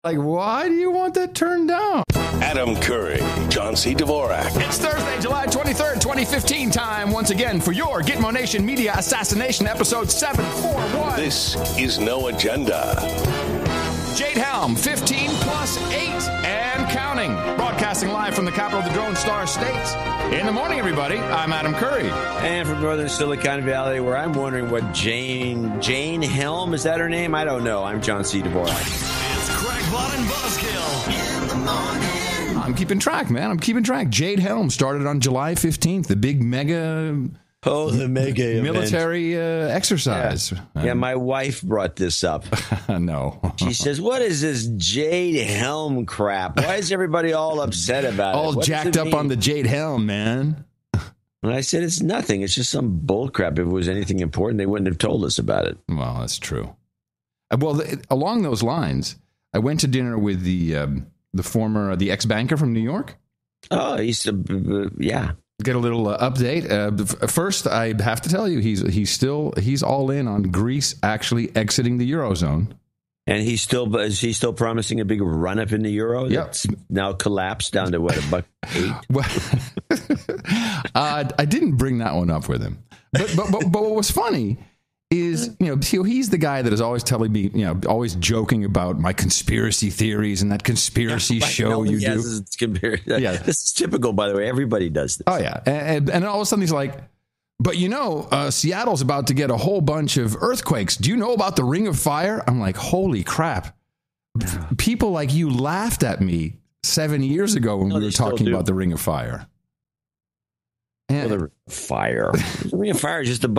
Like, why do you want that turned down? Adam Curry, John C. Dvorak. It's Thursday, July 23rd, 2015 time once again for your Gitmo Nation Media Assassination episode 741. This is No Agenda. Jade Helm, 15 plus 8 and counting. Broadcasting live from the capital of the Drone Star State. In the morning, everybody, I'm Adam Curry. And from northern Silicon Valley, where I'm wondering what Jane Helm, is that her name? I don't know. I'm John C. Dvorak. It's Crackpot and Buzzkill in the morning. I'm keeping track, man. I'm keeping track. Jade Helm started on July 15th, the big mega... the mega military exercise. Yeah, my wife brought this up. No. She says, what is this Jade Helm crap? Why is everybody all upset about it? All What jacked does it up mean? on the Jade Helm, man. And I said, it's nothing. It's just some bull crap. If it was anything important, they wouldn't have told us about it. Well, that's true. Well, along those lines, I went to dinner with the ex-banker from New York. Oh, yeah. Get a little update. First, I have to tell you, he's all in on Greece actually exiting the Eurozone. And is he still promising a big run up in the euro? Yep. That's now collapsed down to what, $1.08? Well, I didn't bring that one up with him. But what was funny is, he's the guy that is always telling me, always joking about my conspiracy theories and that conspiracy show you do. Yeah, this is typical, by the way. Everybody does this. Oh, yeah. And all of a sudden he's like, but Seattle's about to get a whole bunch of earthquakes. Do you know about the Ring of Fire? I'm like, holy crap. People like you laughed at me 7 years ago when we were talking about the Ring of Fire. And the Ring of Fire. The Ring of Fire is it's in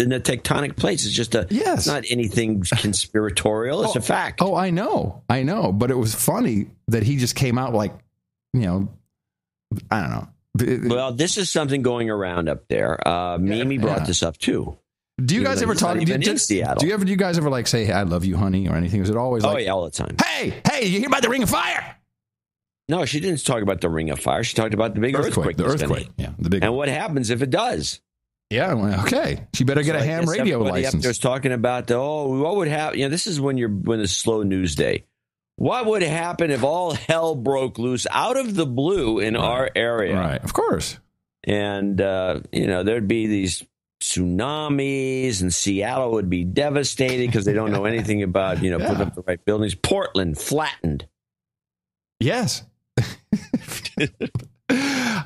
the tectonic plates. It's not anything conspiratorial. It's a fact. Oh, I know. But it was funny that he just came out like, I don't know. Well, this is something going around up there. Mimi brought this up too. Do you guys ever talk? in Seattle. Do you guys ever like say, "Hey, I love you, honey," or anything? Is it always like, oh yeah, all the time. Hey, you hear about the Ring of Fire? No, she didn't talk about the Ring of Fire. She talked about the big earthquake. The earthquake. Yeah, the big. And what happens if it does? Yeah. Well, okay. She better get a ham radio license. There's talking about what would happen. This is when it's slow news day. What would happen if all hell broke loose out of the blue in our area? Right. Of course. And there'd be these tsunamis, and Seattle would be devastated because they don't know anything about putting up the right buildings. Portland flattened. Yes.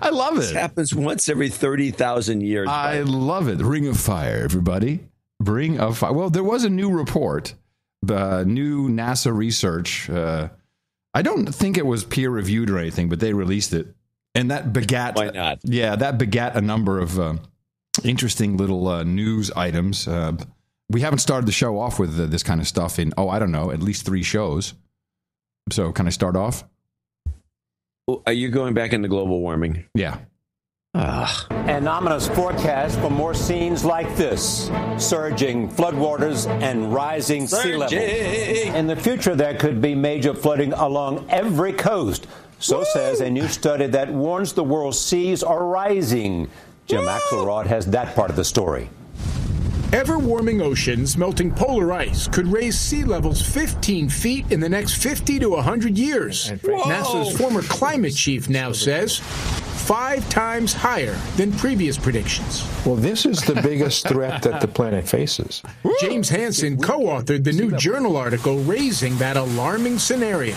I love it. This happens once every 30,000 years. I love it. Ring of Fire, everybody. Ring of Fire. Well, there was a new report, the new NASA research. I don't think it was peer reviewed or anything, but they released it. And that begat. Why not? Yeah, that begat a number of interesting little news items. We haven't started the show off with this kind of stuff in, I don't know, at least 3 shows. So can I start off? Are you going back into global warming? Yeah. An ominous forecast for more scenes like this: surging floodwaters and rising sea levels. In the future, there could be major flooding along every coast. So says a new study that warns the world's seas are rising. Jim Axelrod has that part of the story. Ever-warming oceans melting polar ice could raise sea levels 15 feet in the next 50 to 100 years. NASA's former climate chief now says 5 times higher than previous predictions. Well, this is the biggest threat that the planet faces. James Hansen co-authored the new journal article raising that alarming scenario.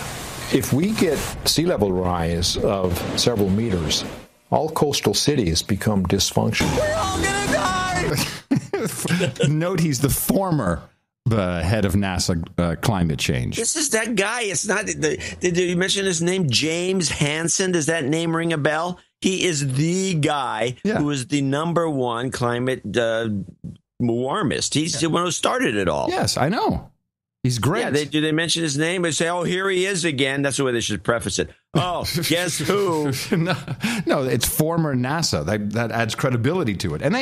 If we get sea level rise of several meters, all coastal cities become dysfunctional. We're all gonna die! Note he's the former head of NASA climate change. This is that guy. It's not. Did you mention his name? James Hansen. Does that name ring a bell? He is the guy who is the #1 climate warmist. He's the one who started it all. Yes, I know. He's great. Yeah, do they mention his name? They say, "Oh, here he is again." That's the way they should preface it. Oh, guess who? No, it's former NASA. That adds credibility to it. And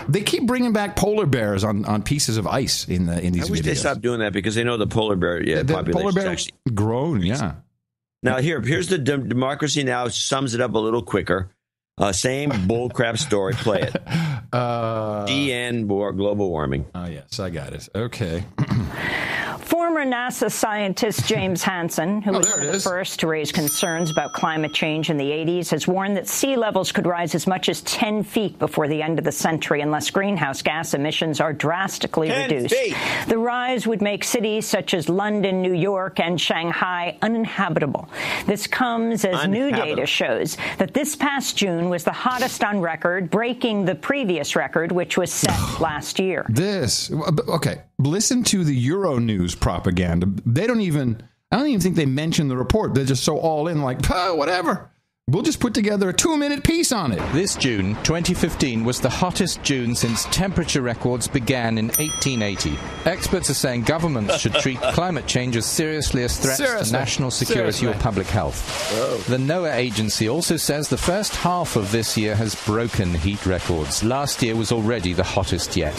they keep bringing back polar bears on pieces of ice in these videos. I wish they stopped doing that because they know the polar bear population polar bear actually grown. Yeah. Now here's the Democracy Now! Sums it up a little quicker. Same bullcrap story. Play it. GN global warming. Oh yes, I got it. Okay. Former NASA scientist James Hansen, who was one of the first to raise concerns about climate change in the 80s, has warned that sea levels could rise as much as 10 feet before the end of the century unless greenhouse gas emissions are drastically reduced. The rise would make cities such as London, New York, and Shanghai uninhabitable. This comes as new data shows that this past June was the hottest on record, breaking the previous record, which was set last year. Okay, listen to the Euronews propaganda. I don't even think they mention the report. They're just so all in, like, whatever. We'll just put together a 2-minute piece on it. This June, 2015, was the hottest June since temperature records began in 1880. Experts are saying governments should treat climate change as seriously as threats to national security or public health. The NOAA agency also says the first half of this year has broken heat records. Last year was already the hottest yet.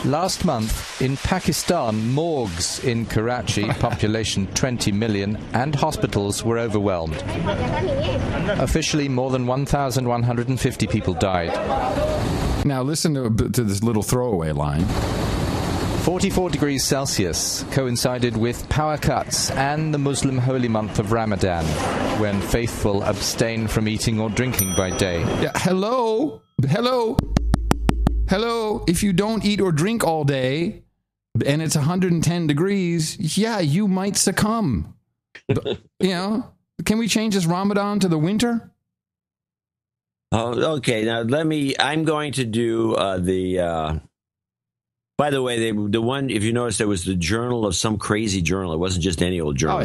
Last month, in Pakistan, morgues in Karachi, population 20 million, and hospitals were overwhelmed. Officially, more than 1,150 people died. Now listen to this little throwaway line. 44 degrees Celsius coincided with power cuts and the Muslim holy month of Ramadan, when faithful abstain from eating or drinking by day. Yeah, hello. If you don't eat or drink all day, and it's 110 degrees, yeah, you might succumb. But, can we change this Ramadan to the winter? Oh, okay. Now I'm going to do by the way, the one, if you notice, there was the journal of some crazy journal. It wasn't just any old journal.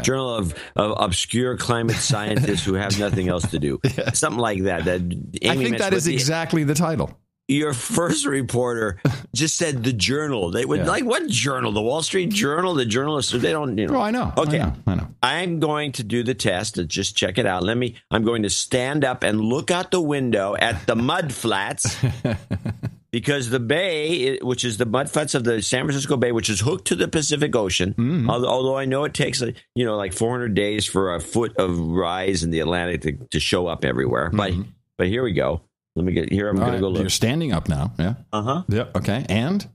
Journal of obscure climate scientists who have nothing else to do. Yeah. Something like that. I think that is exactly the title. Your first reporter just said the journal. They would like, what journal? The Wall Street Journal? The journalists? They don't, Oh, I know. Okay. I know. I'm going to do the test. Just check it out. I'm going to stand up and look out the window at the mud flats because the bay, which is the mud flats of the San Francisco Bay, which is hooked to the Pacific Ocean, although I know it takes, like 400 days for a foot of rise in the Atlantic to show up everywhere. But here we go. Let me get here. I'm going to go look. You're standing up now. Yeah. Yeah. Okay. And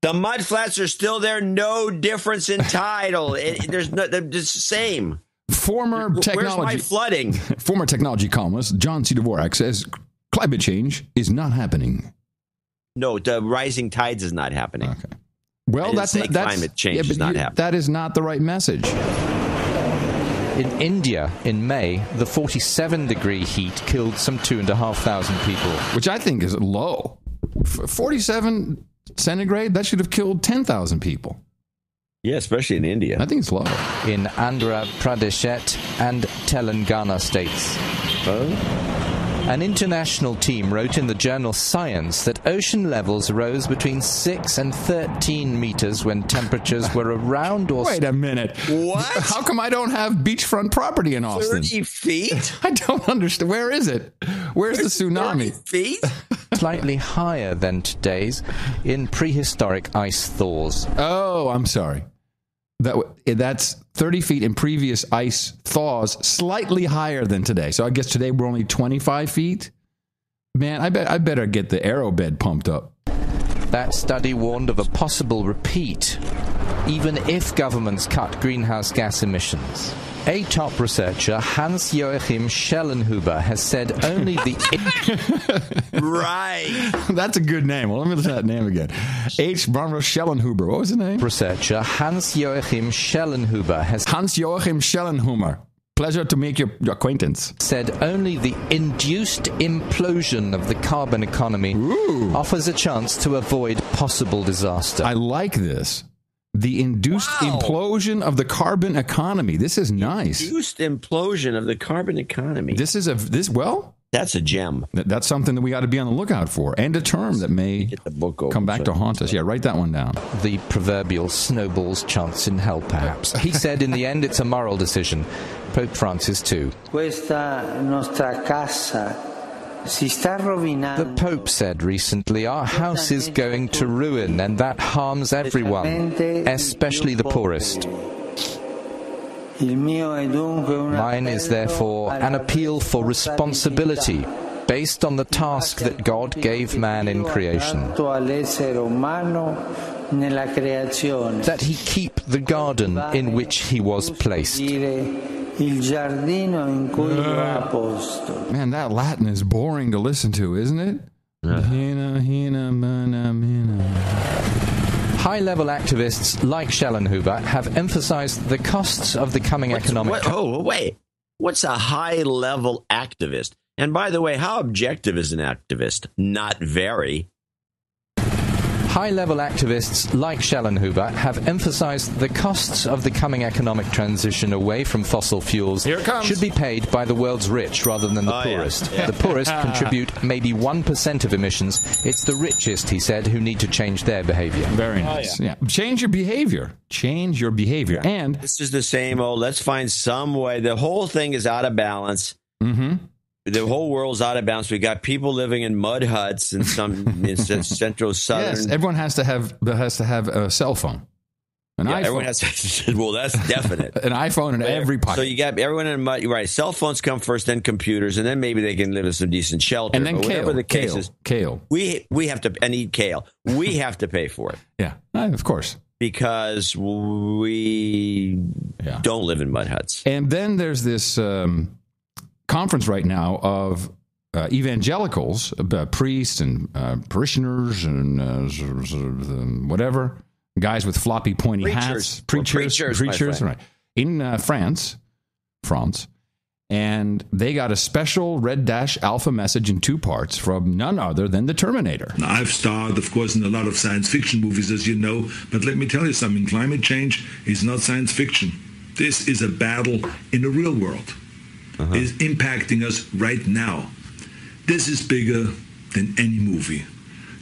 the mud flats are still there. No difference in tidal. They're the same. Where's my flooding? Former technology columnist John C. Dvorak says climate change is not happening. No, the rising tides is not happening. Okay. Well, that's climate change is not happening. That is not the right message. In India, in May, the 47-degree heat killed some 2,500 people. Which I think is low. 47 centigrade, that should have killed 10,000 people. Yeah, especially in India. I think it's low. In Andhra Pradesh and Telangana states. An international team wrote in the journal Science that ocean levels rose between 6 and 13 meters when temperatures were around or... Wait a minute. What? How come I don't have beachfront property in Austin? 30 feet? I don't understand. Where is it? Where's the tsunami? 30 feet? Slightly higher than today's in prehistoric ice thaws. Oh, I'm sorry. That's 30 feet in previous ice thaws, slightly higher than today. So I guess today we're only 25 feet. Man, I better get the aero bed pumped up. That study warned of a possible repeat, even if governments cut greenhouse gas emissions. A top researcher, Hans-Joachim Schellenhuber, has said only the... Right. That's a good name. Well, let me listen to that name again. H. Barnabas Schellenhuber. What was the name? Researcher Hans-Joachim Schellenhuber has... Hans-Joachim Schellenhuber. Pleasure to make your acquaintance. Said only the induced implosion of the carbon economy offers a chance to avoid possible disaster. I like this. The induced implosion of the carbon economy. This is nice. Induced implosion of the carbon economy. That's a gem. That's something that we ought to be on the lookout for, and a term that may come back to haunt us. Yeah, write that one down. The proverbial snowball's chance in hell, perhaps. He said in the end it's a moral decision. Pope Francis too. The Pope said recently, our house is going to ruin, and that harms everyone, especially the poorest. Mine is therefore an appeal for responsibility based on the task that God gave man in creation. That he keep the garden in which he was placed. Man, that Latin is boring to listen to, isn't it? High-level activists like Schellenhuber have emphasized the costs of the coming economic... What's a high-level activist? And by the way, how objective is an activist? Not very. High-level activists like Schellenhuber have emphasized the costs of the coming economic transition away from fossil fuels should be paid by the world's rich rather than the poorest. Yeah. The poorest contribute maybe 1% of emissions. It's the richest, he said, who need to change their behavior. Very nice. Yeah. Change your behavior. Change your behavior. And this is the same old, let's find some way. The whole thing is out of balance. Mm-hmm. The whole world's out of balance. We got people living in mud huts in some in central southern. Yes, everyone has to have a cell phone. An iPhone. Everyone has to. Well, that's definite. An iPhone in every pocket. So you got everyone in mud. Right. Cell phones come first, then computers, and then maybe they can live in some decent shelter. And then whatever the case is, kale. We have to and eat kale. We have to pay for it. Yeah, of course. Because we don't live in mud huts. And then there's this conference right now of evangelicals, priests and parishioners and whatever, guys with floppy pointy hats, preachers, right, in France, and they got a special Red Dash Alpha message in 2 parts from none other than the Terminator. Now, I've starred, of course, in a lot of science fiction movies, as you know, but let me tell you something, climate change is not science fiction. This is a battle in the real world. Is impacting us right now. This is bigger than any movie.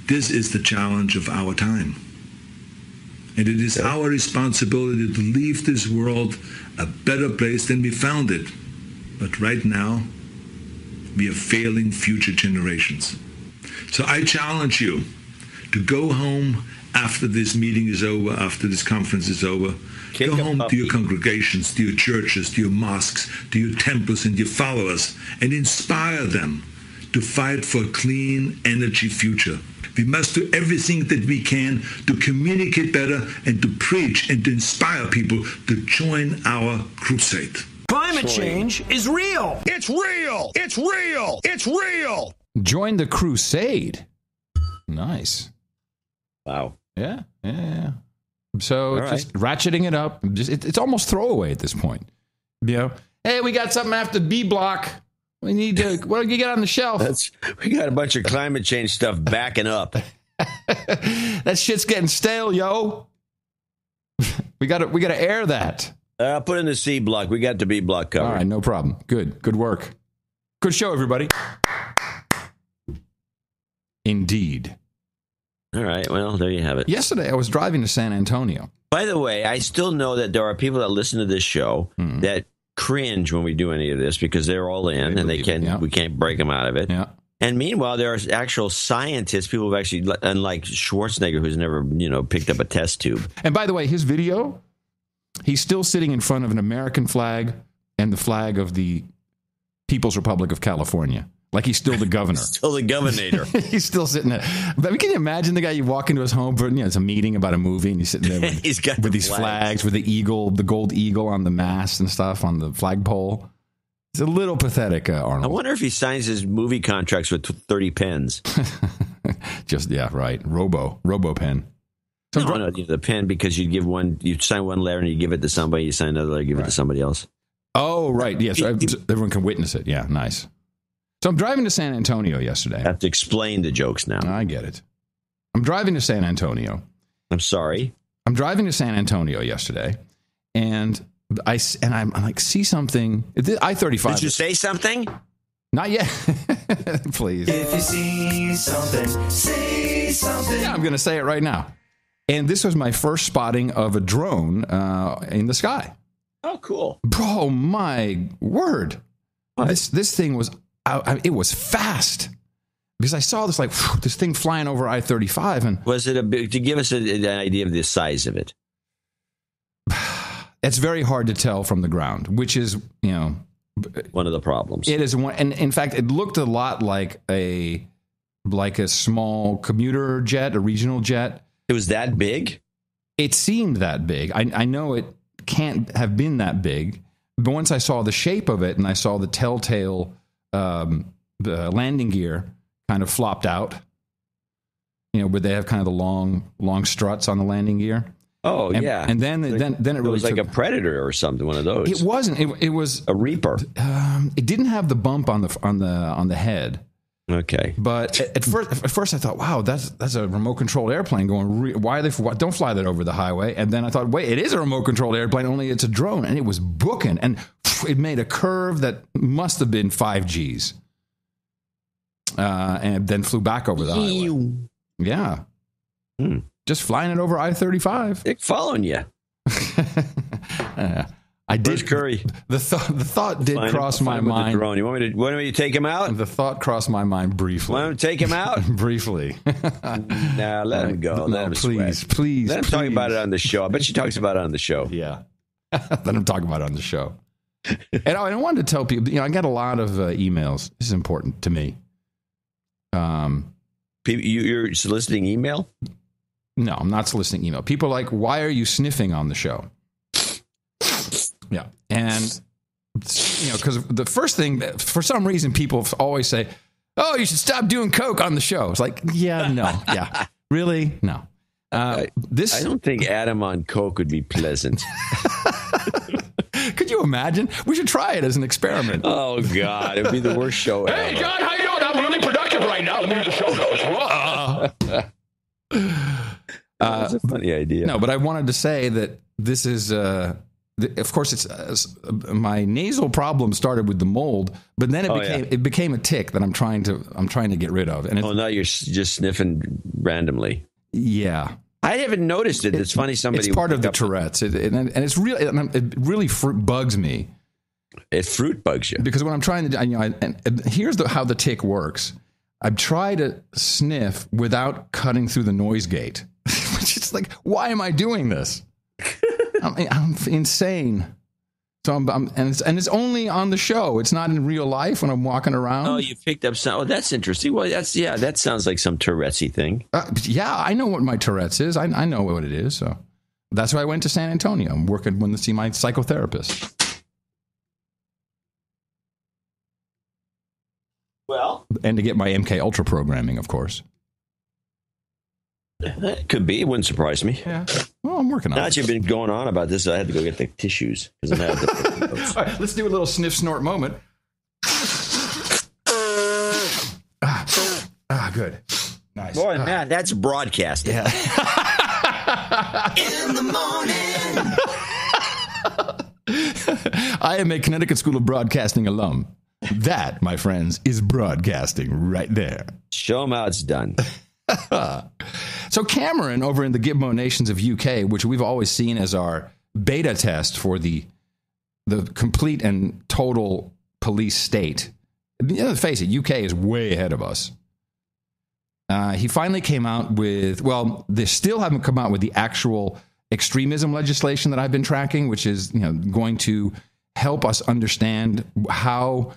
This is the challenge of our time. And it is our responsibility to leave this world a better place than we found it. But right now, we are failing future generations. So I challenge you to go home after this meeting is over, after this conference is over. Go home to your congregations, to your churches, to your mosques, to your temples and your followers, and inspire them to fight for a clean energy future. We must do everything that we can to communicate better and to preach and to inspire people to join our crusade. Climate change is real. It's real. It's real. It's real. Join the crusade. Nice. Wow. Yeah. So just ratcheting it up. It's almost throwaway at this point. You know, hey, we got something after B block. We need to. What do you got on the shelf? We got a bunch of climate change stuff backing up. That shit's getting stale, yo. we got to air that. Put in the C block. We got the B block covered. All right, no problem. Good work. Good show, everybody. Indeed. All right, well, there you have it. Yesterday, I was driving to San Antonio. By the way, I still know that there are people that listen to this show that cringe when we do any of this because they're all in and we can't break them out of it. Yeah. And meanwhile, there are actual scientists, people who've actually, unlike Schwarzenegger, who's never, picked up a test tube. And by the way, his video, he's still sitting in front of an American flag and the flag of the People's Republic of California. Like he's still the governor. Still the governor. He's still sitting there. But can you imagine the guy, you walk into his home for, it's a meeting about a movie and he's sitting there with these flags, with the eagle, the gold eagle on the mast and stuff on the flagpole. It's a little pathetic, Arnold. I wonder if he signs his movie contracts with 30 pens. Right. Robo pen. So no, the pen, because you'd sign one letter and you give it to somebody, you sign another letter, give it to somebody else. Oh, right. Yes. So everyone can witness it. Yeah. Nice. So I'm driving to San Antonio yesterday. I have to explain the jokes now. I get it. I'm driving to San Antonio. I'm sorry. I'm driving to San Antonio yesterday, and I'm like, see something. I-35. Did you say something? Not yet. Please. If you see something, say something. Yeah, I'm going to say it right now. And this was my first spotting of a drone in the sky. Oh, cool. Bro, my word. This thing was... it was fast because I saw this this thing flying over I-35, and was it to give us an idea of the size of it? It's very hard to tell from the ground, which is one of the problems. It is one, and in fact, it looked a lot like a small commuter jet, a regional jet. It was that big? It seemed that big. I know it can't have been that big, but once I saw the shape of it and I saw the telltale the landing gear kind of flopped out, where they have kind of the long struts on the landing gear. Oh, yeah. And then it really was like a Predator or something, one of those. It wasn't. It was a Reaper. It didn't have the bump on the head. Okay. But at first I thought, wow, that's a remote controlled airplane going. Why are they? Don't fly that over the highway. And then I thought, wait, it is a remote controlled airplane, only it's a drone, and it was booking, and it made a curve that must have been 5 Gs, and then flew back over the highway. Yeah. Just flying it over I-35. It's following you. I did. Where's Curry? The thought did cross my mind. The drone. You want me to take him out? The thought crossed my mind briefly. Want me to take him out? Briefly. Nah, let him go. Let him please. Let him talk about it on the show. I bet she talks about it on the show. Yeah. Let him talk about it on the show. And I wanted to tell people, I get a lot of emails. This is important to me. You're soliciting email? No, I'm not soliciting email. People are like, why are you sniffing on the show? Yeah. And, because the first thing, for some reason, people always say, oh, you should stop doing coke on the show. It's like, yeah, no. Yeah. Really? No. I don't think Adam on coke would be pleasant. Could you imagine? We should try it as an experiment. Oh, God. It'd be the worst show ever. Hey, John, how you doing? I'm really productive right now. Let me read the show notes. That's a funny idea. No, but I wanted to say that this is, of course, it's my nasal problem started with the mold, but then it became a tick that I'm trying to get rid of. And now you're just sniffing randomly. Yeah. I haven't noticed it. It's funny. Somebody. It's part of the Tourette's, and it's really, it really bugs me. It fruit bugs you because when I'm trying to, and here's how the tick works. I try to sniff without cutting through the noise gate, which is like, why am I doing this? I'm insane. So and it's only on the show. It's not in real life when I'm walking around. Oh, you picked up some. Oh, that's interesting. Well, that sounds like some Tourette's-y thing. Yeah, I know what my Tourette's is. I know what it is. So that's why I went to San Antonio. I'm working to see my psychotherapist. Well, and to get my MK Ultra programming, of course. That could be. It wouldn't surprise me. Yeah. Well, I'm working on it. Now that you've been going on about this, I had to go get the tissues. All right, let's do a little sniff snort moment. Good. Nice. Boy, man, that's broadcasting. Yeah. In the morning. I am a Connecticut School of Broadcasting alum. That, my friends, is broadcasting right there. Show them how it's done. So Cameron over in the Gitmo nations of UK, which we've always seen as our beta test for the complete and total police state. Face it, UK is way ahead of us. He finally came out with, well, they still haven't come out with the actual extremism legislation that I've been tracking, which is, going to help us understand how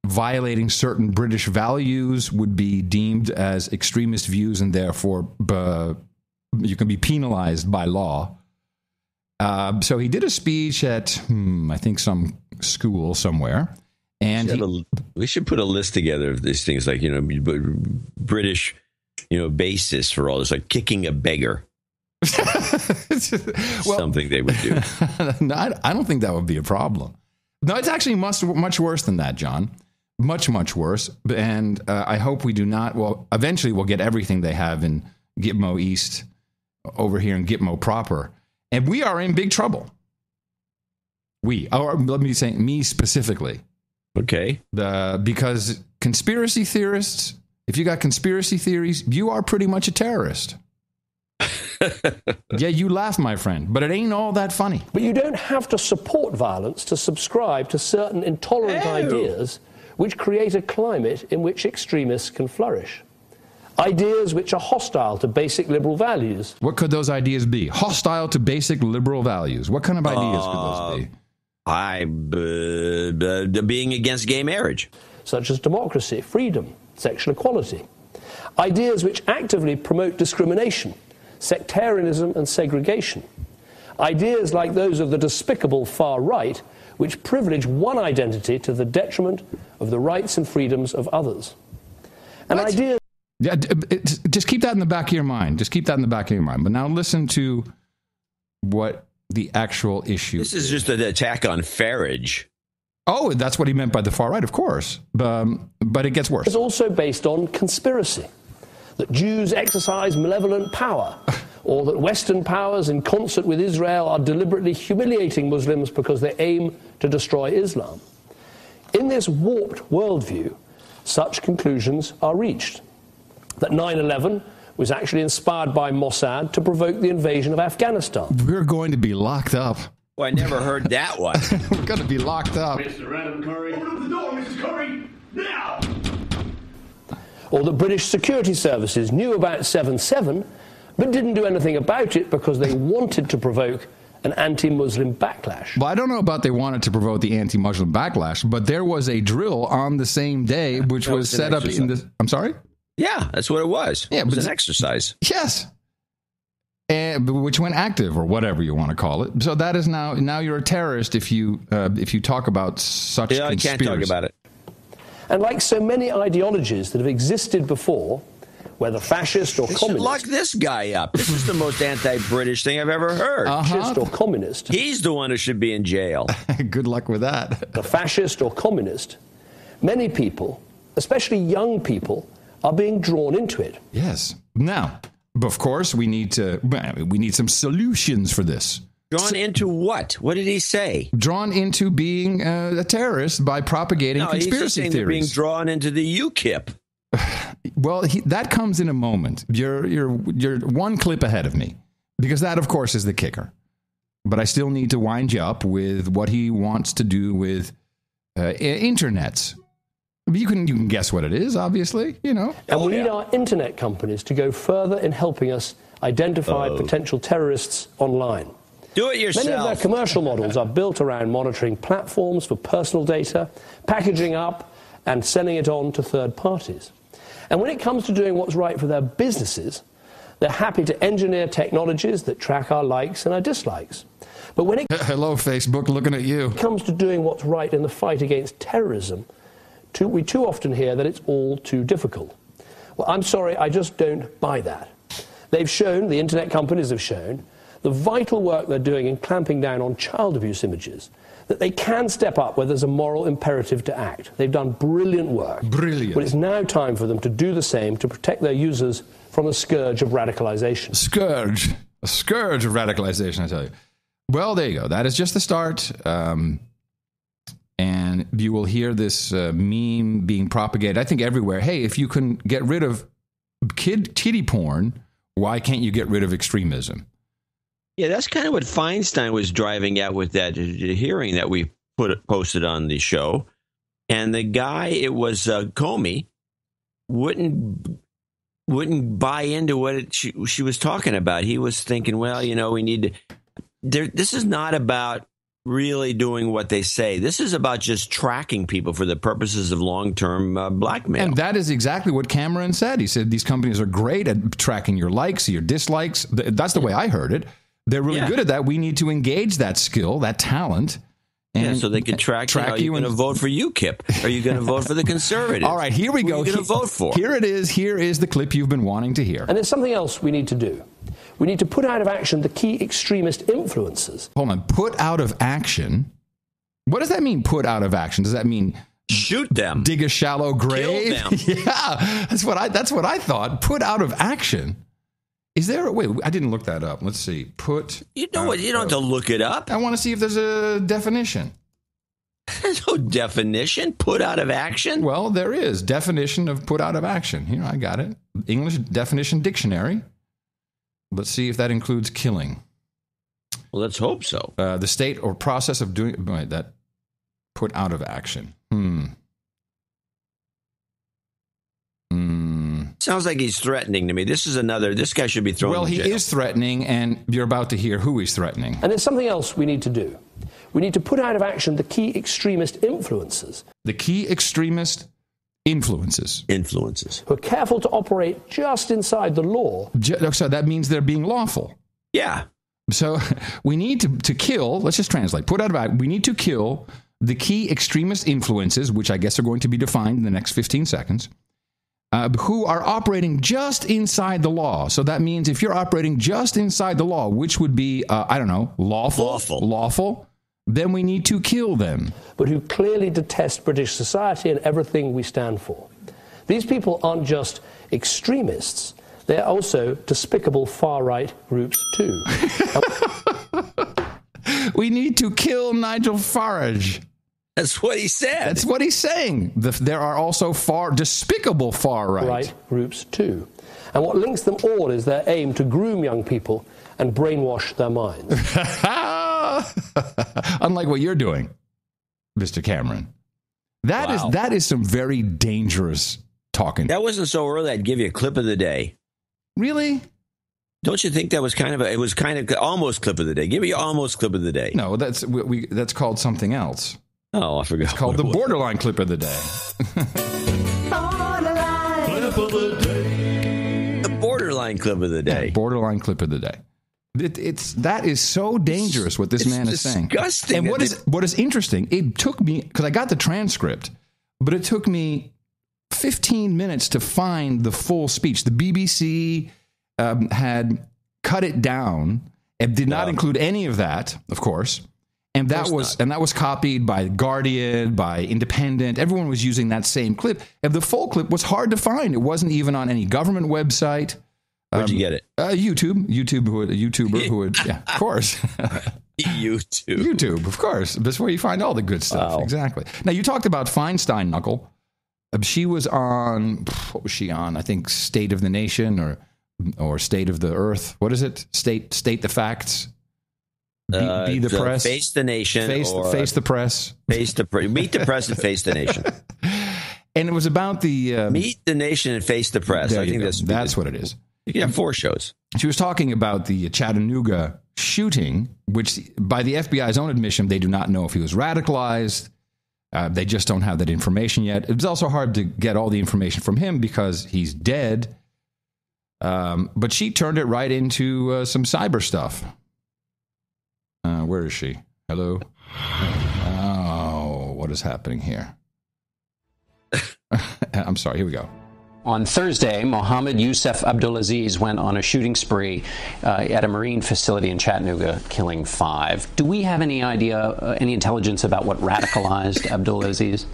violating certain British values would be deemed as extremist views and therefore you can be penalized by law. So he did a speech at, I think, some school somewhere. And we should put a list together of these things like, British, basis for all this, like kicking a beggar. Something they would do. No, I don't think that would be a problem. No, it's actually much worse than that, John. Much, much worse. And I hope we do not. Well, eventually we'll get everything they have in Gitmo East over here in Gitmo proper. And we are in big trouble. Or let me say, me specifically. Okay. Because conspiracy theorists, if you got conspiracy theories, you are pretty much a terrorist. Yeah, you laugh, my friend, but it ain't all that funny. But you don't have to support violence to subscribe to certain intolerant ideas which create a climate in which extremists can flourish. Ideas which are hostile to basic liberal values. What could those ideas be? Hostile to basic liberal values. What kind of ideas could those be? Being against gay marriage. Such as democracy, freedom, sexual equality. Ideas which actively promote discrimination, sectarianism and segregation. Ideas like those of the despicable far right, which privilege one identity to the detriment of the rights and freedoms of others. And ideas... Yeah, just keep that in the back of your mind. Just keep that in the back of your mind. But now listen to what the actual issue is. This is just an attack on Farage. Oh, that's what he meant by the far right, of course. But it gets worse. It's also based on conspiracy, that Jews exercise malevolent power, or that Western powers in concert with Israel are deliberately humiliating Muslims because they aim to destroy Islam. In this warped worldview, such conclusions are reached. That 9/11 was actually inspired by Mossad to provoke the invasion of Afghanistan. We're going to be locked up. Well, I never heard that one. We're going to be locked up. Mr. Adam Curry. Open up the door, Mrs. Curry, now! Or that British security services knew about 7/7, but didn't do anything about it because they wanted to provoke an anti-Muslim backlash. Well, I don't know about they wanted to provoke the anti-Muslim backlash, but there was a drill on the same day which was set up in the... I'm sorry? Yeah, that's what it was. Yeah, it was an exercise. Yes. Which went active, or whatever you want to call it. So that is now you're a terrorist if you talk about such conspiracy. I can't talk about it. And like so many ideologies that have existed before, whether fascist or communist... Lock this guy up. This is the most anti-British thing I've ever heard. Fascist or communist. He's the one who should be in jail. Good luck with that. The fascist or communist, many people, especially young people, are being drawn into it. Yes. Now, of course, we need some solutions for this. Drawn into what? What did he say? Drawn into being a terrorist by propagating conspiracy theories. Being drawn into the UKIP. Well, that comes in a moment. You're one clip ahead of me, because that, of course, is the kicker. But I still need to wind you up with what he wants to do with internets. You can guess what it is, obviously, you know. And we need our internet companies to go further in helping us identify potential terrorists online. Do it yourself. Many of their commercial models are built around monitoring platforms for personal data, packaging up and sending it on to third parties. And when it comes to doing what's right for their businesses, they're happy to engineer technologies that track our likes and our dislikes. But when it Hello, Facebook, looking at you. Comes to doing what's right in the fight against terrorism, we too often hear that it's all too difficult. Well, I'm sorry, I just don't buy that. They've shown, the internet companies have shown, the vital work they're doing in clamping down on child abuse images, that they can step up where there's a moral imperative to act. They've done brilliant work. Brilliant. But it's now time for them to do the same to protect their users from the scourge of radicalization. Scourge. A scourge of radicalization, I tell you. Well, there you go. That is just the start. And you will hear this meme being propagated, I think, everywhere. Hey, if you can get rid of kiddie porn, why can't you get rid of extremism? Yeah, that's kind of what Feinstein was driving at with that hearing that we posted on the show. And the guy, it was Comey, wouldn't buy into what she was talking about. He was thinking, well, you know, we need to... This is not about really doing what they say. This is about just tracking people for the purposes of long-term blackmail. And that is exactly what Cameron said. He said these companies are great at tracking your likes, your dislikes. That's the way I heard it. They're really good at that. We need to engage that skill, that talent. And so they can track you. Are you going to vote for UKIP? Are you going to vote for the Conservatives? All right, here we go. Who are you going to vote for? Here it is. Here is the clip you've been wanting to hear. And there's something else we need to do. We need to put out of action the key extremist influences. Hold on. Put out of action? What does that mean, put out of action? Does that mean... shoot them? Dig a shallow grave? Kill them. Yeah, that's what I thought. Put out of action. Is there a wait? I didn't look that up. Let's see. You know what? You don't have to look it up. I want to see if there's a definition. There's no definition. Put out of action? Well, there is. Definition of put out of action. Here, I got it. English definition dictionary. Let's see if that includes killing. Well, let's hope so. The state or process of doing that. Put out of action. Sounds like he's threatening to me. This guy should be thrown in jail. Well, he is threatening, and you're about to hear who he's threatening. And there's something else we need to do. We need to put out of action the key extremist influences. The key extremist influences. Who are careful to operate just inside the law. So that means they're being lawful. Yeah. So we need to kill, let's just translate, put out of action, we need to kill the key extremist influences, which I guess are going to be defined in the next 15 seconds, who are operating just inside the law. So that means if you're operating just inside the law, which would be, lawful, then we need to kill them. But who clearly detest British society and everything we stand for. These people aren't just extremists, they're also despicable far-right groups too. We need to kill Nigel Farage. That's what he said. That's what he's saying. There are also despicable far-right groups too. And what links them all is their aim to groom young people and brainwash their minds. Unlike what you're doing, Mr. Cameron. That is some very dangerous talking. That wasn't so early. I'd give you a clip of the day. Really? Don't you think that was kind of almost clip of the day? Give me your almost clip of the day. No, that's called something else. Oh, I forgot. It's called the borderline clip of the day. The borderline clip of the day. Yeah, borderline clip of the day. That is so dangerous what this man is saying. Disgusting. And what is interesting, it took me, because I got the transcript, but it took me 15 minutes to find the full speech. The BBC had cut it down and did not include any of that, of course. And that was copied by Guardian, by Independent. Everyone was using that same clip. And the full clip was hard to find. It wasn't even on any government website. Where'd you get it? YouTuber who would, yeah, of course. YouTube, of course. That's where you find all the good stuff. Wow. Exactly. Now, you talked about Feinstein, Knuckle. She was on, what was she on? I think State of the Nation or State of the Earth. What is it? State the Facts. Be the press. Face the nation. Face the press. Meet the press and face the nation. And it was about the... Meet the nation and face the press. I think that's what it is. You can have 4 shows. She was talking about the Chattanooga shooting, which by the FBI's own admission, they do not know if he was radicalized. They just don't have that information yet. It was also hard to get all the information from him because he's dead. But she turned it right into some cyber stuff. Where is she? Hello? Oh, what is happening here? I'm sorry. Here we go. On Thursday, Mohammed Youssef Abdulaziz went on a shooting spree at a marine facility in Chattanooga, killing 5. Do we have any idea, any intelligence about what radicalized Abdulaziz?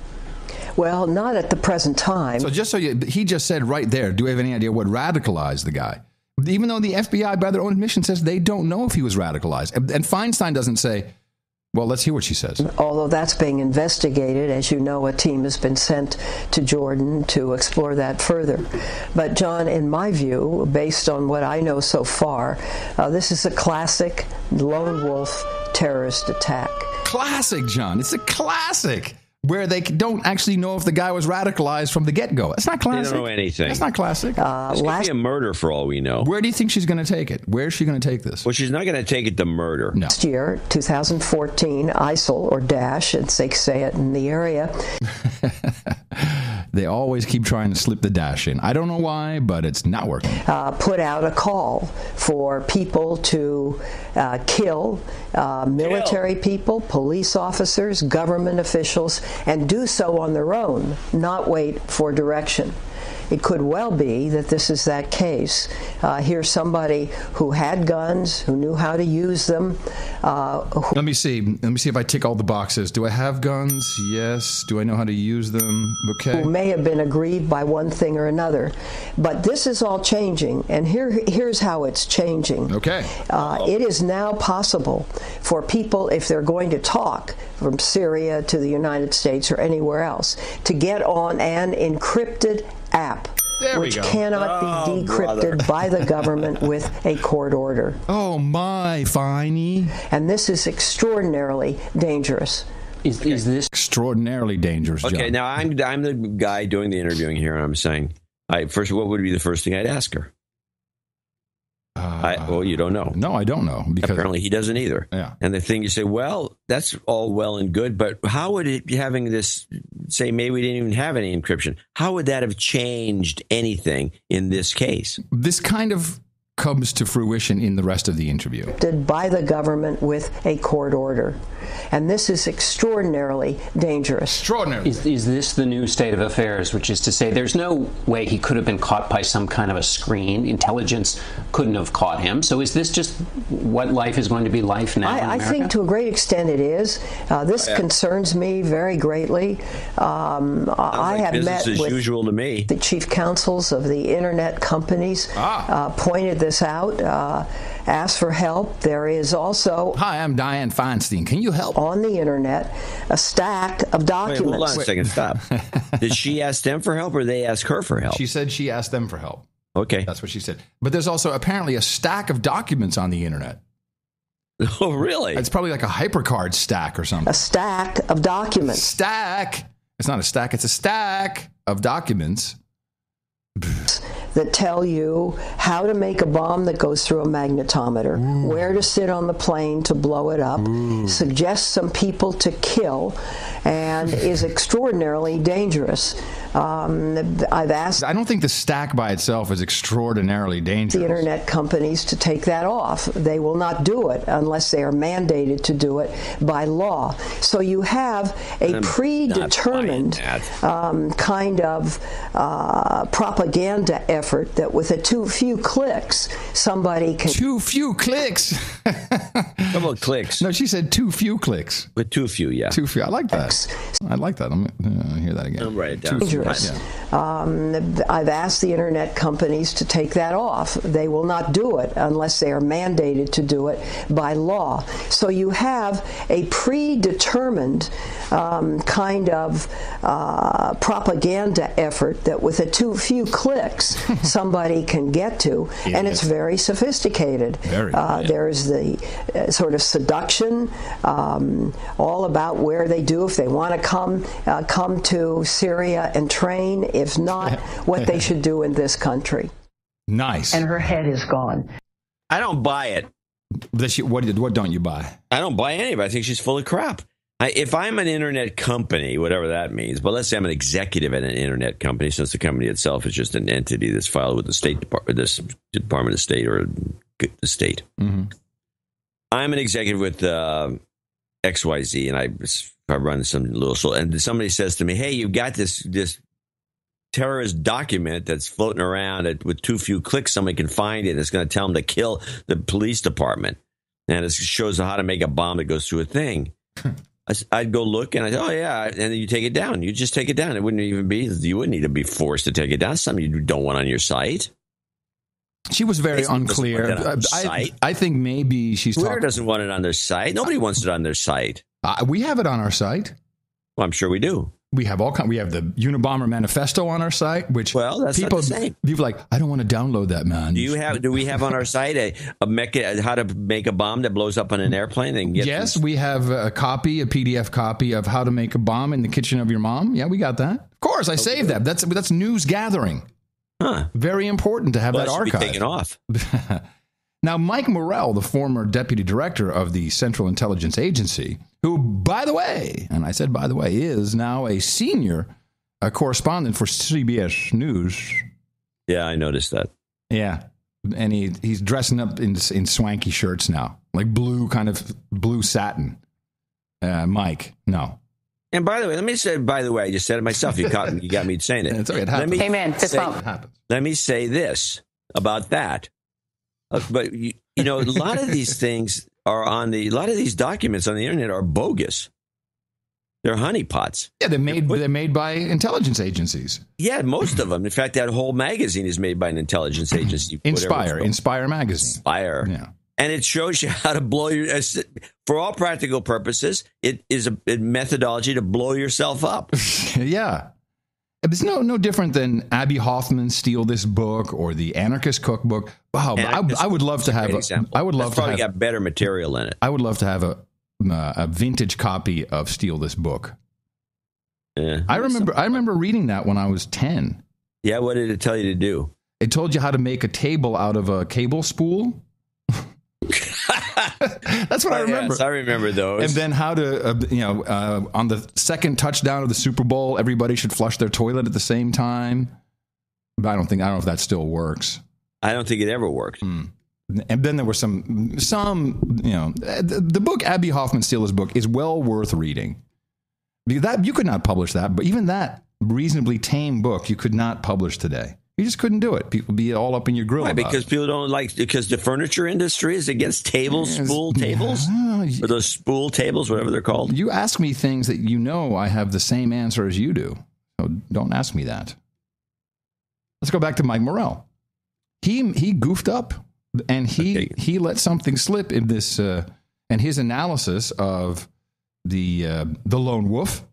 Well, not at the present time. So he just said right there, do we have any idea what radicalized the guy? Even though the FBI, by their own admission, says they don't know if he was radicalized. And Feinstein doesn't say, well, let's hear what she says. Although that's being investigated, as you know, a team has been sent to Jordan to explore that further. But, John, in my view, based on what I know so far, this is a classic lone wolf terrorist attack. Classic, John. It's a classic. Where they don't actually know if the guy was radicalized from the get-go. It's not classic. They don't know anything. That's not classic. This could be a murder for all we know. Where do you think she's going to take it? Where is she going to take this? Well, she's not going to take it to murder. No. Last year, 2014, ISIL, or Daesh, as they say it in the area. They always keep trying to slip the dash in. I don't know why, but it's not working. Put out a call for people to kill military people, police officers, government officials, and do so on their own, not wait for direction. It could well be that this is that case. Here's somebody who had guns, who knew how to use them. Let me see if I tick all the boxes. Do I have guns? Yes. Do I know how to use them? Okay. Who may have been aggrieved by one thing or another. But this is all changing, and here's how it's changing. Okay. It is now possible for people, if they're going to talk from Syria to the United States or anywhere else, to get on an encrypted app, which cannot be decrypted by the government with a court order. Oh, my, Finey. And this is extraordinarily dangerous. Is this extraordinarily dangerous, John? Okay, now I'm the guy doing the interviewing here, and I'm saying, first, what would be the first thing I'd ask her? Well, you don't know. No, I don't know. Because apparently he doesn't either. Yeah. And the thing you say, well, that's all well and good, but how would it be having this, say, maybe we didn't even have any encryption? How would that have changed anything in this case? This kind of comes to fruition in the rest of the interview. By the government with a court order. And this is extraordinarily dangerous. Extraordinary. Is this the new state of affairs, which is to say there's no way he could have been caught by some kind of a screen? Intelligence couldn't have caught him. So is this just what life is going to be like now in America? I think to a great extent it is. This concerns me very greatly. I have met with usual to me. The chief counsels of the internet companies, pointed this out, asked for help. There is also... Hi, I'm Dianne Feinstein. Can you help? On the internet, a stack of documents. Wait, hold on a second. Stop. Did she ask them for help or they ask her for help? She said she asked them for help. Okay. That's what she said. But there's also apparently a stack of documents on the internet. Oh, really? It's probably like a HyperCard stack or something. A stack of documents. Stack. It's not a stack. It's a stack of documents. That tell you how to make a bomb that goes through a magnetometer, where to sit on the plane to blow it up, suggests some people to kill, and is extraordinarily dangerous. I've asked... I don't think the stack by itself is extraordinarily dangerous. The internet companies to take that off. They will not do it unless they are mandated to do it by law. So you have a predetermined kind of propaganda effort that with a few clicks, somebody can... Too few clicks? How about clicks? No, she said too few clicks. With too few, yeah. Too few. I like that. I like that. I'm going to hear that again. I'll write it down. Dangerous. I've asked the internet companies to take that off. They will not do it unless they are mandated to do it by law. So you have a predetermined kind of propaganda effort that with a few clicks somebody can get to, and it's very sophisticated. There's the sort of seduction, all about where they do, if they want to come to Syria and train, if not, what they should do in this country. Nice. And her head is gone. I don't buy it. What don't you buy? I don't buy any of it. I think she's full of crap. If I'm an internet company, whatever that means, but let's say I'm an executive at an internet company, since the company itself is just an entity that's filed with the State Department, this Department of State or the state. Mm-hmm. I'm an executive with XYZ, and I run some little show, and somebody says to me, "Hey, you've got this terrorist document that's floating around with too few clicks. Somebody can find it. It's going to tell them to kill the police department, and it shows how to make a bomb that goes through a thing." I'd go look, and I say, "Oh yeah," and then you take it down. You just take it down. It wouldn't even be. You wouldn't need to be forced to take it down. Something you don't want on your site. She was very unclear. I think maybe she's Twitter doesn't want it on their site. Nobody wants it on their site. We have it on our site. Well, I'm sure we do. We have we have the Unabomber Manifesto on our site, which that's people, not the same. People are like, I don't want to download that, man. Do we have on our site how to make a bomb that blows up on an airplane? And yes, we have a PDF copy of how to make a bomb in the kitchen of your mom. Yeah, we got that. Of course, I saved that. That's news gathering. Huh. Very important to have that archive. Be taken off. Now, Mike Morrell, the former deputy director of the Central Intelligence Agency, who, by the way, and I said by the way, is now a senior correspondent for CBS News. Yeah, I noticed that. Yeah, and he's dressing up in swanky shirts now, like blue satin. Mike, no. And by the way, let me say, I just said it myself. You got me saying it. It's okay, it happens. Amen. Fist bump. Let me say this about that. But, a lot of these things are a lot of these documents on the internet are bogus. They're honeypots. Yeah, they're made by intelligence agencies. Yeah, most of them. In fact, that whole magazine is made by an intelligence agency. Inspire magazine. Inspire. Yeah. And it shows you how to blow for all practical purposes, it is a methodology to blow yourself up. Yeah. It's no different than Abby Hoffman Steal This Book or the Anarchist Cookbook. Wow, I would love to have probably got better material in it. I would love to have a vintage copy of Steal This Book. Yeah. I remember reading that when I was 10. Yeah, what did it tell you to do? It told you how to make a table out of a cable spool. That's what I remember. Yes, I remember those. And then how to, on the second touchdown of the Super Bowl, everybody should flush their toilet at the same time. But I don't know if that still works. I don't think it ever worked. And then there were some, the book, Abby Hoffman Steele's book, is well worth reading. That you could not publish that, but even that reasonably tame book you could not publish today. You just couldn't do it. People would be all up in your grill. Right, because people don't because the furniture industry is against spool tables, or those spool tables, whatever they're called. You ask me things that I have the same answer as you do. So don't ask me that. Let's go back to Mike Morrell. He goofed up, and he let something slip in this, and his analysis of the lone wolf.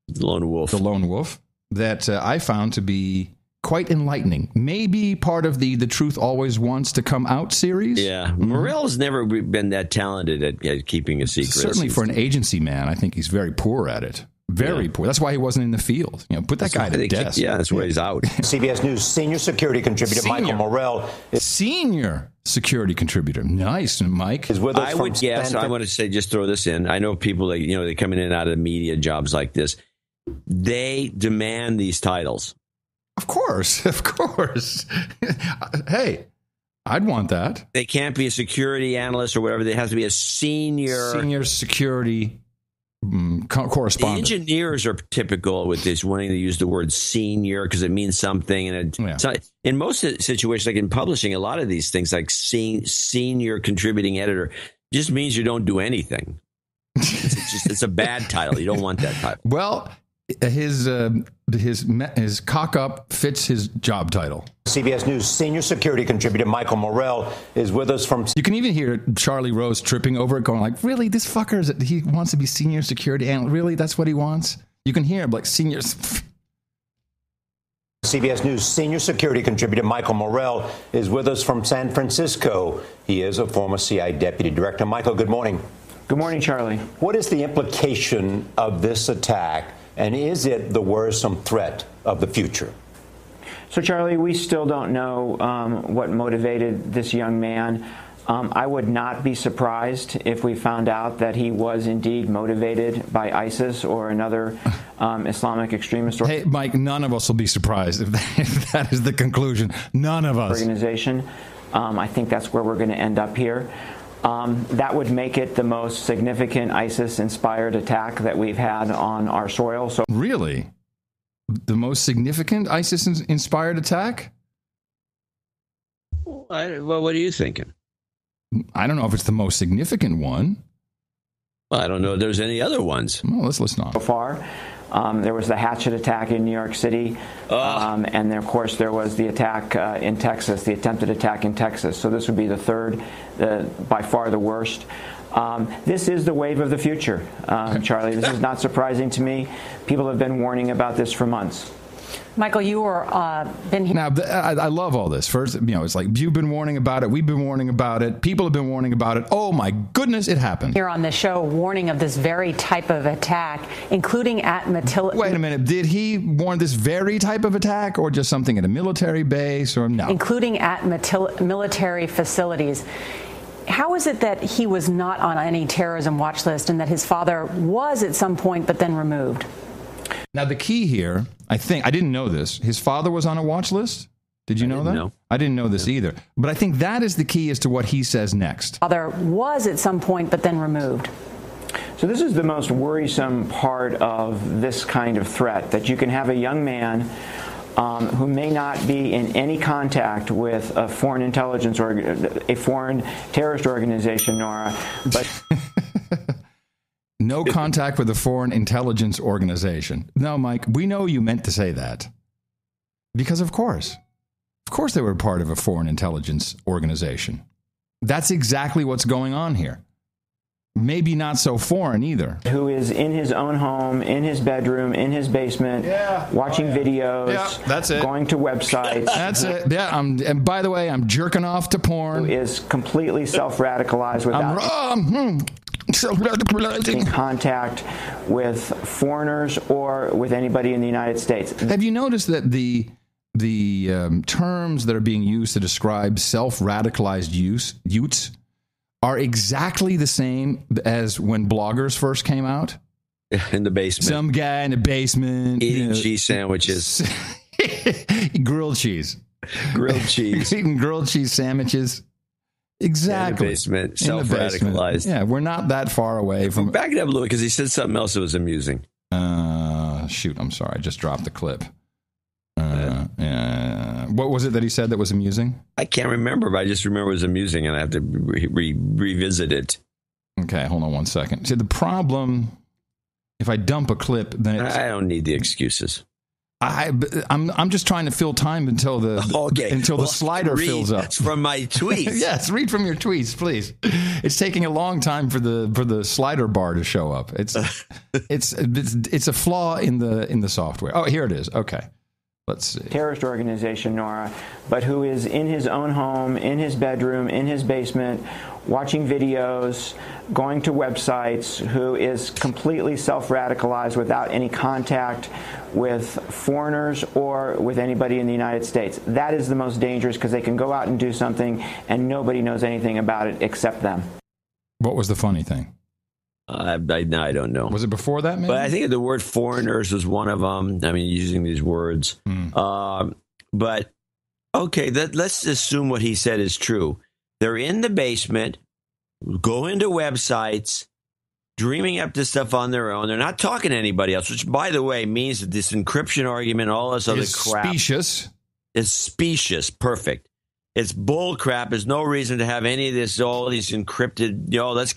The lone wolf that I found to be quite enlightening. Maybe part of the Truth Always Wants to Come Out series. Yeah. Morell's never been that talented at keeping a secret. Certainly for an agency man, I think he's very poor at it. Very poor. That's why he wasn't in the field. Put that guy to desk. Yeah, that's why he's out. CBS News senior security contributor Michael Morrell. Senior security contributor. Nice, Mike. Is with us I would guess, I want to say, just throw this in. I know people, they come in and out of media jobs like this. They demand these titles. Of course. Hey, I'd want that. They can't be a security analyst or whatever. They have to be a senior security correspondent. The engineers are typical with this, wanting to use the word senior because it means something. And in most situations, like in publishing, a lot of these things, like senior contributing editor, just means you don't do anything. It's a bad title. You don't want that title. Well, his cock up fits his job title. CBS News senior security contributor Michael Morrell is with us from... You can even hear Charlie Rose tripping over it, going like, really, this fucker, he wants to be senior security analyst. Really, that's what he wants? You can hear him like, seniors... CBS News senior security contributor Michael Morrell is with us from San Francisco. He is a former CIA deputy director. Michael, good morning. Good morning, Charlie. What is the implication of this attack? And is it the worrisome threat of the future? So, Charlie, we still don't know what motivated this young man. I would not be surprised if we found out that he was indeed motivated by ISIS or another Islamic extremist organization. Hey, Mike, none of us will be surprised if that is the conclusion. None of us. I think that's where we're going to end up here. That would make it the most significant ISIS-inspired attack that we've had on our soil. So, really? The most significant ISIS-inspired attack? Well, what are you thinking? I don't know if it's the most significant one. Well, I don't know if there's any other ones. Well, let's listen on. So far, there was the Hatchet attack in New York City, and then, of course, there was the attack in Texas, the attempted attack in Texas. So this would be the third, by far the worst. This is the wave of the future, Charlie. This is not surprising to me. People have been warning about this for months. Michael, you were been here. Now, I love all this. First, it's like you've been warning about it. We've been warning about it. People have been warning about it. Oh, my goodness, it happened. Here on the show, warning of this very type of attack, including at Matilda. Wait a minute. Did he warn this very type of attack or just something at a military base or no? Including at military facilities. How is it that he was not on any terrorism watch list and that his father was at some point but then removed? Now, the key here, I didn't know this. His father was on a watch list? Did you know that? No. I didn't know this either. But I think that is the key as to what he says next. Father was at some point, but then removed. So this is the most worrisome part of this kind of threat, that you can have a young man who may not be in any contact with a foreign intelligence or a foreign terrorist organization, Nora, but... No contact with a foreign intelligence organization. No, Mike, we know you meant to say that. Because of course they were part of a foreign intelligence organization. That's exactly what's going on here. Maybe not so foreign either. Who is in his own home, in his bedroom, in his basement, watching videos, that's it. Going to websites. That's it. Yeah, and by the way, I'm jerking off to porn. Who is completely self-radicalized without in contact with foreigners or with anybody in the United States. Have you noticed that the the terms that are being used to describe self-radicalized youths are exactly the same as when bloggers first came out. In the basement. Some guy in the basement. Eating cheese sandwiches. Grilled cheese. Grilled cheese. Eating grilled cheese sandwiches. Exactly. In the basement. Self-radicalized. Yeah, we're not that far away from... Back it up a little because he said something else that was amusing. Shoot, I'm sorry. I just dropped the clip. What was it that he said that was amusing? I can't remember, but I just remember it was amusing, and I have to revisit it. Okay, hold on one second. See, the problem, if I dump a clip, then it's... I don't need the excuses. I'm just trying to fill time until the the slider fills up. From my tweets. Yes, read from your tweets, please. It's taking a long time for the slider bar to show up. It's a flaw in the software. Oh, here it is. Okay. Let's see. Terrorist organization, Nora, but who is in his own home, in his bedroom, in his basement, watching videos, going to websites, who is completely self-radicalized without any contact with foreigners or with anybody in the United States. That is the most dangerous because they can go out and do something and nobody knows anything about it except them. What was the funny thing? I don't know. Was it before that, maybe? But I think the word foreigners was one of them. I mean, using these words. But, okay, let's assume what he said is true. They're in the basement, go into websites, dreaming up this stuff on their own. They're not talking to anybody else, which, by the way, means that this encryption argument, all this other crap. Specious. Is specious. Perfect. It's bull crap. There's no reason to have any of this, all these encrypted, let's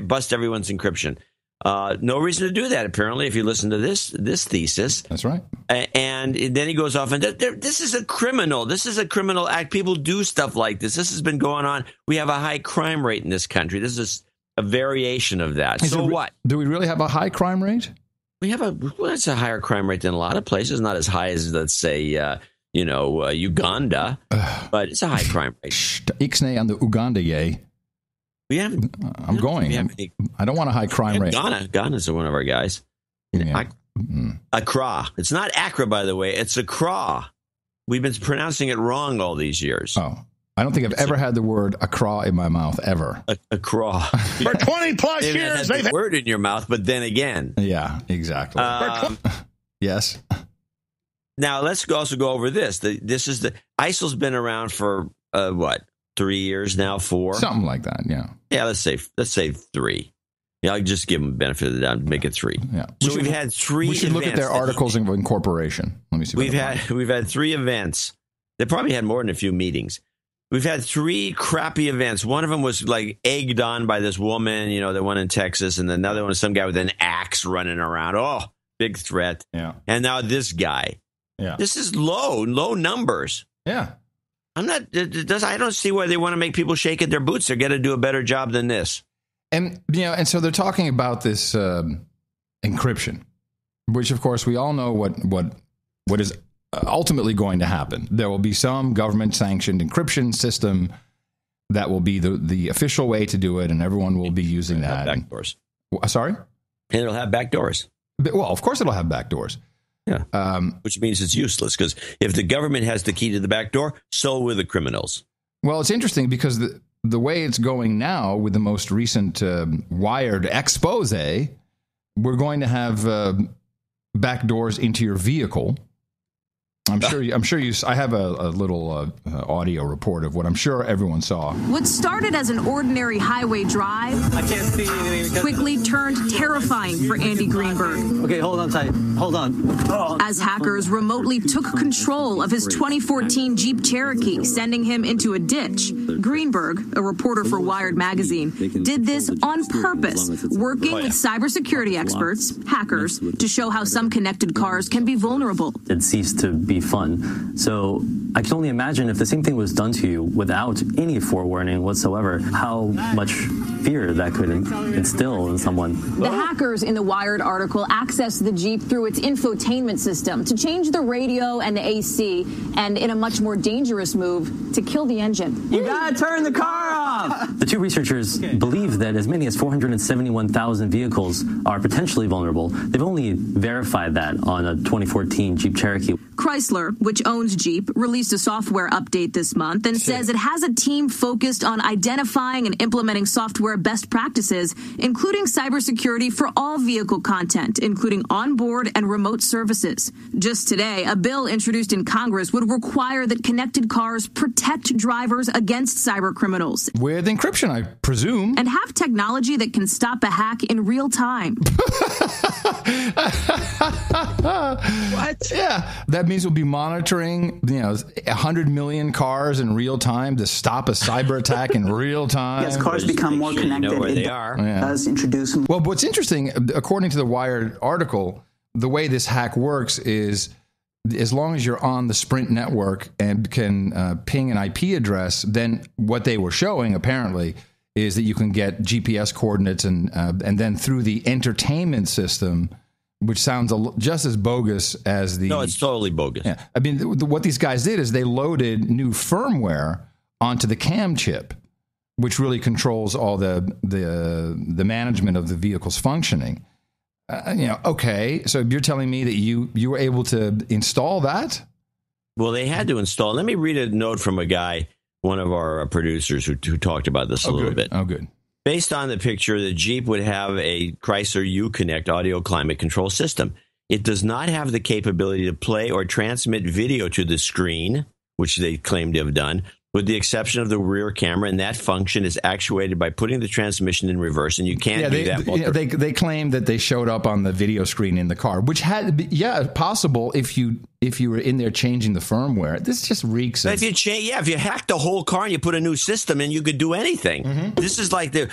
bust everyone's encryption. No reason to do that, apparently, if you listen to this thesis. That's right. And then he goes off, and this is a criminal. This is a criminal act. People do stuff like this. This has been going on. We have a high crime rate in this country. This is a variation of that. So what? Do we really have a high crime rate? We have it's a higher crime rate than a lot of places. Not as high as, let's say, Uganda, but it's a high crime rate. Ixnay on the Uganda, yay. I'm going. I don't want a high crime rate. Ghana's one of our guys. Yeah. Accra. It's not Accra, by the way. It's Accra. We've been pronouncing it wrong all these years. Oh, I don't think I've ever had the word Accra in my mouth, ever. Accra. For 20 plus years, they've had the word in your mouth, but then again. Yeah, exactly. Yes. Now, let's also go over this. ISIL's been around for, 3 years now, 4? Something like that, yeah. Yeah, let's say 3. Yeah, I'll just give them the benefit of the doubt and make it 3. Yeah. So we've had 3 We should look at their articles of incorporation. Let me see. We've had 3 events. They probably had more than a few meetings. We've had 3 crappy events. One of them was like egged on by this woman, the one in Texas, and another one was some guy with an axe running around. Oh, big threat. Yeah. And now this guy. Yeah. This is low numbers. Yeah. I don't see why they want to make people shake at their boots. They're going to do a better job than this. And, and so they're talking about this encryption, which, of course, we all know what is ultimately going to happen. There will be some government-sanctioned encryption system that will be the official way to do it, and everyone will be using that. Backdoors. Sorry? And it'll have backdoors. Well, of course it'll have backdoors. Yeah. Which means it's useless, because if the government has the key to the back door, so will the criminals. Well, it's interesting because the way it's going now with the most recent Wired expose, we're going to have backdoors into your vehicle. I'm sure you. I have a little audio report of what I'm sure everyone saw. What started as an ordinary highway drive quickly turned terrifying for Andy Greenberg. Okay, hold on tight. Hold on. As hackers remotely took control of his 2014 Jeep Cherokee, sending him into a ditch. Greenberg, a reporter for Wired magazine, did this on purpose, working with cybersecurity experts, hackers, to show how some connected cars can be vulnerable. It ceased to be fun. So I can only imagine if the same thing was done to you without any forewarning whatsoever, how much fear that could instill in someone. The hackers in the Wired article accessed the Jeep through its infotainment system to change the radio and the AC, and in a much more dangerous move, to kill the engine. You gotta turn the car off! The two researchers believe that as many as 471,000 vehicles are potentially vulnerable. They've only verified that on a 2014 Jeep Cherokee. Chrysler, which owns Jeep, released a software update this month and says it has a team focused on identifying and implementing software best practices, including cybersecurity for all vehicle content, including onboard and remote services. Just today, a bill introduced in Congress would require that connected cars protect drivers against cyber criminals. With encryption, I presume. And have technology that can stop a hack in real time. What? Yeah, that means we'll be monitoring, 100 million cars in real time to stop a cyber attack in real time. As cars become more connected, where they are. Does introduce them. Well, what's interesting, according to the Wired article, the way this hack works is as long as you're on the Sprint network and can ping an IP address, then what they were showing apparently is that you can get GPS coordinates and then through the entertainment system, which sounds just as bogus as the... No, it's totally bogus. Yeah. I mean, what these guys did is they loaded new firmware onto the cam chip, which really controls all the management of the vehicle's functioning. Okay, so you're telling me that you were able to install that? Well, they had to install. Let me read a note from a guy, one of our producers who talked about this a little bit. Oh, good. Based on the picture, the Jeep would have a Chrysler Uconnect audio climate control system. It does not have the capability to play or transmit video to the screen, which they claim to have done, with the exception of the rear camera, and that function is actuated by putting the transmission in reverse, and you can't do that. They claim that they showed up on the video screen in the car, which had to be, possible if you were in there changing the firmware. This just reeks of... If you hacked the whole car and you put a new system in, you could do anything. Mm-hmm. This is like the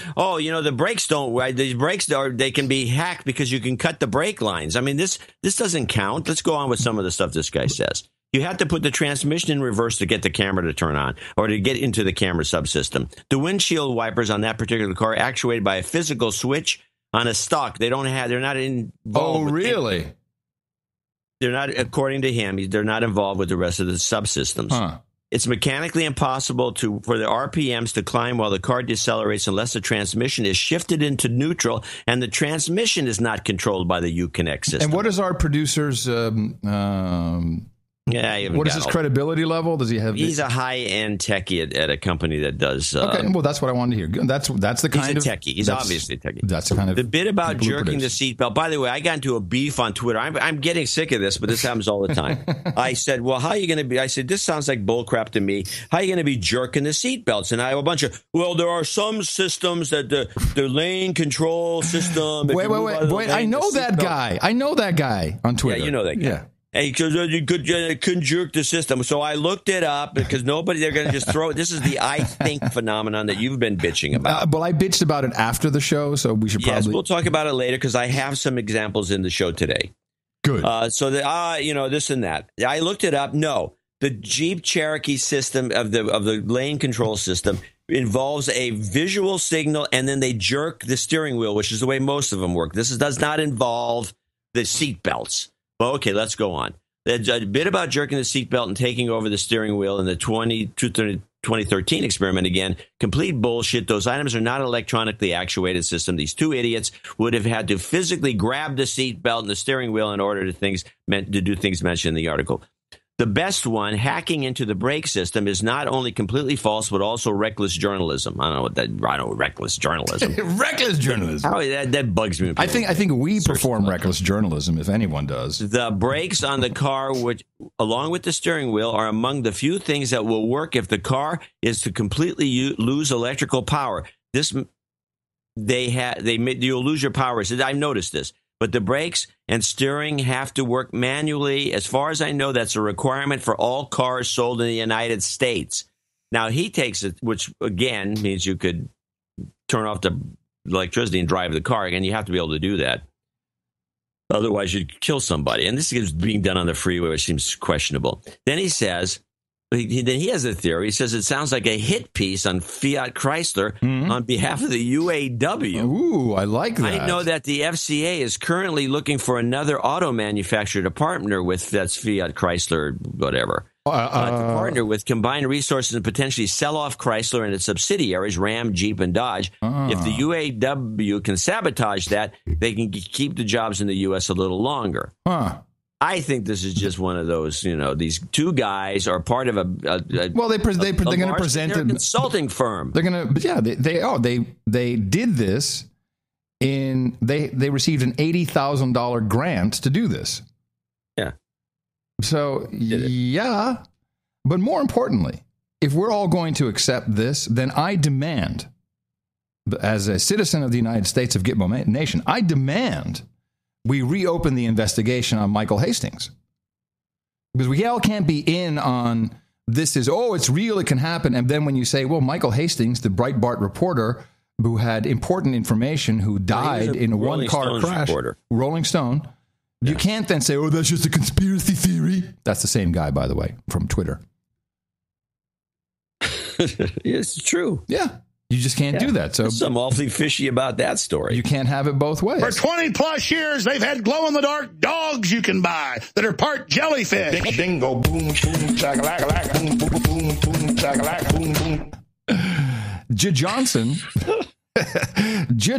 brakes don't... The brakes, they can be hacked because you can cut the brake lines. I mean, this doesn't count. Let's go on with some of the stuff this guy says. You have to put the transmission in reverse to get the camera to turn on or to get into the camera subsystem. The windshield wipers on that particular car are actuated by a physical switch on a stalk. They're not involved. Oh, really? They're not, according to him, they're not involved with the rest of the subsystems. Huh. It's mechanically impossible for the RPMs to climb while the car decelerates unless the transmission is shifted into neutral and the transmission is not controlled by the Uconnect system. And what is our producer's... what is his credibility level? Does he have? He's a high-end techie at a company that does. Okay, well, that's what I wanted to hear. That's the kind of techie. He's obviously a techie. That's the kind of the bit about jerking the seatbelt. By the way, I got into a beef on Twitter. I'm getting sick of this, but this happens all the time. I said, "Well, how are you going to be?" I said, "This sounds like bullcrap to me. How are you going to be jerking the seatbelts?" And I have a bunch of, "Well, there are some systems that the lane control system." Wait! I know that guy. I know that guy on Twitter. Yeah, you know that guy. Yeah. Hey, because you couldn't jerk the system. So I looked it up because they're going to just throw it. This is the I think phenomenon that you've been bitching about. Well, I bitched about it after the show, so we should probably... Yes, we'll talk about it later because I have some examples in the show today. Good. This and that. I looked it up. No, the Jeep Cherokee system of the lane control system involves a visual signal, and then they jerk the steering wheel, which is the way most of them work. This does not involve the seat belts. Well, okay, let's go on. There's a bit about jerking the seatbelt and taking over the steering wheel in the 2013 experiment again. Complete bullshit. Those items are not an electronically actuated system. These two idiots would have had to physically grab the seatbelt and the steering wheel in order to do things mentioned in the article. The best one, hacking into the brake system, is not only completely false, but also reckless journalism. I don't know reckless journalism. Reckless journalism. Oh, that bugs me. I think we perform reckless journalism, if anyone does. The brakes on the car, which, along with the steering wheel, are among the few things that will work if the car is to completely lose electrical power. You'll lose your power. I've noticed this. But the brakes and steering have to work manually. As far as I know, that's a requirement for all cars sold in the United States. Now, he takes it, which, again, means you could turn off the electricity and drive the car. Again, you have to be able to do that. Otherwise, you'd kill somebody. And this is being done on the freeway, which seems questionable. Then he says... Then he has a theory. He says it sounds like a hit piece on Fiat Chrysler on behalf of the UAW. Ooh, I like that. I know that the FCA is currently looking for another auto manufacturer to partner with. That's Fiat Chrysler, whatever. to partner with combined resources and potentially sell off Chrysler and its subsidiaries, Ram, Jeep, and Dodge. If the UAW can sabotage that, they can keep the jobs in the U.S. a little longer. I think this is just one of those, these two guys are part of a they're going to present a consulting firm. They're going to, they did this they received an $80,000 grant to do this. Yeah. So, yeah. But more importantly, if we're all going to accept this, then I demand, as a citizen of the United States of Gitmo Nation, I demand we reopen the investigation on Michael Hastings. Because we all can't be in on this it's real, it can happen. And then when you say, well, Michael Hastings, the Breitbart reporter who had important information, who died in a one-car crash, Rolling Stone, you can't then say, that's just a conspiracy theory. That's the same guy, by the way, from Twitter. It's true. Yeah. You just can't do that. So there's some awfully fishy about that story. You can't have it both ways. For 20 plus years, they've had glow-in-the-dark dogs you can buy that are part jellyfish. Dingo, boom, boom, shakalaka, boom, boom, boom, boom, shakalaka, boom, boom. Jid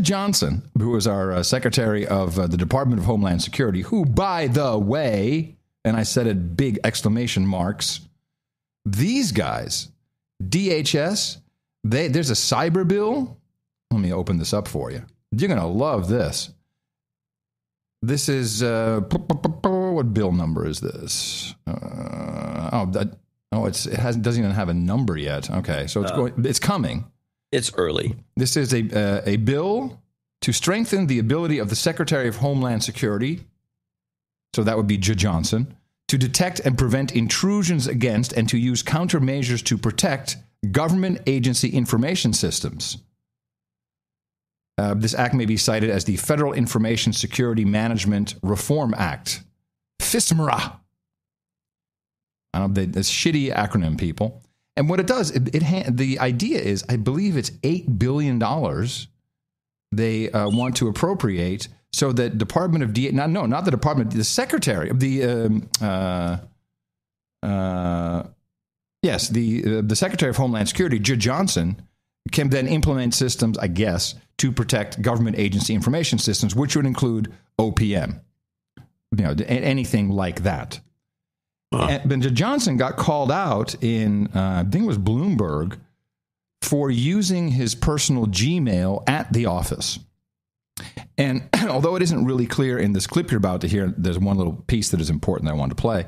Johnson, who was our Secretary of the Department of Homeland Security, who, by the way, and I said it big exclamation marks, these guys, DHS, there's a cyber bill. Let me open this up for you. You're going to love this. This is, what bill number is this? It doesn't even have a number yet. Okay, so it's coming. It's early. This is a bill to strengthen the ability of the Secretary of Homeland Security, so that would be Jid Johnson, to detect and prevent intrusions against and to use countermeasures to protect government agency information systems. This act may be cited as the Federal Information Security Management Reform Act, FISMRA. This shitty acronym, people. And what it does, the idea is, I believe it's $8 billion they want to appropriate so that Department of not the Department, the Secretary of the the Secretary of Homeland Security, Jid Johnson, can then implement systems, I guess, to protect government agency information systems, which would include OPM, anything like that. And Jid Johnson got called out in, I think it was Bloomberg, for using his personal Gmail at the office. And although it isn't really clear in this clip you're about to hear, there's one little piece that is important that I wanted to play.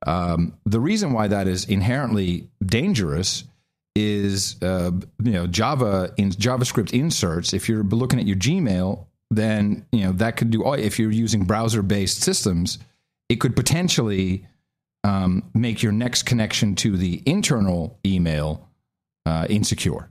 The reason why that is inherently dangerous is, JavaScript inserts. If you're looking at your Gmail, then, that could do, if you're using browser-based systems, it could potentially make your next connection to the internal email insecure.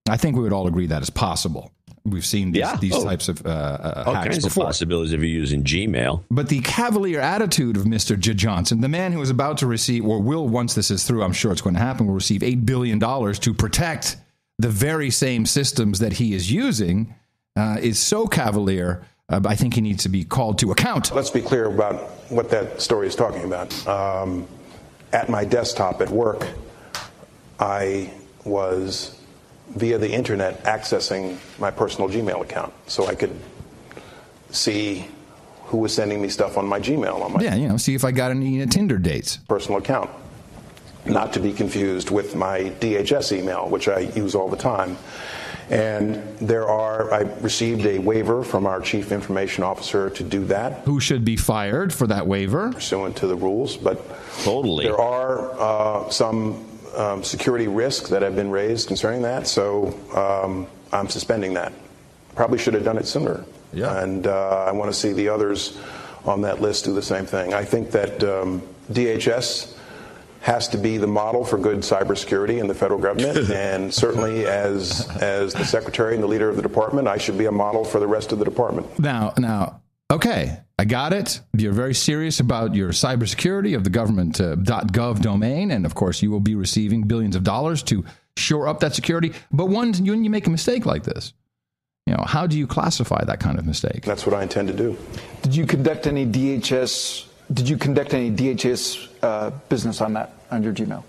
I think we would all agree that is possible. We've seen these types of all hacks kinds before. of possibilities if you're using Gmail. But the cavalier attitude of Mr. Jid Johnson, the man who is about to receive, or will, once this is through, I'm sure it's going to happen, will receive $8 billion to protect the very same systems that he is using, is so cavalier, I think he needs to be called to account. Let's be clear about what that story is talking about. At my desktop at work, I was, via the internet, accessing my personal Gmail account so I could see who was sending me stuff on my Gmail. See if I got any Tinder dates. Personal account. Not to be confused with my DHS email, which I use all the time. And I received a waiver from our chief information officer to do that. Who should be fired for that waiver? Pursuant to the rules, but totally. There are some security risks that have been raised concerning that, so I'm suspending that. Probably should have done it sooner. Yeah. And I want to see the others on that list do the same thing. I think that DHS has to be the model for good cybersecurity in the federal government, and certainly as the secretary and the leader of the department, I should be a model for the rest of the department. Now, okay, I got it. You're very serious about your cybersecurity of the government .gov domain, and of course, you will be receiving billions of dollars to shore up that security. But when you make a mistake like this, how do you classify that kind of mistake? That's what I intend to do. Did you conduct any DHS business on that? on your Gmail?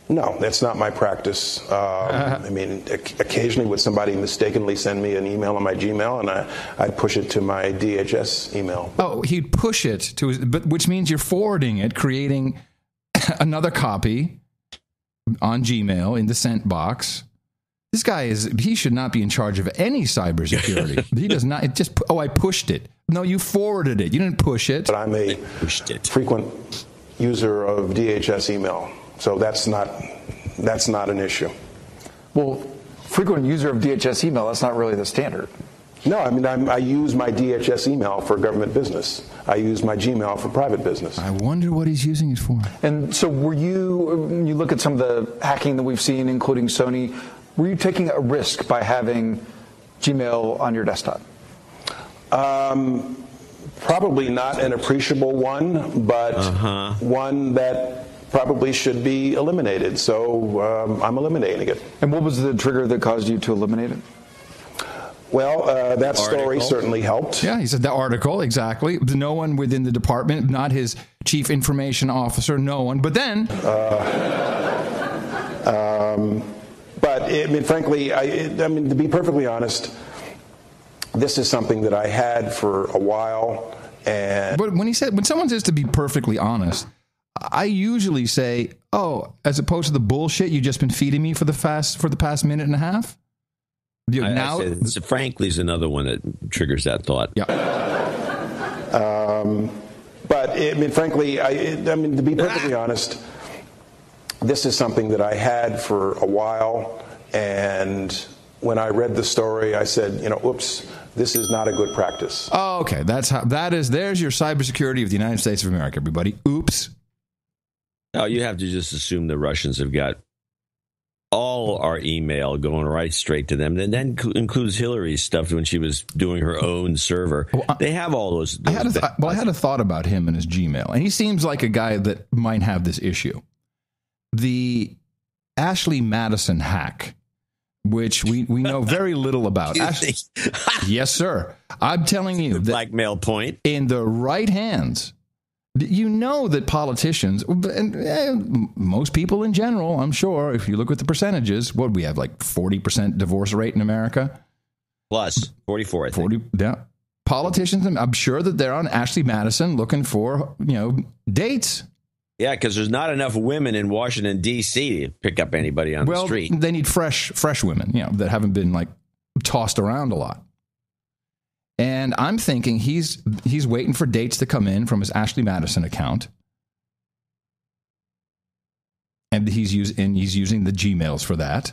No, that's not my practice. I mean, occasionally would somebody mistakenly send me an email on my Gmail, and I'd push it to my DHS email. Oh, he'd push it to his, but which means you're forwarding it, creating another copy on Gmail in the sent box. This guy he should not be in charge of any cybersecurity. He does not. It just, I pushed it. No, you forwarded it. You didn't push it. But I'm a frequent user of DHS email, so that's not an issue. Well, frequent user of DHS email, that's not really the standard. No, I mean, I use my DHS email for government business. I use my Gmail for private business. I wonder what he's using it for. And so when you look at some of the hacking that we've seen, including Sony, were you taking a risk by having Gmail on your desktop? Probably not an appreciable one, but one that probably should be eliminated. So I'm eliminating it. And what was the trigger that caused you to eliminate it? Well, that story certainly helped. Yeah, he said the article, exactly. No one within the department, not his chief information officer, no one. But then... but, I mean, frankly, I mean, to be perfectly honest, this is something that I had for a while. And but when someone says to be perfectly honest, I usually say, oh, as opposed to the bullshit you've just been feeding me for the past minute and a half. Frankly's another one that triggers that thought. Yeah. But I mean, frankly, I mean, to be perfectly honest, this is something that I had for a while, and when I read the story, I said, oops, this is not a good practice. Oh, okay, there's your cybersecurity of the United States of America, everybody. Oops. Oh, you have to just assume the Russians have got all our email going right straight to them. And that includes Hillary's stuff when she was doing her own server. Well, they have all those. I had a thought about him and his Gmail, and he seems like a guy that might have this issue. The Ashley Madison hack, which we know very little about. Yes, sir. I'm telling you. The blackmail point. In the right hands. You know that politicians, and most people in general, I'm sure, if you look at the percentages, what we have, like 40% divorce rate in America? Plus 44, I think. 40, yeah. Politicians, I'm sure that they're on Ashley Madison looking for, dates. Yeah, because there's not enough women in Washington, D.C. to pick up anybody on the street. They need fresh women, that haven't been, tossed around a lot. And I'm thinking he's waiting for dates to come in from his Ashley Madison account, and he's using the Gmails for that.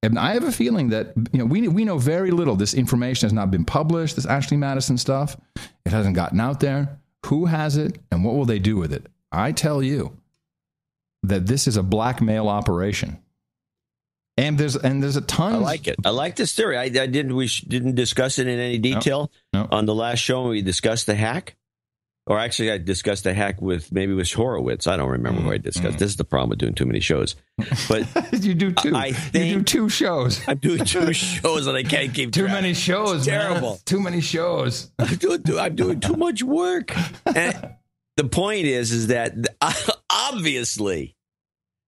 And I have a feeling that we know very little. This information has not been published. This Ashley Madison stuff, it hasn't gotten out there. Who has it, and what will they do with it? I tell you that this is a blackmail operation. And there's a ton. I like it. I like this theory. We didn't discuss it in any detail on the last show when we discussed the hack. Or actually, I discussed the hack with Horowitz. I don't remember who I discussed. This is the problem with doing too many shows. But you do two. You do two shows. I'm doing two shows and I can't keep too many shows. It's terrible. Man. Too many shows. I'm doing too much work. And the point is that obviously.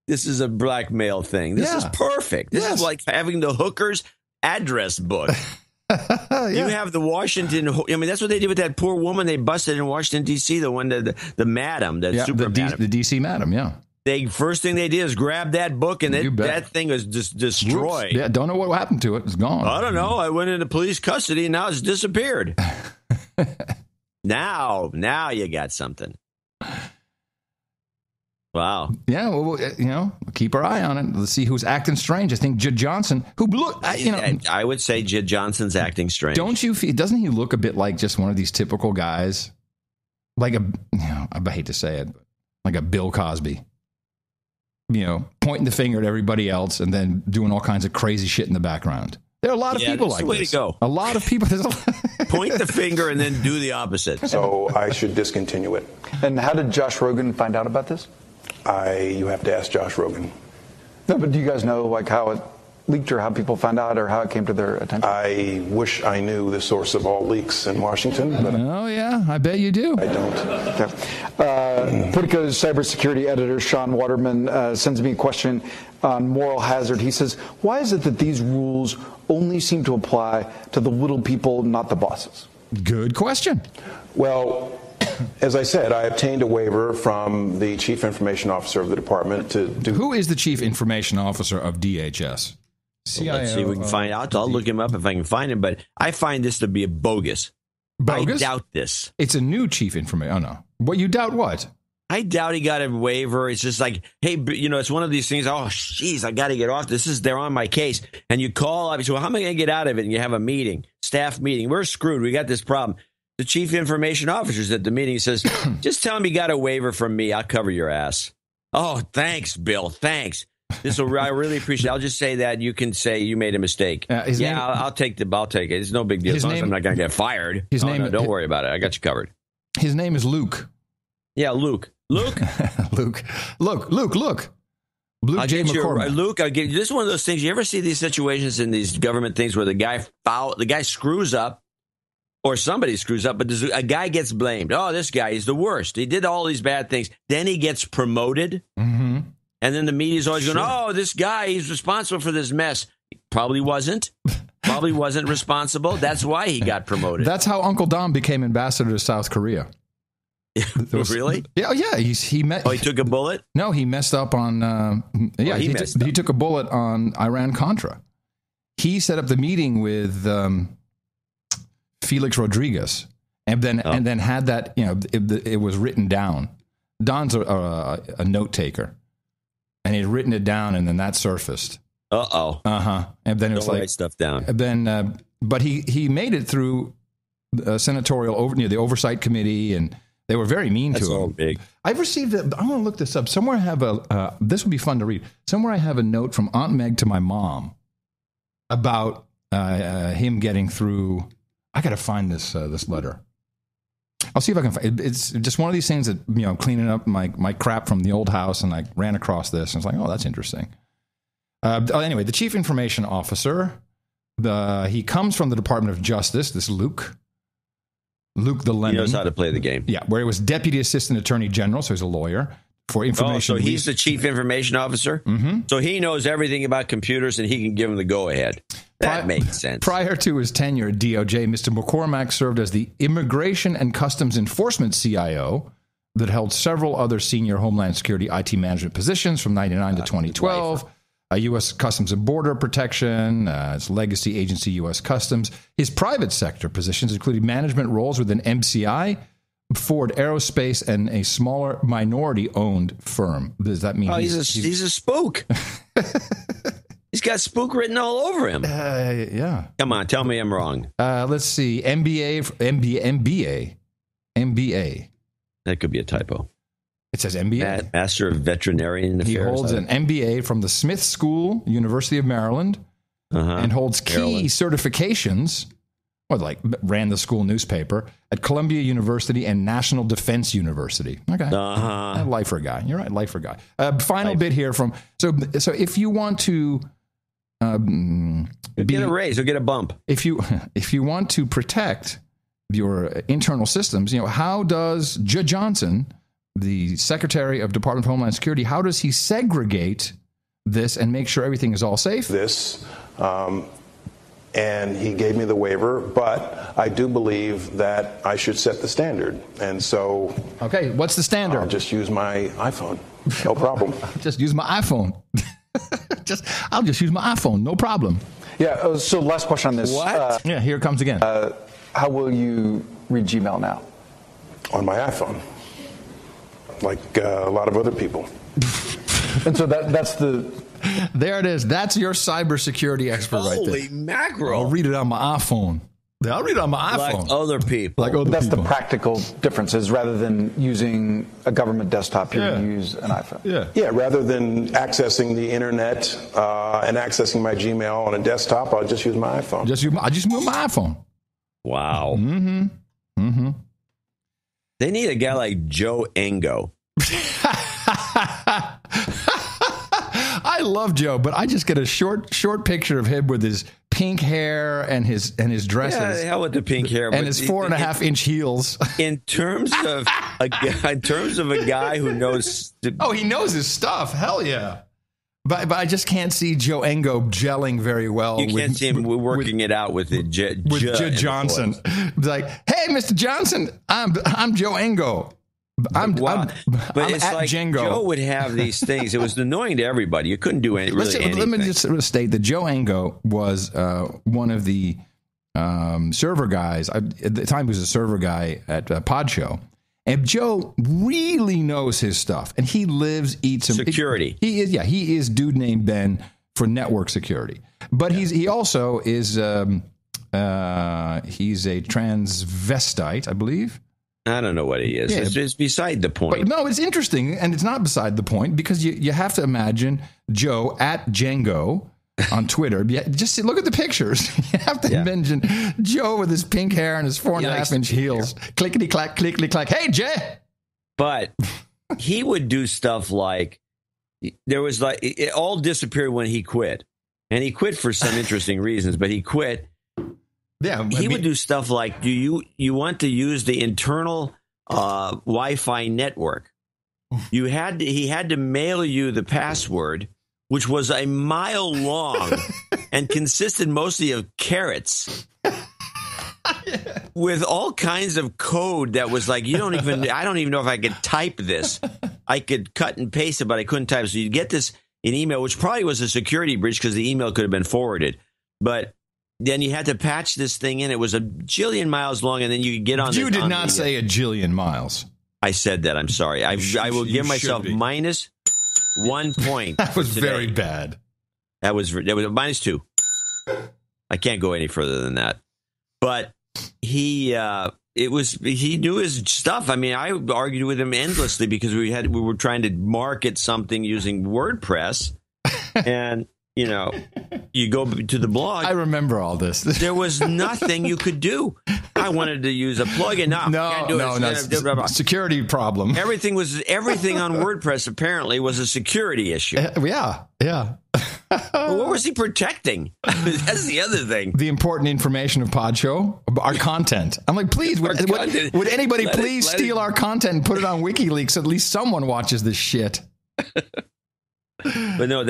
This is a blackmail thing. This is perfect. This is like having the hooker's address book. You have the Washington. That's what they did with that poor woman they busted in Washington, D.C., the one, the madam, super madam. The D.C. madam, yeah. First thing they did is grab that book, and that thing was just destroyed. Whoops. Yeah, don't know what happened to it. It's gone. I don't know. I went into police custody, and now it's disappeared. Now you got something. Wow. Yeah, well, keep our eye on it. Let's see who's acting strange. I think Jid Johnson, I would say Jid Johnson's acting strange. Don't you feel? Doesn't he look a bit like just one of these typical guys, like I hate to say it, like a Bill Cosby. Pointing the finger at everybody else and then doing all kinds of crazy shit in the background. There are a lot of people like this. Way to go. A lot of people. Point the finger and then do the opposite. So I should discontinue it. And how did Josh Rogan find out about this? You have to ask Josh Rogan. No, but do you guys know how it leaked or how people found out or how it came to their attention? I wish I knew the source of all leaks in Washington. But oh, yeah, I bet you do. I don't. Politico's cybersecurity editor, Sean Waterman, sends me a question on moral hazard. He says, why is it that these rules only seem to apply to the little people, not the bosses? Good question. Well, as I said, I obtained a waiver from the chief information officer of the department to do... Who is the chief information officer of DHS? Well, let's see if we can find out. I'll look him up if I can find him, but I find this to be a bogus. Bogus? I doubt this. It's a new chief information... Oh, no. What, you doubt what? I doubt he got a waiver. It's just like, hey, it's one of these things. Oh, jeez, I got to get off. They're on my case. And you call up. You say, well, how am I going to get out of it? And you have a meeting, staff meeting. We're screwed. We got this problem. The chief information officer's at the meeting. He says, just tell him you got a waiver from me. I'll cover your ass. Oh, thanks, Bill. Thanks. I really appreciate it. I'll just say that. You can say you made a mistake. I'll take it. It's no big deal. As long as I'm not going to get fired. Don't worry about it. I got you covered. His name is Luke. Yeah, Luke. Luke? Luke. Luke J. McCormick. Luke, I'll give you, this is one of those things. You ever see these situations in these government things where the guy screws up, or somebody screws up, but a guy gets blamed. Oh, this guy, he's the worst. He did all these bad things. Then he gets promoted. Mm-hmm. And then the media's always going, oh, this guy, he's responsible for this mess. Probably wasn't responsible. That's why he got promoted. That's how Uncle Dom became ambassador to South Korea. Really? Yeah. He took a bullet? No, he messed up on. He took a bullet on Iran-Contra. He set up the meeting with Felix Rodriguez, and then had that. It was written down. Don's a note taker, and he'd written it down, and then that surfaced. And then it was write stuff down. And then, but he made it through the senatorial the oversight committee and. They were very mean to him. All big. I've received I'm going to look this up. Somewhere I have this would be fun to read. Somewhere I have a note from Aunt Meg to my mom about him getting through. I got to find this letter. I'll see if I can find it. It's just one of these things that, cleaning up my crap from the old house, and I ran across this and it's like, oh, that's interesting. Anyway, the chief information officer, he comes from the Department of Justice, this Luke the Lemon. He knows how to play the game. Yeah, where he was Deputy Assistant Attorney General, so he's a lawyer for information. So he's the Chief Information Officer? Mm-hmm. So he knows everything about computers, and he can give them the go-ahead. That makes sense. Prior to his tenure at DOJ, Mr. McCormack served as the Immigration and Customs Enforcement CIO that held several other senior Homeland Security IT management positions from 1999 to 2012. U.S. Customs and Border Protection, its legacy agency, U.S. Customs. His private sector positions included management roles within MCI, Ford Aerospace, and a smaller minority-owned firm. Does that mean he's a spook? He's got spook written all over him. Yeah. Come on, tell me I'm wrong. Let's see. MBA. That could be a typo. It says MBA. Master of Veterinarian Affairs. He holds an MBA from the Smith School, University of Maryland, and holds key certifications, ran the school newspaper, at Columbia University and National Defense University. Okay. Lifer guy. You're right, lifer guy. Final bit here from... So if you want to... get a raise or get a bump. If you want to protect your internal systems, how does Judge Johnson... the Secretary of Department of Homeland Security, how does he segregate this and make sure everything is all safe? And he gave me the waiver, but I do believe that I should set the standard. And so... Okay, what's the standard? I'll just use my iPhone. No problem. Just use my iPhone. I'll just use my iPhone. No problem. Yeah, so last question on this. What? Yeah, here it comes again. How will you read Gmail now? On my iPhone. Like a lot of other people. And so that's the... There it is. That's your cybersecurity expert right there. Holy mackerel. I'll read it on my iPhone. I'll read it on my iPhone. Like other people. That's the practical differences. Rather than using a government desktop, you're going to use an iPhone. Yeah, rather than accessing the internet and accessing my Gmail on a desktop, I'll just use my iPhone. I just use my iPhone. Wow. Mm-hmm. They need a guy like Joe Engo. I love Joe, but I just get a short picture of him with his pink hair and his dresses. Yeah, the hell with the pink hair. And his 4.5-inch heels. In terms of a guy who knows. He knows his stuff. Hell yeah. But I just can't see Joe Engo gelling very well. You can't see him working it out with Johnson. Like, hey, Mr. Johnson, I'm Joe Engo. I'm it's like Django. Joe would have these things. It was annoying to everybody. You couldn't do anything. Let me just state that Joe Engo was one of the server guys. At the time, he was a server guy at Pod Show. And Joe really knows his stuff, and he eats security. He is dude named Ben for network security. But he also is he's a transvestite, I believe. I don't know what he is. Yeah. It's beside the point. But no, it's interesting, and it's not beside the point because you have to imagine Joe at Django on Twitter. Just look at the pictures. You have to imagine Joe with his pink hair and his 4.5-inch heels. Clickety clack, clickety clack. Hey, Jay. But he would do stuff like it all disappeared when he quit, and he quit for some interesting reasons. But he quit. Yeah, he would do stuff like, do you want to use the internal Wi-Fi network? He had to mail you the password, which was a mile long and consisted mostly of carrots with all kinds of code that was like, I don't even know if I could type this. I could cut and paste it, but I couldn't type. So you'd get this in email, which probably was a security breach because the email could have been forwarded. But then you had to patch this thing in. It was a jillion miles long, and then you could get on. You did not say a jillion miles. I said that. I'm sorry. I will give myself minus 1 point. That was very bad. That was -2. I can't go any further than that. But he knew his stuff. I mean, I argued with him endlessly because we were trying to market something using WordPress, and you go to the blog. I remember all this. There was nothing you could do. I wanted to use a plugin. No. Security problem. Everything on WordPress apparently was a security issue. Yeah. What was he protecting? That's the other thing. The important information of Pod Show, our content. I'm like, please, would anybody please steal our content and put it on WikiLeaks so at least someone watches this shit? But no,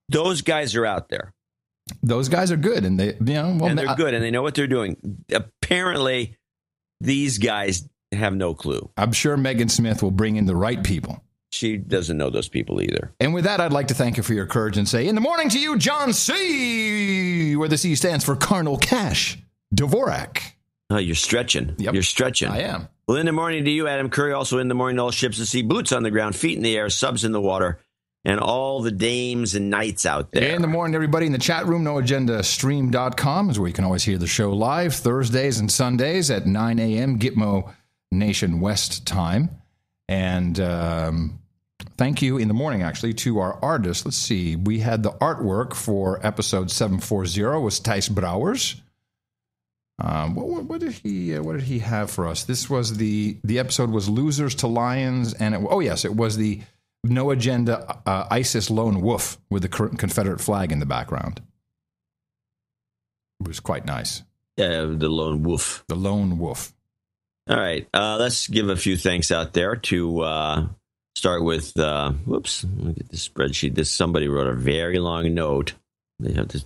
those guys are out there. Those guys are good, and they're good, and they know what they're doing. Apparently, these guys have no clue. I'm sure Megan Smith will bring in the right people. She doesn't know those people either. And with that, I'd like to thank you for your courage and say, in the morning to you, John C., where the C stands for Colonel Cash Dvorak. Oh, you're stretching. Yep. You're stretching. I am. Well, in the morning to you, Adam Curry. Also in the morning, all ships at sea, boots on the ground, feet in the air, subs in the water, and all the dames and knights out there. In the morning, everybody in the chat room, noagendastream.com is where you can always hear the show live Thursdays and Sundays at 9 a.m. Gitmo Nation West time. And thank you in the morning, actually, to our artists. Let's see. We had the artwork for episode 740 was Thijs Brouwers. What did he have for us? This was the episode was Losers to Lions. And it was the No Agenda ISIS lone wolf with the Confederate flag in the background. It was quite nice. Yeah, the lone wolf. The lone wolf. All right. Let's give a few thanks out there to start with. Whoops. Look at the spreadsheet. Somebody wrote a very long note. They have to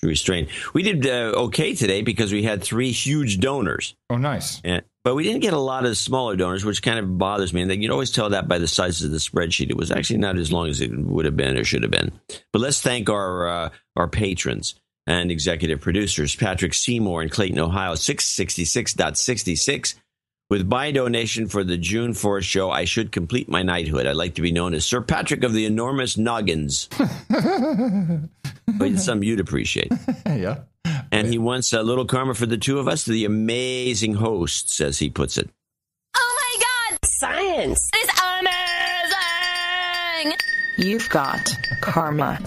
restrain. We did okay today because we had 3 huge donors. Oh, nice. But we didn't get a lot of smaller donors, which kind of bothers me. And you can always tell that by the size of the spreadsheet. It was actually not as long as it would have been or should have been. But let's thank our patrons and executive producers, Patrick Seymour in Clayton, Ohio, 666.66. With my donation for the June 4th show, I should complete my knighthood. I'd like to be known as Sir Patrick of the Enormous Noggins. But it's something you'd appreciate. Yeah. And he wants a little karma for the 2 of us, the amazing hosts, as he puts it. Oh my God! Science is amazing! You've got karma.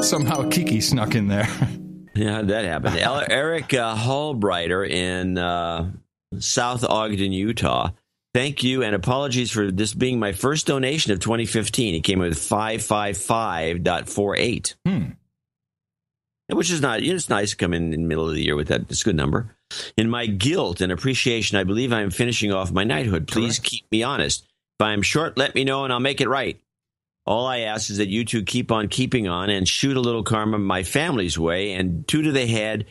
Somehow Kiki snuck in there. Yeah, that happened. Eric Hallbrighter in South Ogden, Utah, Thank you, and apologies for this being my first donation of 2015. It came in with 555.48. Which is not, it's nice to come in the middle of the year with that. It's a good number. In my guilt and appreciation, I believe I am finishing off my knighthood. Please keep me honest. If I am short, let me know and I'll make it right. All I ask is that you two keep on keeping on and shoot a little karma my family's way and 2 to the head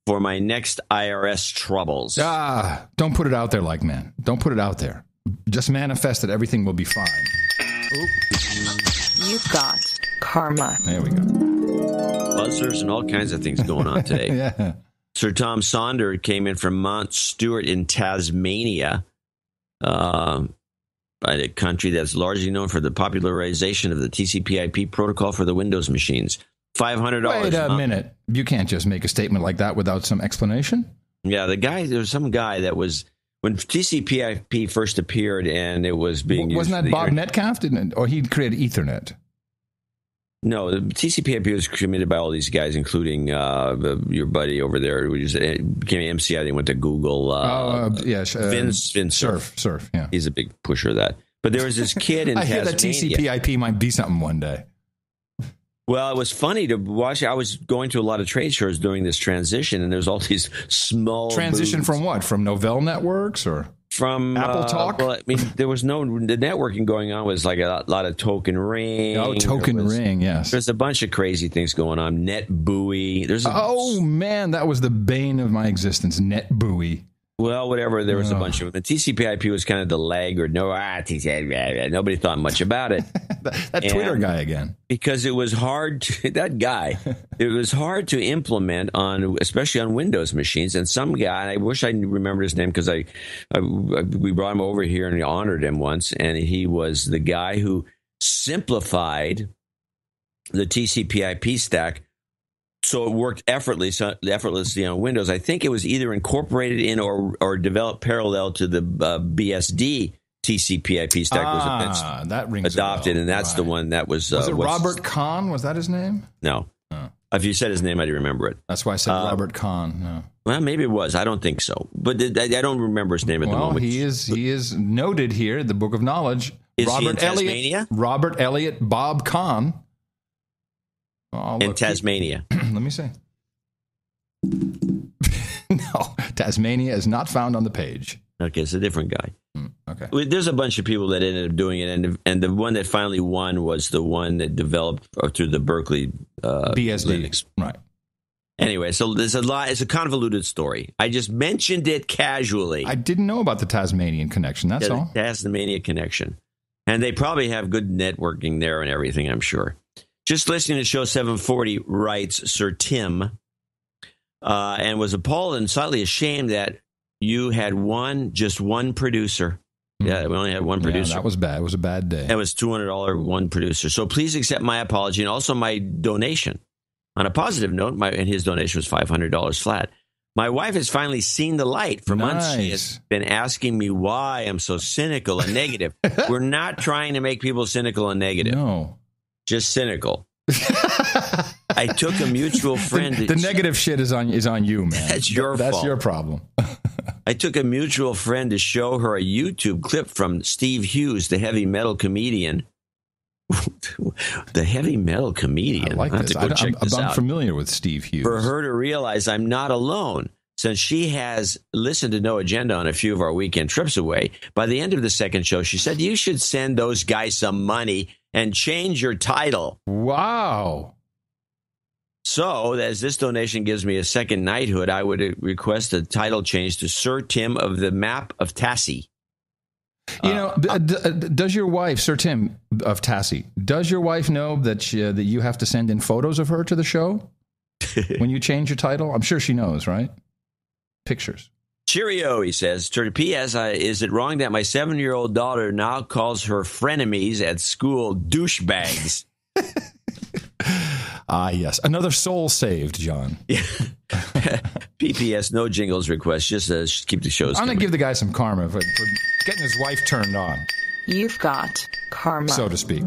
for my next IRS troubles. Don't put it out there, man. Don't put it out there. Just manifest that everything will be fine. Oop. You've got karma. There we go. Buzzers and all kinds of things going on today. Yeah. Sir Tom Sonder came in from Mount Stewart in Tasmania, a country that's largely known for the popularization of the TCP/IP protocol for the Windows machines. $500. Wait a minute. You can't just make a statement like that without some explanation. Yeah, there was some guy that was, when TCP/IP first appeared and it was being used. Wasn't that Bob Metcalf, didn't it? Or he created Ethernet? No, the TCP/IP was committed by all these guys, including your buddy over there who became MCI. They went to Google. Vint Cerf, yeah. He's a big pusher of that. But there was this kid in Tasmania. I hear that TCP/IP might be something one day. Well, it was funny to watch. I was going to a lot of trade shows during this transition, and there's all these small transition booths. From what? From Novell Networks or from Apple Talk? Well, I mean, there was the networking going on was like a lot of Token Ring. Oh, Token Ring, yes. There's a bunch of crazy things going on. NetBUI. Man, that was the bane of my existence. NetBUI. Well, whatever. There was a bunch of them. The TCP/IP was kind of the laggard. Nobody thought much about it. that Twitter guy again. Because it was hard. It was hard to implement especially on Windows machines. And some guy, and I wish I remembered his name because we brought him over here and honored him once. And he was the guy who simplified the TCP/IP stack so it worked effortlessly on Windows. I think it was either incorporated in or developed parallel to the BSD TCP/IP stack was that rings adopted, and that's the one that was. Was it Robert Kahn? Was that his name? No. If you said his name, I'd remember it. That's why I said Robert Kahn. No. Well, maybe it was. I don't think so, but I don't remember his name at the moment. He is noted here in the Book of Knowledge. Is he in Tasmania? Robert Elliott Bob Kahn. In Tasmania. Let me see. No, Tasmania is not found on the page. Okay, it's a different guy. Okay. There's a bunch of people that ended up doing it, and the one that finally won was the one that developed through the Berkeley BSD. Linux. Right. Anyway, so there's a lot. It's a convoluted story. I just mentioned it casually. I didn't know about the Tasmanian connection. That's all. Tasmania connection, and they probably have good networking there and everything, I'm sure. Just listening to show 740, writes Sir Tim, and was appalled and slightly ashamed that you had just one producer. Yeah, we only had one producer. Yeah, that was bad. It was a bad day. It was $200 one producer. So please accept my apology and also my donation. On a positive note, and his donation was $500 flat. My wife has finally seen the light. For months, she has been asking me why I'm so cynical and negative. We're not trying to make people cynical and negative. No. Just cynical. I took a mutual friend. The negative shit is on you, man. That's your fault. That's your problem. I took a mutual friend to show her a YouTube clip from Steve Hughes, the heavy metal comedian. The heavy metal comedian. I like this. I'm familiar with Steve Hughes. For her to realize I'm not alone. Since she has listened to No Agenda on a few of our weekend trips away, by the end of the second show, she said, you should send those guys some money and change your title. Wow. So, as this donation gives me a second knighthood, I would request a title change to Sir Tim of the Map of Tassie. You know, does your wife, Sir Tim of Tassie, does your wife know that you have to send in photos of her to the show when you change your title? I'm sure she knows, right? Pictures. Cheerio, he says. P.S. Is it wrong that my 7-year-old daughter now calls her frenemies at school douchebags? Yes. Another soul saved, John. P.P.S. No jingles request. Just keep the shows I'm going to give the guy some karma for getting his wife turned on. You've got karma. So to speak.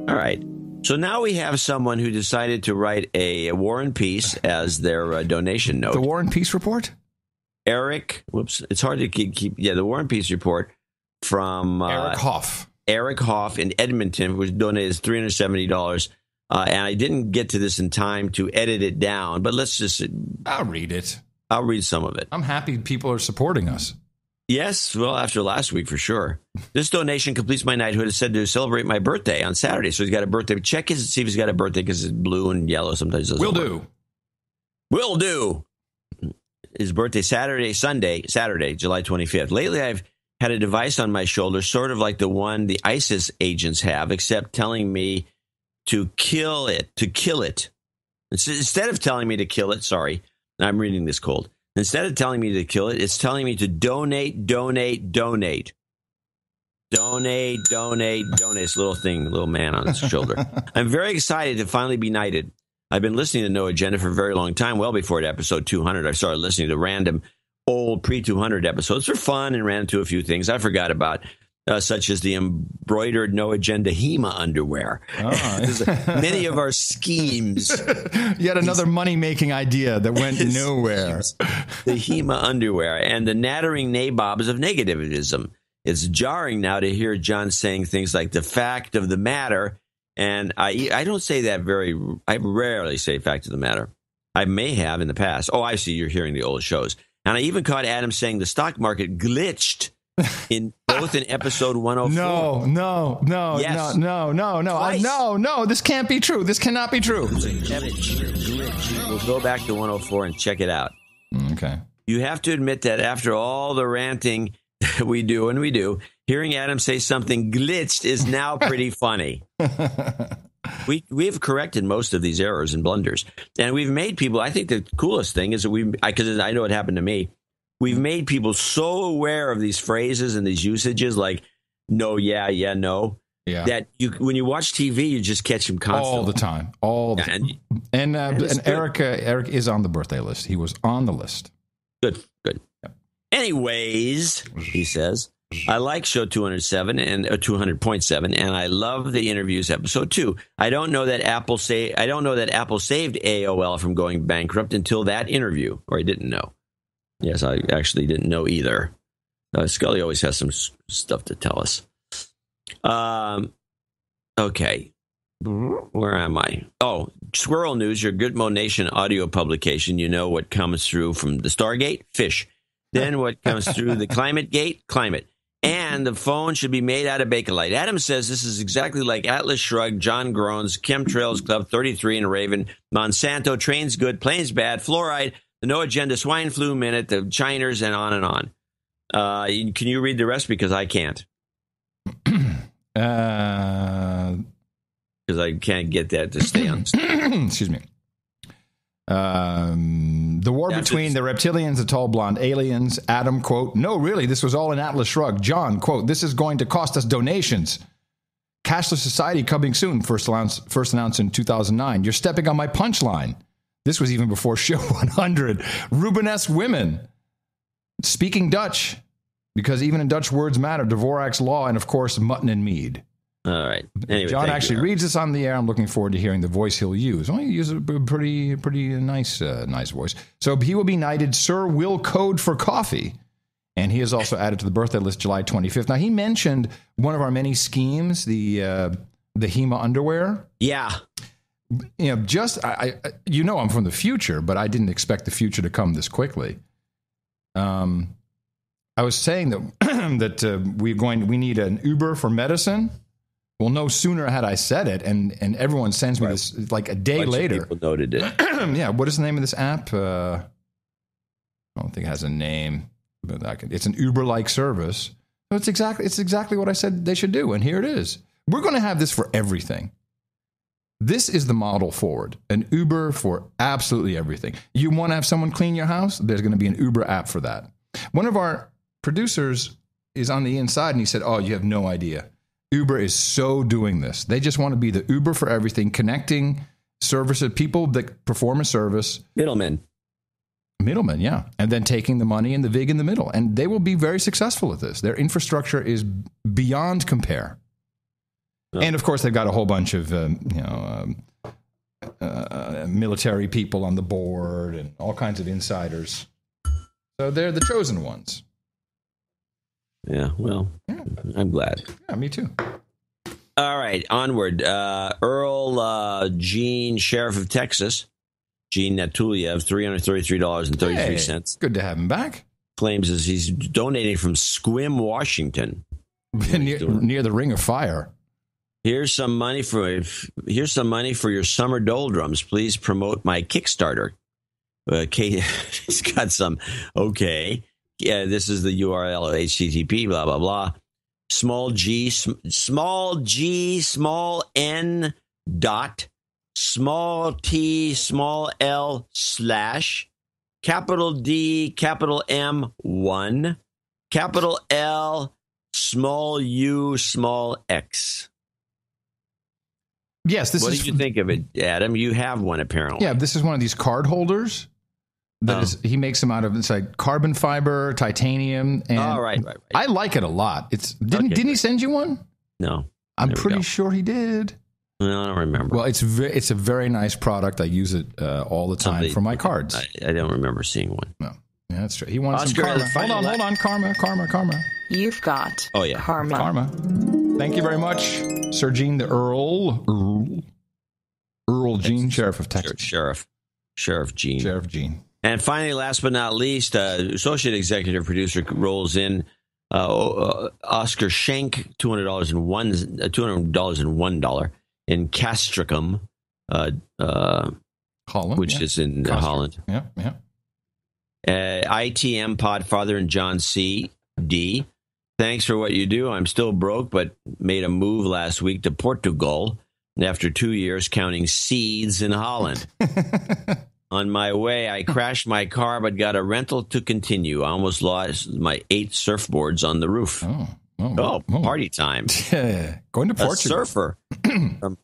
All right. So now we have someone who decided to write a War and Peace as their donation note. The War and Peace report? Eric. Whoops, it's hard to keep. Yeah, the War and Peace report from Eric Hoff. Eric Hoff in Edmonton, which donated $370. And I didn't get to this in time to edit it down, but let's just. I'll read it. I'll read some of it. I'm happy people are supporting us. Yes, well, after last week, for sure. This donation completes my knighthood. It's said to celebrate my birthday on Saturday. So he's got a birthday. Check his, see if he's got a birthday, because it's blue and yellow sometimes. Will do. Will do. His birthday, Saturday, July 25th. Lately, I've had a device on my shoulder, sort of like the one the ISIS agents have, except telling me to kill it. Instead of telling me to kill it, sorry, I'm reading this cold. Instead of telling me to kill it, it's telling me to donate. Donate. It's a little thing, little man on his shoulder. I'm very excited to finally be knighted. I've been listening to No Agenda for a very long time, well before episode 200. I started listening to random old pre-200 episodes for fun and ran into a few things I forgot about, such as the embroidered No Agenda HEMA underwear. Many of our schemes. Yet another money-making idea that went nowhere. The HEMA underwear and the nattering nabobs of negativism. It's jarring now to hear John saying things like the fact of the matter. And I don't say that I rarely say fact of the matter. I may have in the past. Oh, I see. You're hearing the old shows. And I even caught Adam saying the stock market glitched in episode 104. No. Yes. No. This can't be true. This cannot be true. We'll go back to 104 and check it out. Okay. You have to admit that after all the ranting we do, hearing Adam say something glitched is now pretty funny. We have corrected most of these errors and blunders, and we've made people. I think the coolest thing is that because I know it happened to me. We've made people so aware of these phrases and these usages, like no, yeah, no, that when you watch TV, you just catch them constantly all the time, And Eric is on the birthday list. He was on the list. Good. Yep. Anyways, he says, I like show 207 and 200.7, and I love the interviews episode 2. I don't know that Apple saved AOL from going bankrupt until that interview, or I didn't know. Yes, I actually didn't know either. Scully always has some stuff to tell us. Okay. Where am I? Oh, Squirrel News, your Good Mo Nation audio publication. You know what comes through from the Stargate? Fish. Then what comes through the Climate Gate? Climate. And the phone should be made out of Bakelite. Adam says this is exactly like Atlas Shrugged, John Groans, Chemtrails Club 33 and Raven, Monsanto, Trains Good, Planes Bad, Fluoride, the No Agenda Swine Flu Minute, the Chiners, and on and on. Can you read the rest? Because I can't. Because I can't get that to stay on. Excuse me. The war between the reptilians, the tall blonde aliens. Adam, quote, no, really, this was all an Atlas Shrugged. John, quote, this is going to cost us donations. Cashless society coming soon, first announced in 2009. You're stepping on my punchline. This was even before show 100. Rubenesque women. Speaking Dutch, because even in Dutch words matter. Dvorak's Law, and of course, mutton and mead. All right. Anyway, John actually reads this on the air. I'm looking forward to hearing the voice he'll use. He uses a pretty nice voice. So he will be knighted Sir Will Code for Coffee. And he is also added to the birthday list July 25th. Now, he mentioned one of our many schemes, the HEMA underwear. Yeah. You know, I'm from the future, but I didn't expect the future to come this quickly. I was saying that we need an Uber for medicine. Well, no sooner had I said it, and everyone sends me this like a day later. People noted it. Yeah, what is the name of this app? I don't think it has a name, but it's an Uber-like service. So it's exactly what I said they should do, and here it is. We're going to have this for everything. This is the model forward, an Uber for absolutely everything. You want to have someone clean your house? There's going to be an Uber app for that. One of our producers is on the inside, and he said, oh, you have no idea. Uber is so doing this. They just want to be the Uber for everything, connecting services, people that perform a service. Middlemen, yeah. And then taking the money and the vig in the middle. And they will be very successful at this. Their infrastructure is beyond compare. Oh. And, of course, they've got a whole bunch of, military people on the board and all kinds of insiders. So they're the chosen ones. Yeah, well, I'm glad. Yeah, me too. All right, onward. Earl Gene, Sheriff of Texas, Gene Natuliev, $333.33. Hey, good to have him back. Claims as he's donating from Sequim, Washington. near the Ring of Fire. Here's some money for your summer doldrums. Please promote my Kickstarter. He's got some. Okay. Yeah, this is the URL, HTTP, blah, blah, blah. Small g, small n dot, small t, small l / capital D, capital M 1, capital L, small u, small x. Yes, what did you think of it, Adam? You have one, apparently. Yeah, this is one of these card holders. He makes them out of, it's like carbon fiber, titanium, and right. I like it a lot. Didn't he send you one? No, I'm pretty sure he did. No, I don't remember. Well, it's a very nice product. I use it all the time for my cards. I don't remember seeing one. No, yeah, that's true. He wants some karma. Hold on, karma. You've got karma. Thank you very much, Sir Gene the Earl Gene, Sheriff of Texas. Sheriff Gene. Sheriff Gene. And finally, last but not least, associate executive producer rolls in Oscar Schenk, $200 in Castricum, Holland, which is in Holland. Yeah. ITM Podfather and John C. D. Thanks for what you do. I'm still broke, but made a move last week to Portugal after 2 years counting seeds in Holland. On my way, I crashed my car, but got a rental to continue. I almost lost my 8 surfboards on the roof. Oh, party time. Yeah. Going to Portugal. A surfer. Are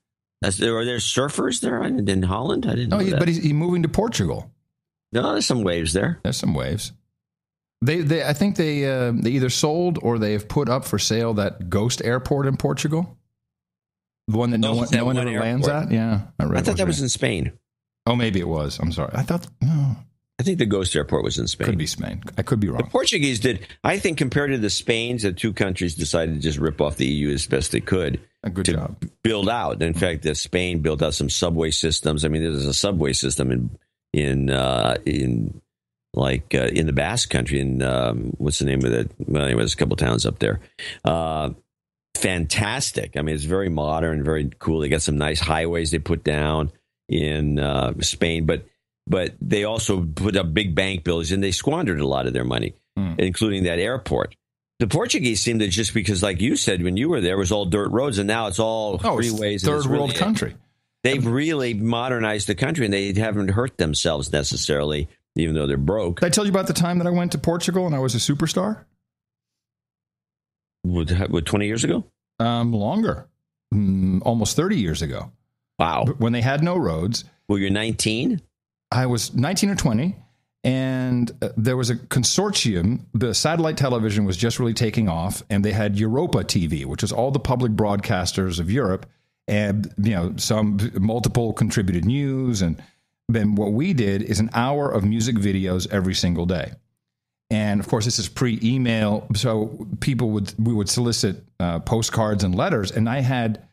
there surfers there in Holland? I didn't know that. But he's moving to Portugal. No, there's some waves there. There's some waves. I think they either sold or they have put up for sale that ghost airport in Portugal. The one that no one ever lands at? Yeah. I thought that was in Spain. Oh, maybe it was. I'm sorry. I think the ghost airport was in Spain. Could be Spain. I could be wrong. The Portuguese did. I think compared to the Spains, the two countries decided to just rip off the EU as best they could. A good job. Build out. In fact, Spain built out some subway systems. I mean, there's a subway system in the Basque Country. What's the name of it? Well, anyway, there's a couple towns up there. Fantastic. I mean, it's very modern, very cool. They got some nice highways they put down in Spain, but they also put up big bank buildings, and they squandered a lot of their money, including that airport. The Portuguese seem to, just because, like you said, when you were there, it was all dirt roads, and now it's all freeways. It's third world country. They've really modernized the country, and they haven't hurt themselves necessarily, even though they're broke. Did I tell you about the time that I went to Portugal and I was a superstar? What 20 years ago? Longer. Almost 30 years ago. Wow. When they had no roads. Well, you're 19? I was 19 or 20, and there was a consortium. The satellite television was just really taking off, and they had Europa TV, which is all the public broadcasters of Europe, and some multiple contributed news. And then what we did is an hour of music videos every single day. And of course, this is pre-email, so we would solicit postcards and letters, and I had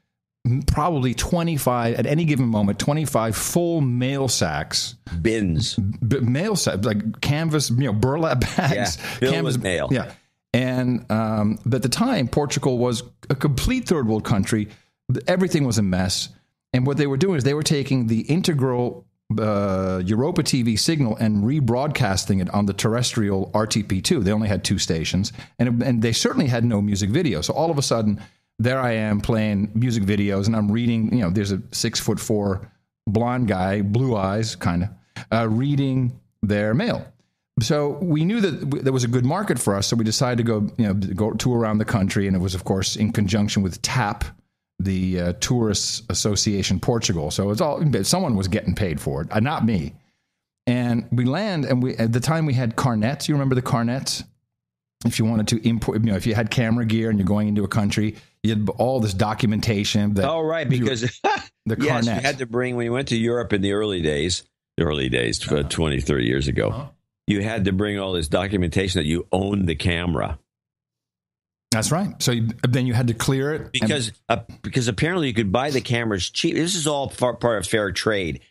probably 25 at any given moment, 25 full mail sacks, mail sacks, like canvas, burlap bags, canvas mail. Yeah. And at the time, Portugal was a complete third world country. Everything was a mess. And what they were doing is they were taking the integral Europa TV signal and rebroadcasting it on the terrestrial RTP2. They only had 2 stations, and they certainly had no music video. So all of a sudden, there I am playing music videos, and I'm reading, there's a 6'4" blonde guy, blue eyes, kind of, reading their mail. So we knew that there was a good market for us, so we decided to go tour around the country, and it was, of course, in conjunction with TAP, the Tourists Association Portugal. So it's all, someone was getting paid for it, not me. And we land, and at the time we had Carnets. You remember the Carnets? If you wanted to import, if you had camera gear and you're going into a country, you had all this documentation. Because the yes, Carnet. you had to bring, when you went to Europe in the early days, 20, 30 years ago, you had to bring all this documentation that you owned the camera. That's right. So then you had to clear it. Because apparently you could buy the cameras cheap. This is all part of fair trade.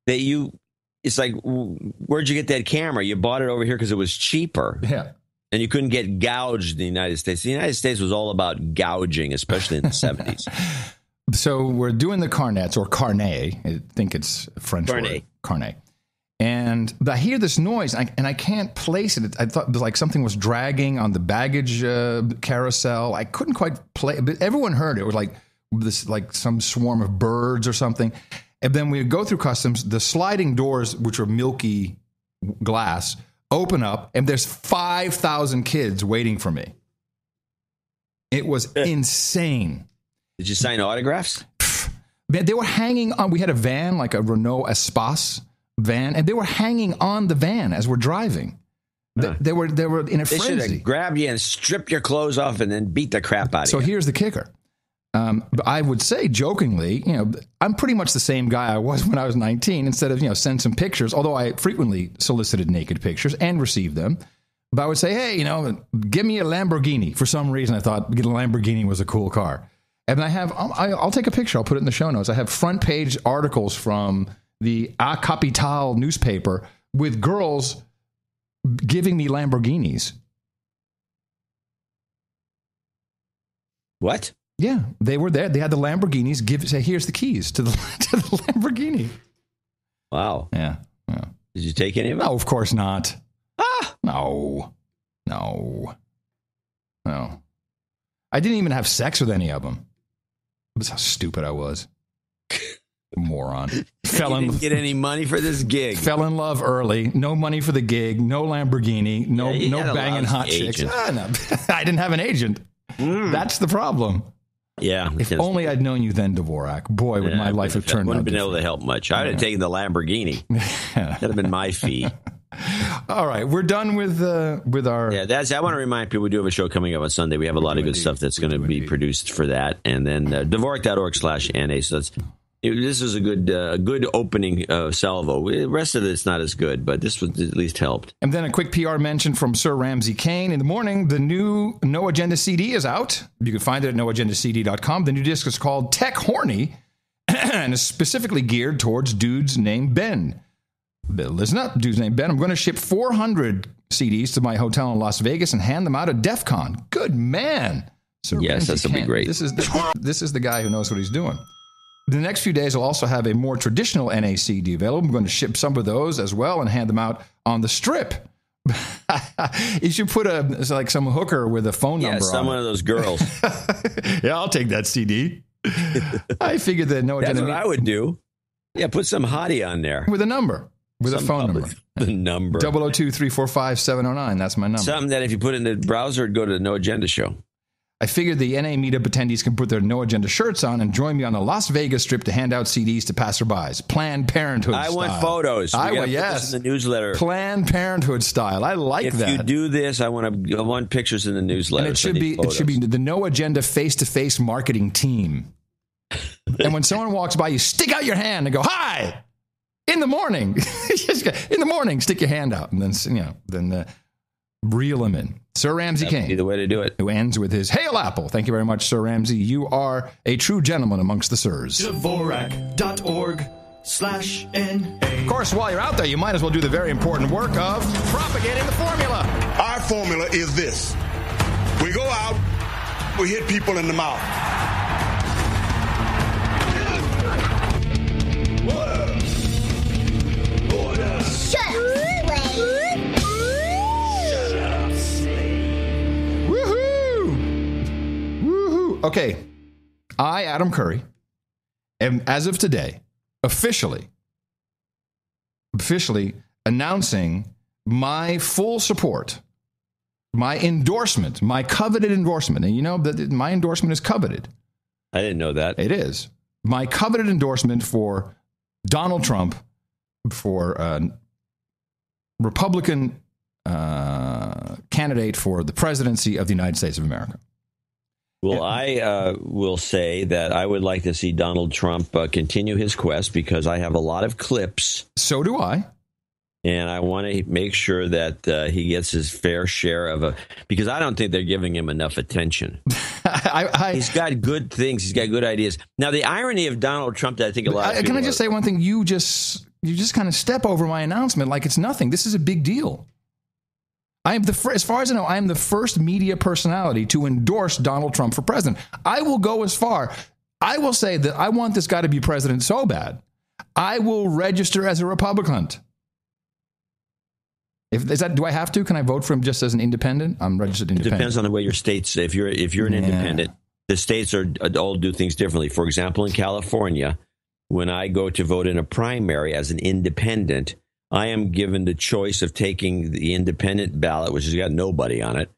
It's like, where'd you get that camera? You bought it over here because it was cheaper. Yeah. And you couldn't get gouged in the United States. The United States was all about gouging, especially in the 70s. So we're doing the Carnets, or Carnet. I think it's a French word. Carnet. And I hear this noise, and I can't place it. I thought like something was dragging on the baggage carousel. I couldn't quite but everyone heard it. It was like this, like some swarm of birds or something. And then we go through customs. The sliding doors, which are milky glass, open up, and there's 5,000 kids waiting for me. It was insane. Did you sign autographs? They were hanging on. We had a van, like a Renault Espace van, and they were hanging on the van as we're driving. They were in a frenzy. They should have grabbed you and stripped your clothes off and then beat the crap out of you. So here's the kicker. I would say jokingly, I'm pretty much the same guy I was when I was 19. Instead of, send some pictures, although I frequently solicited naked pictures and received them. But I would say, hey, give me a Lamborghini. For some reason, I thought getting a Lamborghini was a cool car. And I'll take a picture. I'll put it in the show notes. I have front page articles from the A Capital newspaper with girls giving me Lamborghinis. What? Yeah, they were there. They had the Lamborghinis. Say, here's the keys to the Lamborghini. Wow. Yeah. Did you take any of them? No, of course not. No. I didn't even have sex with any of them. That's how stupid I was. Moron. You didn't get any money for this gig. Fell in love early. No money for the gig. No Lamborghini. No banging hot chicks. No. I didn't have an agent. That's the problem. Yeah. If only I'd known you then, Dvorak. Boy, would my life have turned out. Wouldn't have been able to help much. I would have taken the Lamborghini. That'd have been my fee. All right, we're done with our. Yeah, I want to remind people we do have a show coming up on Sunday. We have a lot of good stuff that's going to be produced for that, and then Dvorak.org/NA. So this is a good opening salvo. The rest of it's not as good, but this was at least helped. And then a quick PR mention from Sir Ramsey Kane. In the morning, the new No Agenda CD is out. You can find it at noagendacd.com. The new disc is called Tech Horny and is specifically geared towards dudes named Ben. Listen up, dudes named Ben. I'm going to ship 400 CDs to my hotel in Las Vegas and hand them out at DEF CON. Good man. Sir yes, Ramsey this will be great. This is the guy who knows what he's doing. The next few days, I'll also have a more traditional NA CD available. I'm going to ship some of those as well and hand them out on the Strip. You should put some hooker with a phone number on it. Yeah, one of those girls. Yeah, I'll take that CD. I figured that No Agenda. That's what I would do. Yeah, put some hottie on there. With a number. With a phone number. The number. 002-345-709. That's my number. Something that if you put it in the browser, it'd go to the No Agenda show. I figured the NA meetup attendees can put their No Agenda shirts on and join me on the Las Vegas Strip to hand out CDs to passerbys. Planned Parenthood style. I want photos. Yes. Put this in the newsletter. Planned Parenthood style. I like that. If you do this, I want pictures in the newsletter. And it should be the No Agenda face-to-face marketing team. And when someone walks by, you stick out your hand and go, "Hi!" In the morning. In the morning, stick your hand out and then reel him in. Sir Ramsey Kane. Be the way to do it. Who ends with his Hail Apple. Thank you very much, Sir Ramsey. You are a true gentleman amongst the sirs. Dvorak.org/NA. Of course, while you're out there, you might as well do the very important work of propagating the formula. Our formula is this. We go out, we hit people in the mouth. Okay, I, Adam Curry, am, as of today, officially announcing my full support, my endorsement, my coveted endorsement. And you know that my endorsement is coveted. I didn't know that. It is. My coveted endorsement for Donald Trump for Republican candidate for the presidency of the United States of America. Well, I will say that I would like to see Donald Trump continue his quest because I have a lot of clips. So do I. And I want to make sure that he gets his fair share because I don't think they're giving him enough attention. He's got good things. He's got good ideas. Now, the irony of Donald Trump that I think a lot of people Can I just say one thing? You just kind of step over my announcement like it's nothing. This is a big deal. As far as I know, I am the first media personality to endorse Donald Trump for president. I will go as far. I will say that I want this guy to be president so bad, I will register as a Republican. Do I have to? Can I vote for him just as an independent? I'm registered independent. It depends on the way your states. If you're an independent, the states all do things differently. For example, in California, when I go to vote in a primary as an independent, I am given the choice of taking the independent ballot, which has got nobody on it,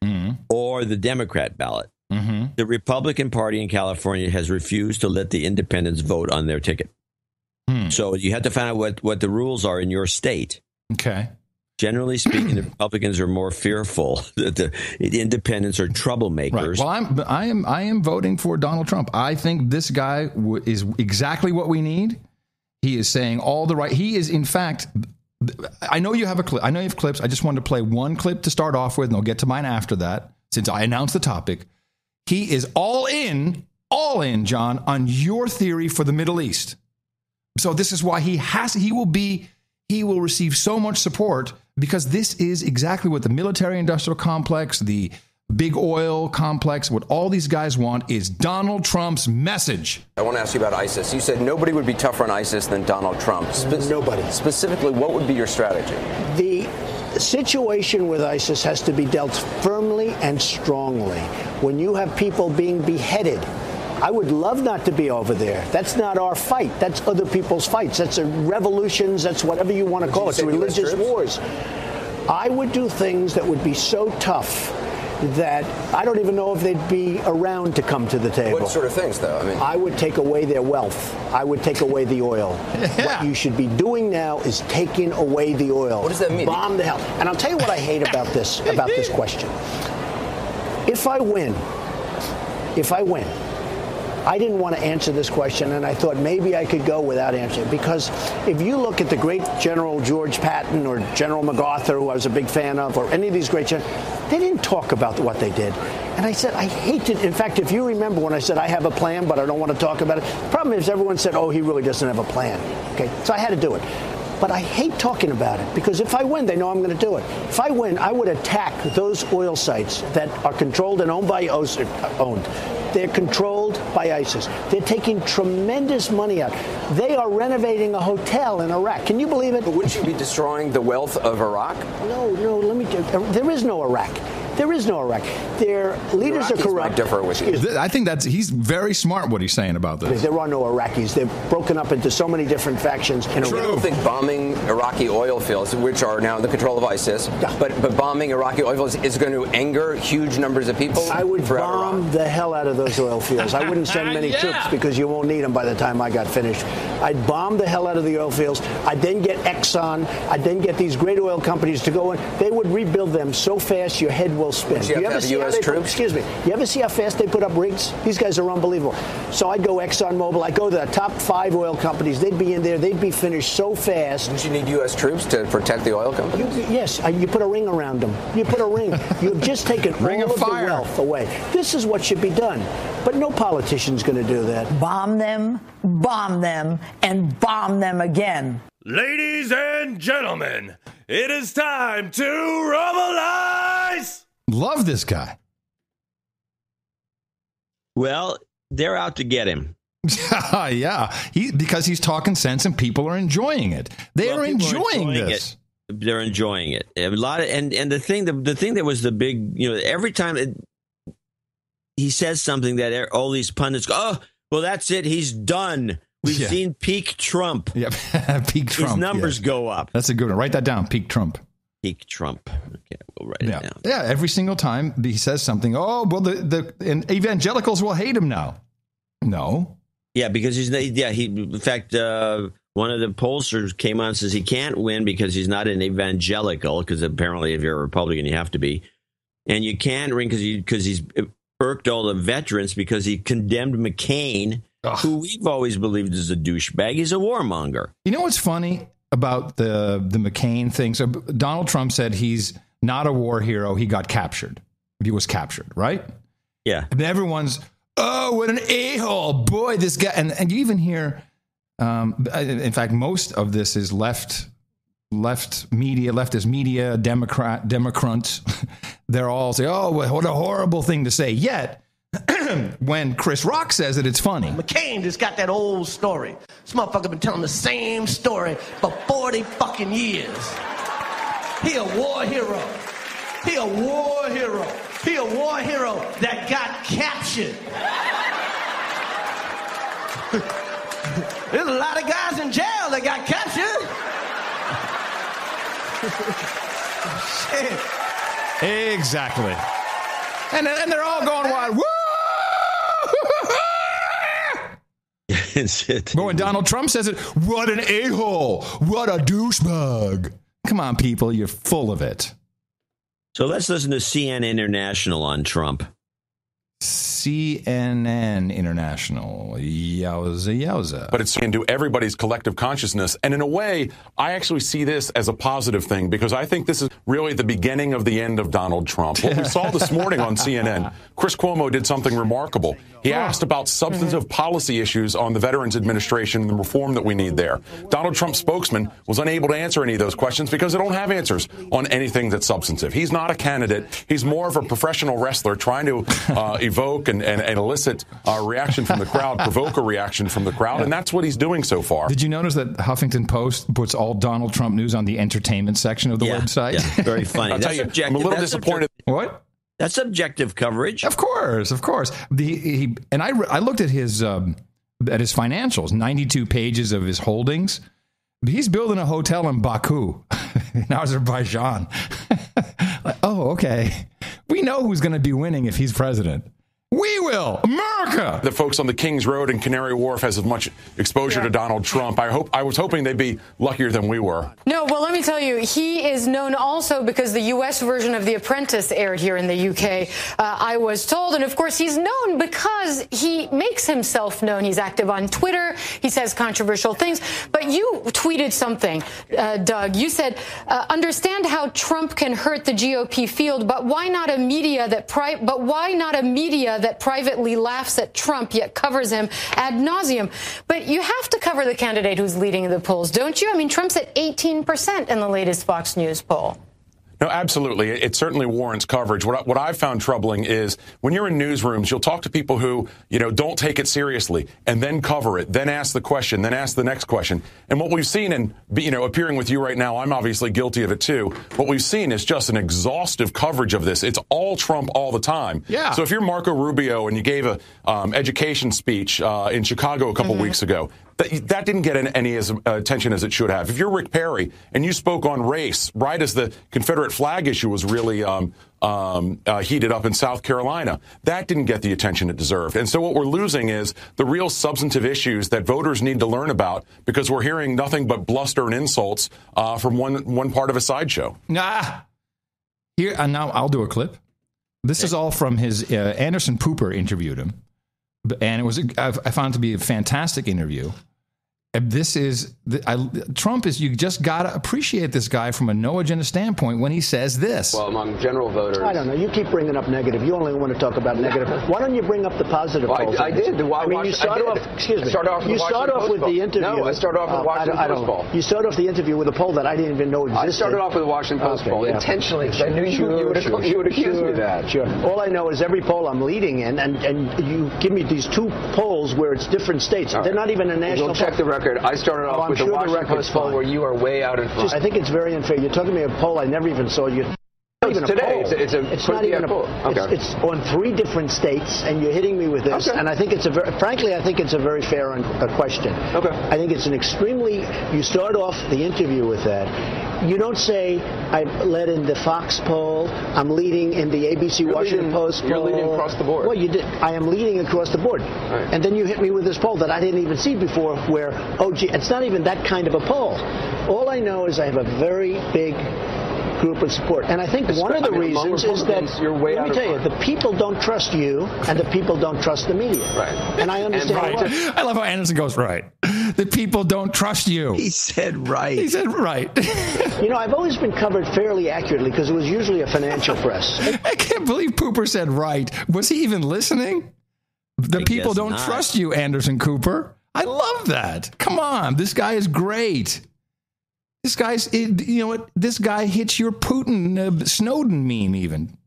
or the Democrat ballot. Mm-hmm. The Republican Party in California has refused to let the independents vote on their ticket. So you have to find out what the rules are in your state. Okay. Generally speaking, the Republicans are more fearful that the independents are troublemakers. Right. Well, I am voting for Donald Trump. I think this guy is exactly what we need. He is saying all the right. He is, in fact. I know you have a clip. I know you have clips. I just wanted to play one clip to start off with, and I'll get to mine after that, since I announced the topic. He is all in, John, on your theory for the Middle East. So this is why he will receive so much support, because this is exactly what the military-industrial complex, the big oil complex, what all these guys want is Donald Trump's message. I want to ask you about ISIS. You said nobody would be tougher on ISIS than Donald Trump. Nobody. Specifically, what would be your strategy? The situation with ISIS has to be dealt firmly and strongly. When you have people being beheaded, I would love not to be over there. That's not our fight. That's other people's fights. That's revolutions. That's whatever you want to call it. It's religious wars. I would do things that would be so tough that I don't even know if they'd be around to come to the table. What sort of things, though? I would take away their wealth. I would take away the oil. Yeah. What you should be doing now is taking away the oil. What does that mean? Bomb the hell. And I'll tell you what I hate about this question. If I win, I didn't want to answer this question, and I thought maybe I could go without answering. Because if you look at the great General George Patton or General MacArthur, who I was a big fan of, or any of these great generals, they didn't talk about what they did. And I said, I hate it. In fact, if you remember when I said I have a plan, but I don't want to talk about it, the problem is everyone said, oh, he really doesn't have a plan. Okay, so I had to do it. But I hate talking about it, because if I win, they know I'm going to do it. If I win, I would attack those oil sites that are controlled and owned by They're controlled by ISIS. They're taking tremendous money out. They are renovating a hotel in Iraq. Can you believe it? But wouldn't you be destroying the wealth of Iraq? No, let me tell you. There is no Iraq. There is no Iraq. Their leaders are corrupt. I think he's very smart what he's saying about this. There are no Iraqis. They're broken up into so many different factions. I don't think bombing Iraqi oil fields, which are now in the control of ISIS, but bombing Iraqi oil fields is going to anger huge numbers of people. I would bomb the hell out of those oil fields. I wouldn't send many troops because you won't need them by the time I got finished. I'd bomb the hell out of the oil fields. I'd then get Exxon. I'd then get these great oil companies to go in. They would rebuild them so fast your head will spin. You ever see U.S. troops? Excuse me. You ever see how fast they put up rigs? These guys are unbelievable. So I'd go ExxonMobil. I'd go to the top 5 oil companies. They'd be in there. They'd be finished so fast. Don't you need U.S. troops to protect the oil companies? Yes. You put a ring around them. You put a ring. You've just taken all of the wealth away. This is what should be done. But no politician's going to do that. Bomb them, and bomb them again. Ladies and gentlemen, it is time to Rumblize! Love this guy. Well, they're out to get him. Yeah, because he's talking sense and people are enjoying it. They're enjoying this. They're enjoying it. A lot of, and the thing that was the big, every time he says something that all these pundits go, oh, well, that's it. He's done. We've seen peak Trump. Yep, peak Trump. His numbers go up. That's a good one. Write that down. Peak Trump. Peak Trump. Okay, we'll write it down. Yeah, every single time he says something, oh, well, the evangelicals will hate him now. No. Yeah, because in fact, one of the pollsters came on and says he can't win because he's not an evangelical, because apparently if you're a Republican, you have to be. And you can't win because he's irked all the veterans because he condemned McCain, who we've always believed is a douchebag. He's a warmonger. You know what's funny? about the McCain thing. So Donald Trump said he's not a war hero. He got captured. He was captured, right? Yeah. And everyone's, oh, what an a-hole. Boy, this guy. And you even hear, in fact, most of this is leftist media, Democrats. They're all say, oh, what a horrible thing to say. Yet, when Chris Rock says it, it's funny. McCain just got that old story. This motherfucker been telling the same story for 40 fucking years. He a war hero. He a war hero. He a war hero that got captured. There's a lot of guys in jail that got captured. Shit. Exactly. And they're all going wild. Woo! But when Donald Trump says it, what an a-hole. What a douchebag. Come on, people. You're full of it. So let's listen to CNN International on Trump. CNN International. Yowza. But it's into everybody's collective consciousness. And in a way, I actually see this as a positive thing because I think this is really the beginning of the end of Donald Trump. What we saw this morning on CNN, Chris Cuomo did something remarkable. He asked about substantive policy issues on the Veterans Administration and the reform that we need there. Donald Trump's spokesman was unable to answer any of those questions because they don't have answers on anything that's substantive. He's not a candidate. He's more of a professional wrestler trying to evoke and elicit a reaction from the crowd, provoke a reaction from the crowd, and that's what he's doing so far. Did you notice that Huffington Post puts all Donald Trump news on the entertainment section of the website? Yeah, very funny. I'll tell you, I'm a little disappointed. What? That's objective coverage. Of course. I looked at his financials, 92 pages of his holdings. He's building a hotel in Baku, in Azerbaijan. Oh, okay. We know who's going to be winning if he's president. We will. America. The folks on the Kings Road and Canary Wharf has as much exposure to Donald Trump. I was hoping they'd be luckier than we were. No, well, let me tell you, he is known also because the U.S. version of The Apprentice aired here in the UK, I was told. And, of course, he's known because he makes himself known. He's active on Twitter. He says controversial things. But you tweeted something, Doug. You said, understand how Trump can hurt the GOP field, but why not a media that privately laughs at Trump yet covers him ad nauseum? But you have to cover the candidate who's leading the polls, don't you? I mean, Trump's at 18% in the latest Fox News poll. No, absolutely. It certainly warrants coverage. What I've found troubling is when you're in newsrooms, you'll talk to people who, don't take it seriously and then cover it, then ask the question, then ask the next question. And what we've seen and appearing with you right now, I'm obviously guilty of it too. What we've seen is just an exhaustive coverage of this. It's all Trump all the time. Yeah. So if you're Marco Rubio and you gave a education speech in Chicago a couple weeks ago, that didn't get any attention as it should have. If you're Rick Perry and you spoke on race right as the Confederate flag issue was really heated up in South Carolina, that didn't get the attention it deserved. And so what we're losing is the real substantive issues that voters need to learn about because we're hearing nothing but bluster and insults from one part of a sideshow. Here, and now I'll do a clip. This is all from his Anderson Cooper interviewed him. And I found it to be a fantastic interview. Trump is, you just got to appreciate this guy from a no agenda standpoint when he says this. Well, among general voters. I don't know. You keep bringing up negative. You only want to talk about negative. Why don't you bring up the positive polls? I did. You start off with the interview. No, I started off with the Washington Post poll. You started off the interview with a poll that I didn't even know existed. I started off with the Washington Post poll intentionally because I knew you would accuse me of that. Sure. All I know is every poll I'm leading in, and you give me these two polls where it's different states. They're not even a national poll. Check the record. I started off with the Washington Post poll where you are way out in front. I think it's very unfair. You're talking me a poll I never even saw. It's today. It's not even a poll. Okay. It's on 3 different states, and you're hitting me with this. Okay. And I think frankly, I think it's a very fair question. Okay. I think it's an extremely. You start off the interview with that. You don't say I led in the Fox poll. I'm leading in the ABC Washington Post poll. You're leading across the board. Well, you did. I am leading across the board. Right. And then you hit me with this poll that I didn't even see before. Where it's not even that kind of a poll. All I know is I have a very big group of support. And I think one of the reasons is that, let me tell you, the people don't trust you and the people don't trust the media. Right. And I understand why. I love how Anderson goes, right. The people don't trust you. He said right. He said right. You know, I've always been covered fairly accurately because it was usually a financial press. I can't believe Pooper said right. Was he even listening? The people don't trust you, Anderson Cooper. I love that. Come on. This guy is great. This guy's, you know what? This guy hits your Putin Snowden meme even.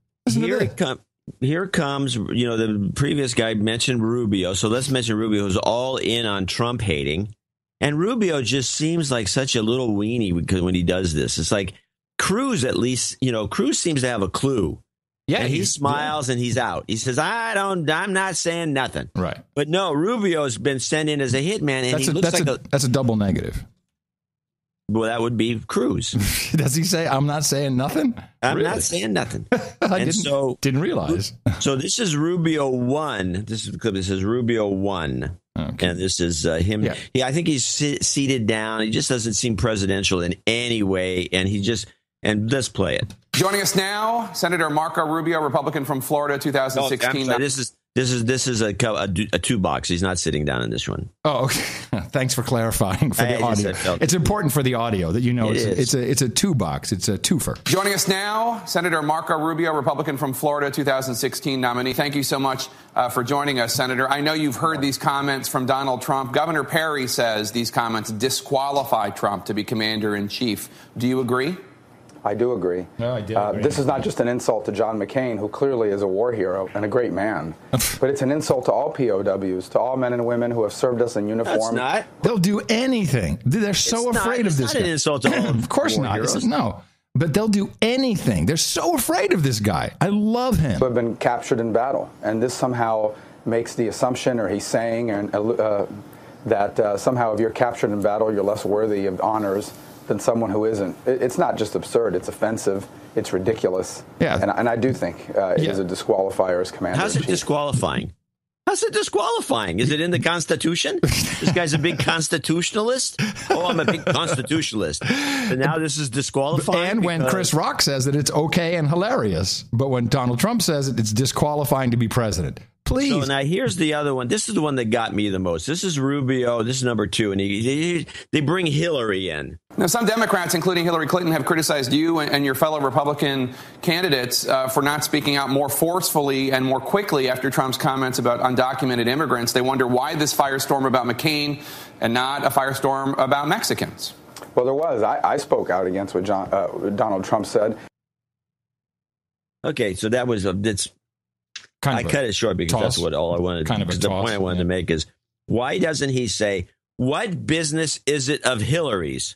Here comes, you know, the previous guy mentioned Rubio. So let's mention Rubio, who's all in on Trump hating. And Rubio just seems like such a little weenie because when he does this, it's like Cruz, at least, you know, Cruz seems to have a clue. Yeah. And he smiles and he's out. He says, I'm not saying nothing. Right. But no, Rubio's been sent in as a hitman and that's a double negative. Well, that would be Cruz. Does he say, I'm not saying nothing? I'm not saying nothing. I didn't realize. So this is Rubio 1. This is the clip that says Rubio 1. Okay. And this is him. Yeah. I think he's seated down. He just doesn't seem presidential in any way. And let's play it. Joining us now, Senator Marco Rubio, Republican from Florida, 2016. This is a 2-box. He's not sitting down in this one. Oh, okay. Thanks for clarifying for the audio. It's important for the audio that you know it's a 2-box. It's a twofer. Joining us now, Senator Marco Rubio, Republican from Florida, 2016 nominee. Thank you so much for joining us, Senator. I know you've heard these comments from Donald Trump. Governor Perry says these comments disqualify Trump to be commander-in-chief. Do you agree? I do agree. No, I do agree. This is not just an insult to John McCain, who clearly is a war hero and a great man, but it's an insult to all POWs, to all men and women who have served us in uniform. That's not. They'll do anything. They're so afraid of this guy. It's not an insult to all Of course not. No. But they'll do anything. They're so afraid of this guy. I love him. Who have been captured in battle. And this somehow makes the assumption, or he's saying, that somehow if you're captured in battle, you're less worthy of honors than someone who isn't. It's not just absurd. It's offensive. It's ridiculous. Yeah. And I do think it is a disqualifier as commander. How's it disqualifying? How's it disqualifying? Is it in the Constitution? This guy's a big constitutionalist? Oh, I'm a big constitutionalist. And now this is disqualifying? And when Chris Rock says that it's okay and hilarious. But when Donald Trump says it, it's disqualifying to be president. Please. So now here's the other one. This is the one that got me the most. This is Rubio. This is number 2. And they bring Hillary in. Now, some Democrats, including Hillary Clinton, have criticized you and your fellow Republican candidates for not speaking out more forcefully and more quickly after Trump's comments about undocumented immigrants. They wonder why this firestorm about McCain and not a firestorm about Mexicans. Well, there was. I spoke out against what Donald Trump said. Okay, so that was I cut it short because that's all I wanted. The point I wanted to make is, why doesn't he say, what business is it of Hillary's?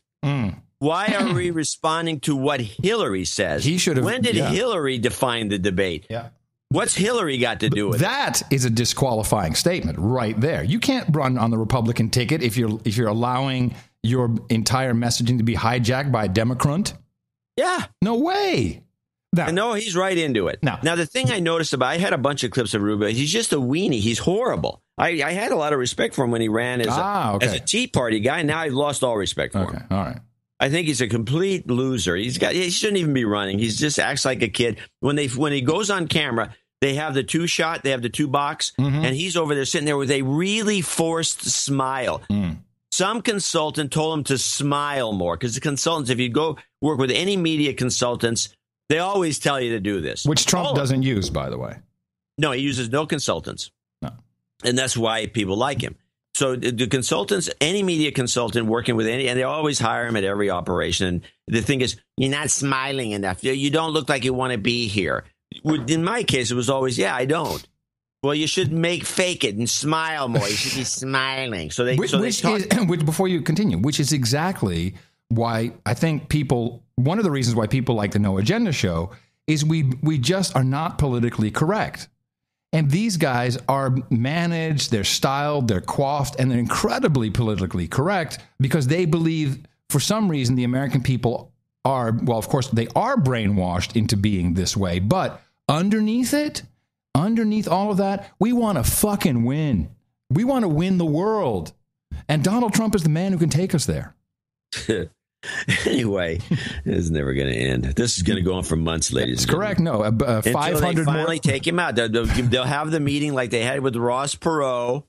Why are we responding to what Hillary says? He should have. When did Hillary define the debate? Yeah. What's Hillary got to do with that? Is a disqualifying statement right there. You can't run on the Republican ticket if you're allowing your entire messaging to be hijacked by a Democrat. Yeah. No way. No, he's right into it. Now, the thing I noticed I had a bunch of clips of Rubio. He's just a weenie. He's horrible. I had a lot of respect for him when he ran as a Tea Party guy. Now I've lost all respect for him. All right. I think he's a complete loser. He shouldn't even be running. He just acts like a kid. When he goes on camera, they have the 2-shot, they have the 2-box, and he's over there sitting there with a really forced smile. Some consultant told him to smile more, because the consultants, if you go work with any media consultants, they always tell you to do this. Which Trump doesn't use, by the way. No, he uses no consultants. No. And that's why people like him. So the consultants, any media consultant working with and they always hire him at every operation. And the thing is, you're not smiling enough. You don't look like you want to be here. In my case, it was always, I don't. Well, you should fake it and smile more. You should be smiling. So before you continue, which is exactly why I think one of the reasons why people like the No Agenda show is we just are not politically correct. And these guys are managed, they're styled, they're coiffed, and they're incredibly politically correct because they believe, for some reason, the American people are, well, of course, they are brainwashed into being this way. But underneath all of that, we want to fucking win. We want to win the world. And Donald Trump is the man who can take us there. Anyway, this is never going to end. This is going to go on for months, ladies. That's correct. No, 500 more. Finally take him out. They'll have the meeting like they had with Ross Perot,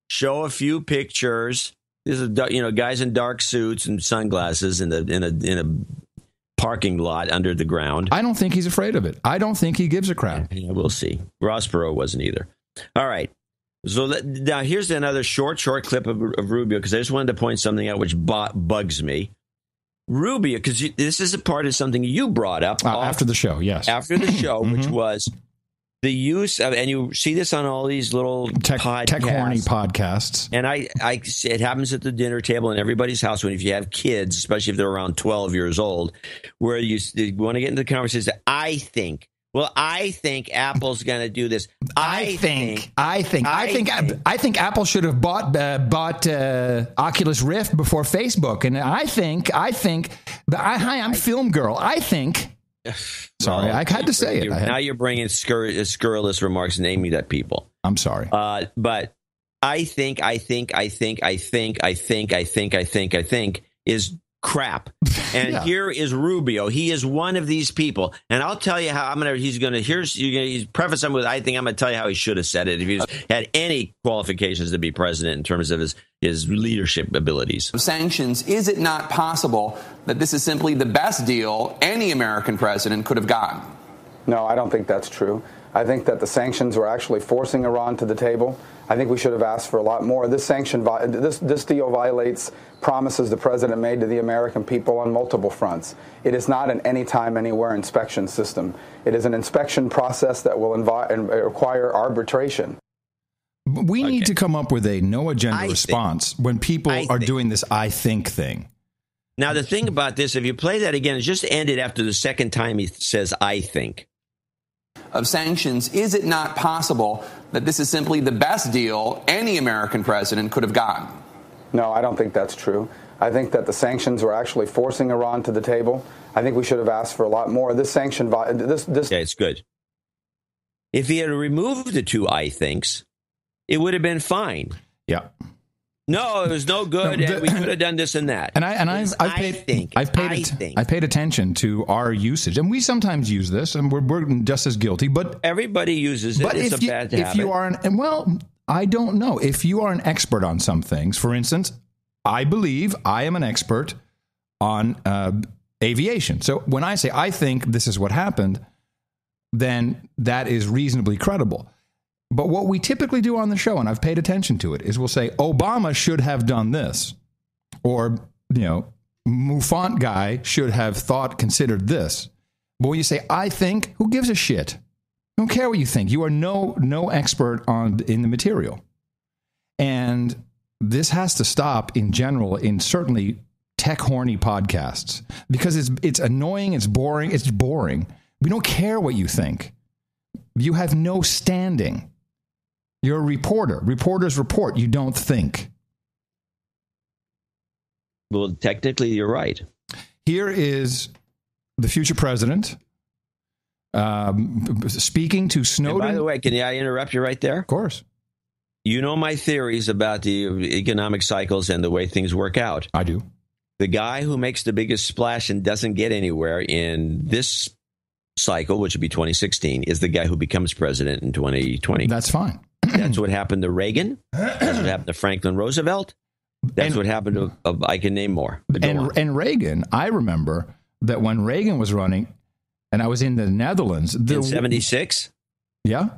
show a few pictures, These are guys in dark suits and sunglasses in a parking lot under the ground. I don't think he's afraid of it. I don't think he gives a crap. Yeah, we'll see. Ross Perot wasn't either. All right. So now here's another short clip of Rubio, because I just wanted to point something out which bugs me. Rubio, because this is a part of something you brought up. After the show, yes. After the show, which was the use of, and you see this on all these little tech horny podcasts. And it happens at the dinner table in everybody's house if you have kids, especially if they're around 12 years old, where you want to get into the conversation. I think Apple's going to do this. I think Apple should have bought Oculus Rift before Facebook, and I think hi, I'm Film Girl. I think. Sorry, I had to say it. Now you're bringing scurrilous remarks and aiming at people. I'm sorry, but I think is crap. And here is Rubio. He is one of these people. And I'll tell you how he's preface him with, I think I'm going to tell you how he should have said it if he had any qualifications to be president in terms of his leadership abilities. Sanctions, is it not possible that this is simply the best deal any American president could have gotten? No, I don't think that's true. I think that the sanctions were actually forcing Iran to the table. I think we should have asked for a lot more. This deal violates promises the president made to the American people on multiple fronts. It is not an anytime, anywhere inspection system. It is an inspection process that will require arbitration. We need to come up with a no agenda response when people are doing this I think thing. Now, the thing about this, if you play that again, it just ended after the second time he says I think. Of sanctions, is it not possible that this is simply the best deal any American president could have gotten? No, I don't think that's true. I think that the sanctions were actually forcing Iran to the table. I think we should have asked for a lot more. This sanction, Yeah, it's good. If he had removed the two I thinks, it would have been fine. Yeah. No, it was no good. And we could have done this and that. I've paid attention to our usage, and we sometimes use this, and we're just as guilty. But everybody uses it. But it's a bad habit. If you are I don't know. If you are an expert on some things, for instance, I believe I am an expert on aviation. So when I say I think this is what happened, then that is reasonably credible. But what we typically do on the show, and I've paid attention to it, is we'll say Obama should have done this, or Mufant guy should have considered this. But when you say I think, who gives a shit? I don't care what you think. You are no expert in the material, and this has to stop in general in certainly tech horny podcasts, because it's annoying. It's boring. It's boring. We don't care what you think. You have no standing. You're a reporter. Reporters report. You don't think. Well, technically, you're right. Here is the future president speaking to Snowden. And by the way, can I interrupt you right there? Of course. You know my theories about the economic cycles and the way things work out. I do. The guy who makes the biggest splash and doesn't get anywhere in this cycle, which would be 2016, is the guy who becomes president in 2020. That's fine. That's what happened to Reagan. That's what happened to Franklin Roosevelt. That's what happened to, I can name more. And Reagan, I remember that when Reagan was running, and I was in the Netherlands. In 76? Yeah.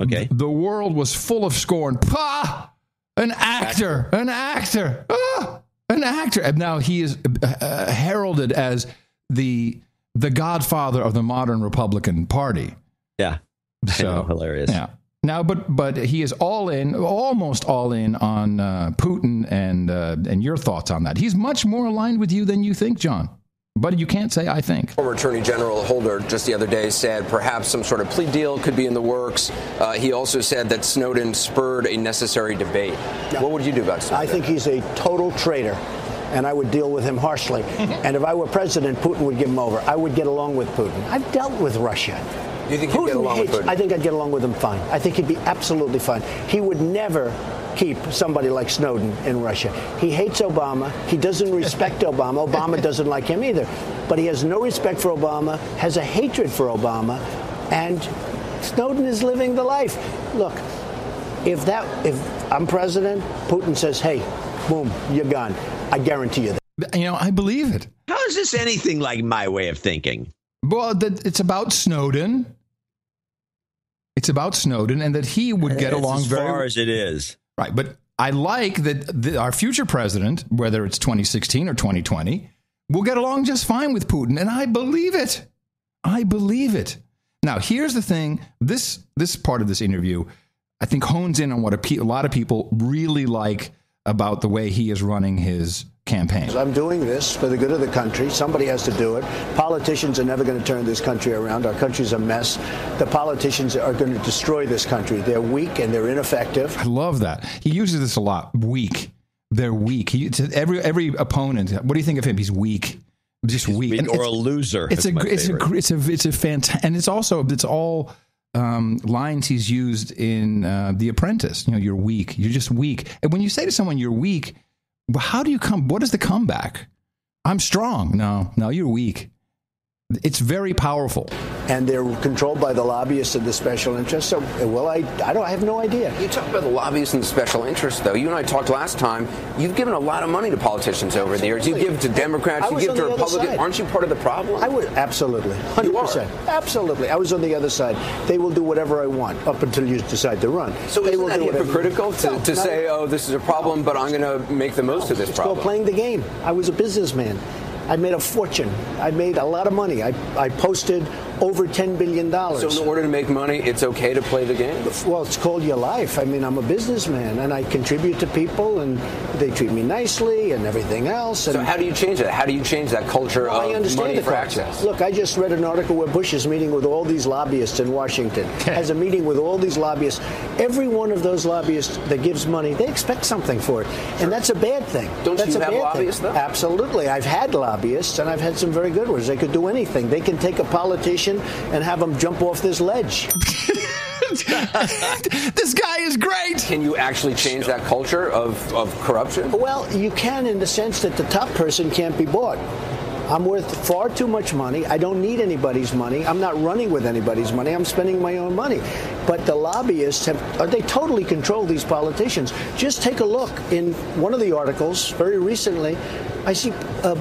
Okay. The world was full of scorn. Pah! An actor. An actor. Ah! An actor. And now he is heralded as the godfather of the modern Republican Party. Yeah. So, I know, hilarious. Yeah. Now, but he is almost all in on Putin and your thoughts on that. He's much more aligned with you than you think, John. But you can't say I think. Former Attorney General Holder just the other day said perhaps some sort of plea deal could be in the works. He also said that Snowden spurred a necessary debate. Yeah. What would you do about Snowden? I think he's a total traitor, and I would deal with him harshly. And if I were president, Putin would give him over. I would get along with Putin. I've dealt with Russia. Do you think you'd get along with Putin? I think I'd get along with him fine. I think he'd be absolutely fine. He would never keep somebody like Snowden in Russia. He hates Obama. He doesn't respect Obama. Obama doesn't like him either. But he has no respect for Obama, has a hatred for Obama, and Snowden is living the life. Look, if I'm president, Putin says, hey, boom, you're gone. I guarantee you that. You know, I believe it. How is this anything like my way of thinking? Well, it's about Snowden. It's about Snowden, and that he would get along as far as it is. Right, but I like that our future president, whether it's 2016 or 2020, will get along just fine with Putin, and I believe it. I believe it. Now, here's the thing. This part of this interview, I think, hones in on what a lot of people really like about the way he is running his campaign. I'm doing this for the good of the country. Somebody has to do it. Politicians are never going to turn this country around. Our country's a mess. The politicians are going to destroy this country. They're weak and they're ineffective. I love that. He uses this a lot. Weak. They're weak. Every opponent. What do you think of him? He's weak. Just weak. Or a loser. It's a fantastic, and it's all lines he's used in The Apprentice. You know, you're weak. You're just weak. And when you say to someone you're weak, how do you come? What is the comeback? I'm strong. No, you're weak. It's very powerful. And they're controlled by the lobbyists and the special interests. So, well, I have no idea. You talk about the lobbyists and the special interests, though. You and I talked last time. You've given a lot of money to politicians over the years. You give to Democrats. You give to Republicans. Aren't you part of the problem? I would absolutely, 100%. Absolutely, I was on the other side. They will do whatever I want up until you decide to run. So isn't that hypocritical to say, "Oh, this is a problem, but I'm going to make the most of this problem"? It's called playing the game. I was a businessman. I made a fortune. I made a lot of money. I posted over $10 billion. So in order to make money, it's okay to play the game? Well, it's called your life. I mean, I'm a businessman, and I contribute to people, and they treat me nicely and everything else. And so how do you change that? How do you change that culture of money for access? Look, I just read an article where Bush is meeting with all these lobbyists in Washington, has a meeting with all these lobbyists. Every one of those lobbyists that gives money, they expect something for it, and that's a bad thing. Don't you have lobbyists, though? Absolutely. I've had lobbyists, and I've had some very good ones. They could do anything. They can take a politician and have them jump off this ledge. This guy is great. Can you actually change that culture of corruption? Well, you can in the sense that the top person can't be bought. I'm worth far too much money. I don't need anybody's money. I'm not running with anybody's money. I'm spending my own money. But the lobbyists they totally control these politicians. Just take a look. In one of the articles, very recently, I see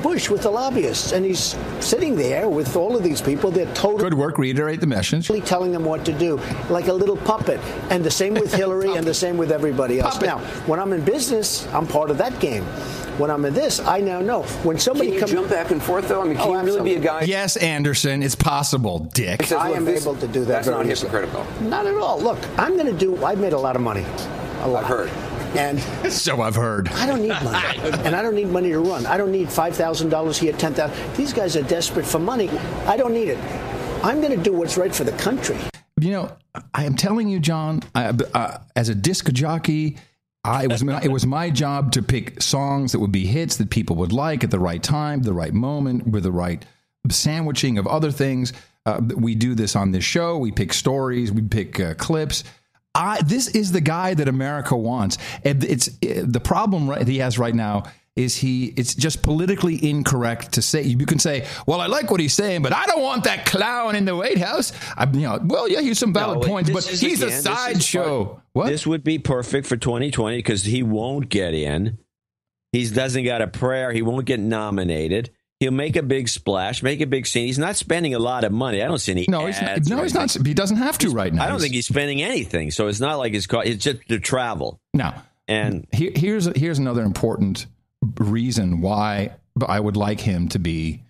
Bush with the lobbyists, and he's sitting there with all of these people. They're totally... Good work. Reiterate the message. ...telling them what to do, like a little puppet. And the same with Hillary and the same with everybody else. Puppet. Now, when I'm in business, I'm part of that game. When I'm in this, I now know. When somebody comes... Can you jump back and forth, though? I mean, can you really be a guy... Yes, Anderson, it's possible, Dick. I am able to do that. That's not hypocritical. Not at all. Look, I'm going to do... I've made a lot of money. A lot. I've heard. And so I've heard. I don't need money. And I don't need money to run. I don't need $5,000 here, $10,000. These guys are desperate for money. I don't need it. I'm going to do what's right for the country. You know, I am telling you, John, as a disc jockey... it was my job to pick songs that would be hits that people would like at the right time, the right moment, with the right sandwiching of other things. We do this on this show. We pick stories. We pick clips. This is the guy that America wants. And it's the problem he has right now is it's just politically incorrect to say. You can say, well, I like what he's saying, but I don't want that clown in the White House. Well, yeah, here's some valid points, but he's a sideshow. What? This would be perfect for 2020 because he won't get in. He doesn't got a prayer. He won't get nominated. He'll make a big splash, make a big scene. He's not spending a lot of money. I don't see any ads. He's not. He doesn't have to right now. I don't think he's spending anything. So it's not like it's just to travel. Now, and here's another important reason why I would like him to be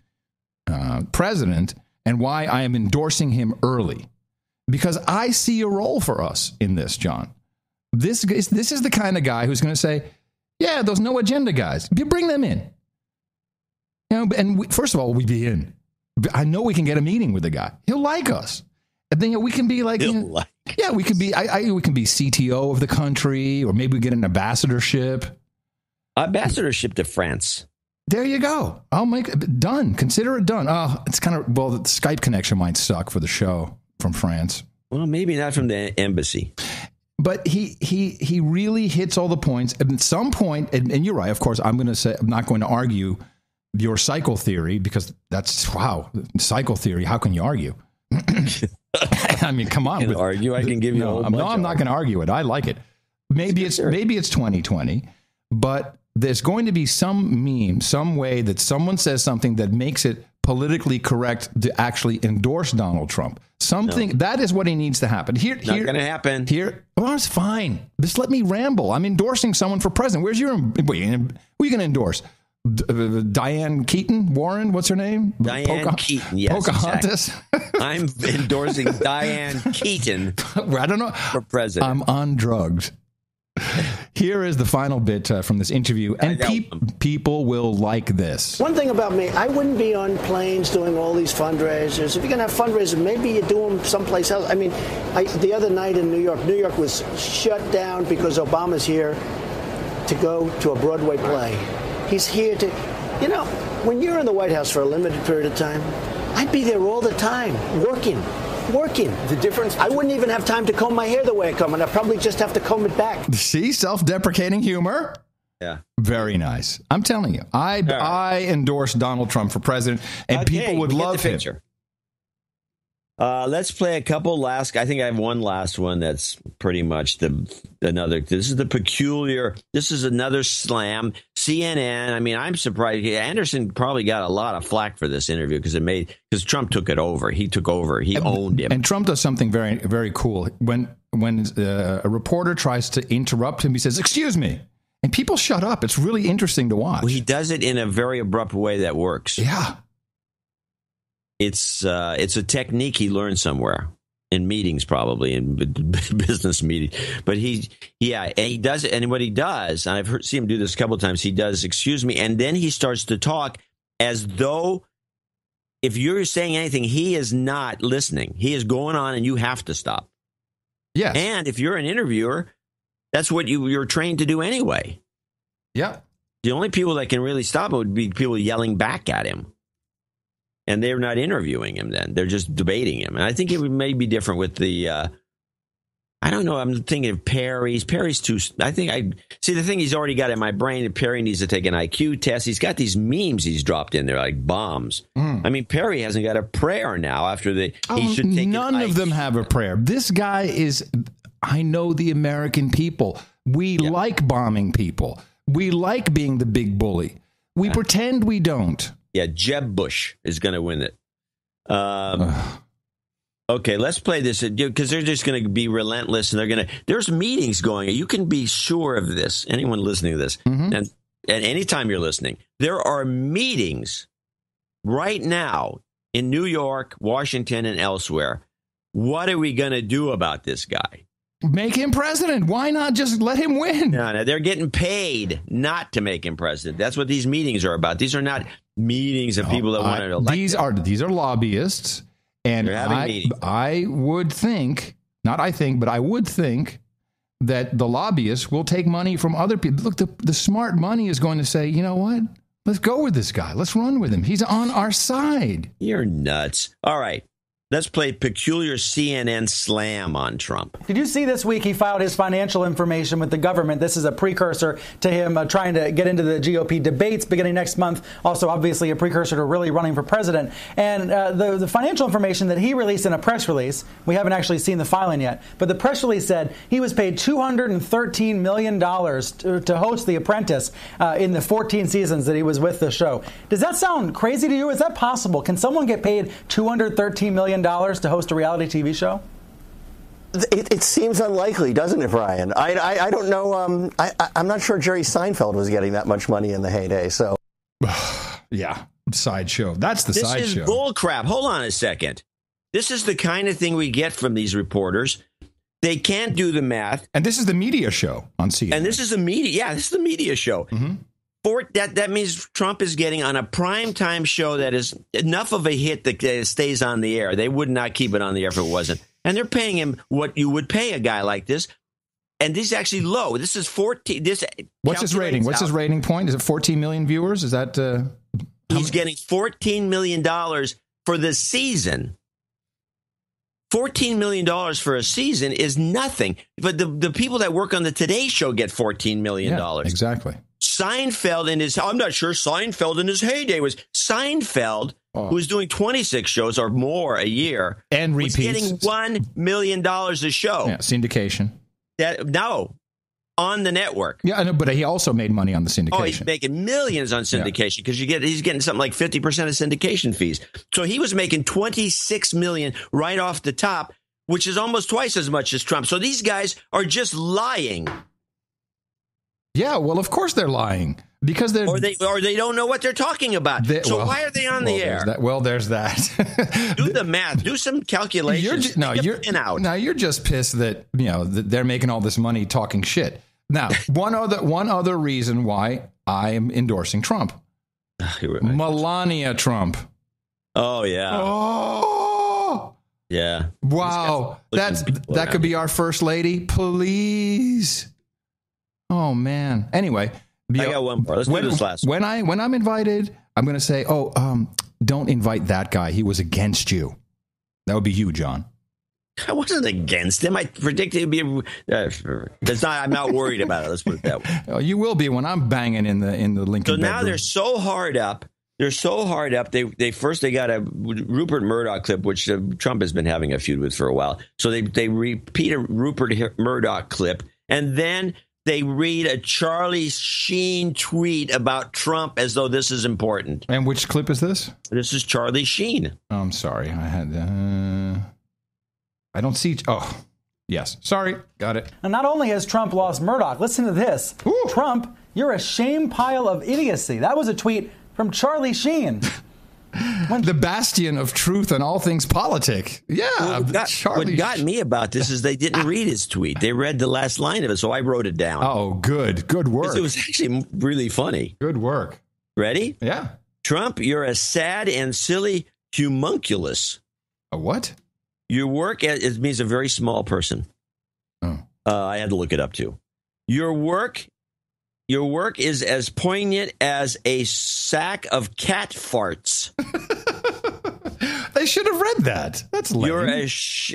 president and why I am endorsing him early. Because I see a role for us in this, John. This is the kind of guy who's going to say, yeah, those no agenda guys, bring them in. First of all, we'd be in. I know we can get a meeting with the guy. He'll like us. And then we can be like, we can be CTO of the country, or maybe we get an ambassadorship. Ambassadorship to France. There you go. I'll make it done. Consider it done. Oh, it's kind of, the Skype connection might suck for the show from France. Well, maybe not from the embassy. But he really hits all the points. At some point, and you're right, of course, I'm not going to argue your cycle theory, because cycle theory. How can you argue? I mean, come on. I can give you a whole bunch. No, I'm not going to argue it. I like it. Maybe it's 2020, but there's going to be some meme, some way that someone says something that makes it politically correct to actually endorse Donald Trump. Something that is what he needs to happen. Not going to happen. Well, it's fine. Just let me ramble. I'm endorsing someone for president. Where's your? Wait, who are you going to endorse? Diane Keaton? Warren? What's her name? Diane Keaton. Yes, Pocahontas. Exactly. I'm endorsing Diane Keaton. I don't know for president. I'm on drugs. Here is the final bit from this interview, and people will like this. One thing about me, I wouldn't be on planes doing all these fundraisers. If you're going to have fundraisers, maybe you do them someplace else. I mean, the other night in New York was shut down because Obama's here to go to a Broadway play. He's here to, when you're in the White House for a limited period of time, I'd be there all the time, working. The difference, I wouldn't even have time to comb my hair the way I comb it. I'd probably just have to comb it back. See, self-deprecating humor. Yeah. Very nice. I'm telling you, I endorse Donald Trump for president, and people would love him. Let's play a couple last. I think I have one last one that's pretty much another. This is the peculiar. This is another slam. CNN. I mean, I'm surprised. Anderson probably got a lot of flack for this interview because Trump took it over. He took over. He owned him. And Trump does something very, very cool. When a reporter tries to interrupt him, he says, "Excuse me." And people shut up. It's really interesting to watch. Well, he does it in a very abrupt way that works. Yeah. It's a technique he learned somewhere in meetings, probably in business meetings. But he does it. And what he does, and I've seen him do this a couple of times, he does, "Excuse me," and then he starts to talk as though if you're saying anything, he is not listening. He is going on, and you have to stop. Yeah. And if you're an interviewer, that's what you're trained to do anyway. Yeah. The only people that can really stop him would be people yelling back at him. And they're not interviewing him then. They're just debating him. And I think it may be different with the, I don't know. I'm thinking of Perry's. Perry's too, the thing he's already got in my brain, that Perry needs to take an IQ test. He's got these memes he's dropped in there like bombs. I mean, Perry hasn't got a prayer now after he should take none of them have a prayer. This guy I know the American people. We like bombing people. We like being the big bully. We pretend we don't. Yeah, Jeb Bush is going to win it. Okay, let's play this because they're just going to be relentless, and there's meetings going. You can be sure of this. Anyone listening to this, and anytime you're listening, there are meetings right now in New York, Washington, and elsewhere. What are we going to do about this guy? Make him president. Why not just let him win? No, they're getting paid not to make him president. That's what these meetings are about. These are not meetings of people that want to elect him. These are lobbyists, and I would think that the lobbyists will take money from other people. Look, the smart money is going to say, you know what? Let's go with this guy. Let's run with him. He's on our side. You're nuts. All right. Let's play peculiar CNN slam on Trump. Did you see this week he filed his financial information with the government? This is a precursor to him trying to get into the GOP debates beginning next month. Also, obviously, a precursor to really running for president. And the financial information that he released in a press release, we haven't actually seen the filing yet, but the press release said he was paid $213 million to host The Apprentice in the 14 seasons that he was with the show. Does that sound crazy to you? Is that possible? Can someone get paid $213 million to host a reality TV show? It seems unlikely, doesn't it, Brian? I don't know. I'm not sure Jerry Seinfeld was getting that much money in the heyday. So, yeah, sideshow. That's the sideshow. This is bull crap. Hold on a second. This is the kind of thing we get from these reporters. They can't do the math. And this is the media show on CNN. And this is the media. Yeah, this is the media show. That means Trump is getting on a primetime show that is enough of a hit that stays on the air. They would not keep it on the air if it wasn't. And they're paying him what you would pay a guy like this. And this is actually low. This is 14. What's his rating? What's his rating point? Is it 14 million viewers? Is that? He's getting $14 million for the season. $14 million for a season is nothing. But the people that work on the Today Show get $14 million. Yeah, exactly. Seinfeld I'm not sure Seinfeld in his heyday was Seinfeld, who was doing 26 shows or more a year. And repeats. Was getting $1 million a show. Yeah, syndication. No. on the network. Yeah, I know, but he also made money on the syndication. Oh, he's making millions on syndication because he's getting something like 50% of syndication fees. So he was making $26 million right off the top, which is almost twice as much as Trump. So these guys are just lying. Yeah, well, of course they're lying because they're or they don't know what they're talking about. Why are they on the air? There's that. Do the math. Do some calculations. You're just pissed that that they're making all this money talking shit. Now, one other reason why I am endorsing Trump. Melania Trump. Oh yeah. Oh yeah. Wow. That could be our first lady, please. Oh man. Anyway, I got one more. Let's do this last one. When I'm invited, I'm going to say, don't invite that guy. He was against you. That would be you, John. I wasn't against him. I predicted it'd be. I'm not worried about it. Let's put it that way. Oh, you will be when I'm banging in the Lincoln. So now bedroom. they're so hard up. They got a Rupert Murdoch clip, which Trump has been having a feud with for a while. So they repeat a Rupert Murdoch clip, and then they read a Charlie Sheen tweet about Trump as though this is important. And which clip is this? This is Charlie Sheen. Oh, I'm sorry. I had. I don't see. Oh, yes. Sorry. Got it. And not only has Trump lost Murdoch, listen to this. Ooh. Trump, you're a shame pile of idiocy. That was a tweet from Charlie Sheen. The bastion of truth and all things politic. Yeah. Well, what got me about this is they didn't read his tweet. They read the last line of it, so I wrote it down. Oh, good. Good work. It was actually really funny. Good work. Ready? Yeah. Trump, you're a sad and silly homunculus. A what? Your work, it means a very small person. Oh. I had to look it up, too. Your work is as poignant as a sack of cat farts. They should have read that. That's lame.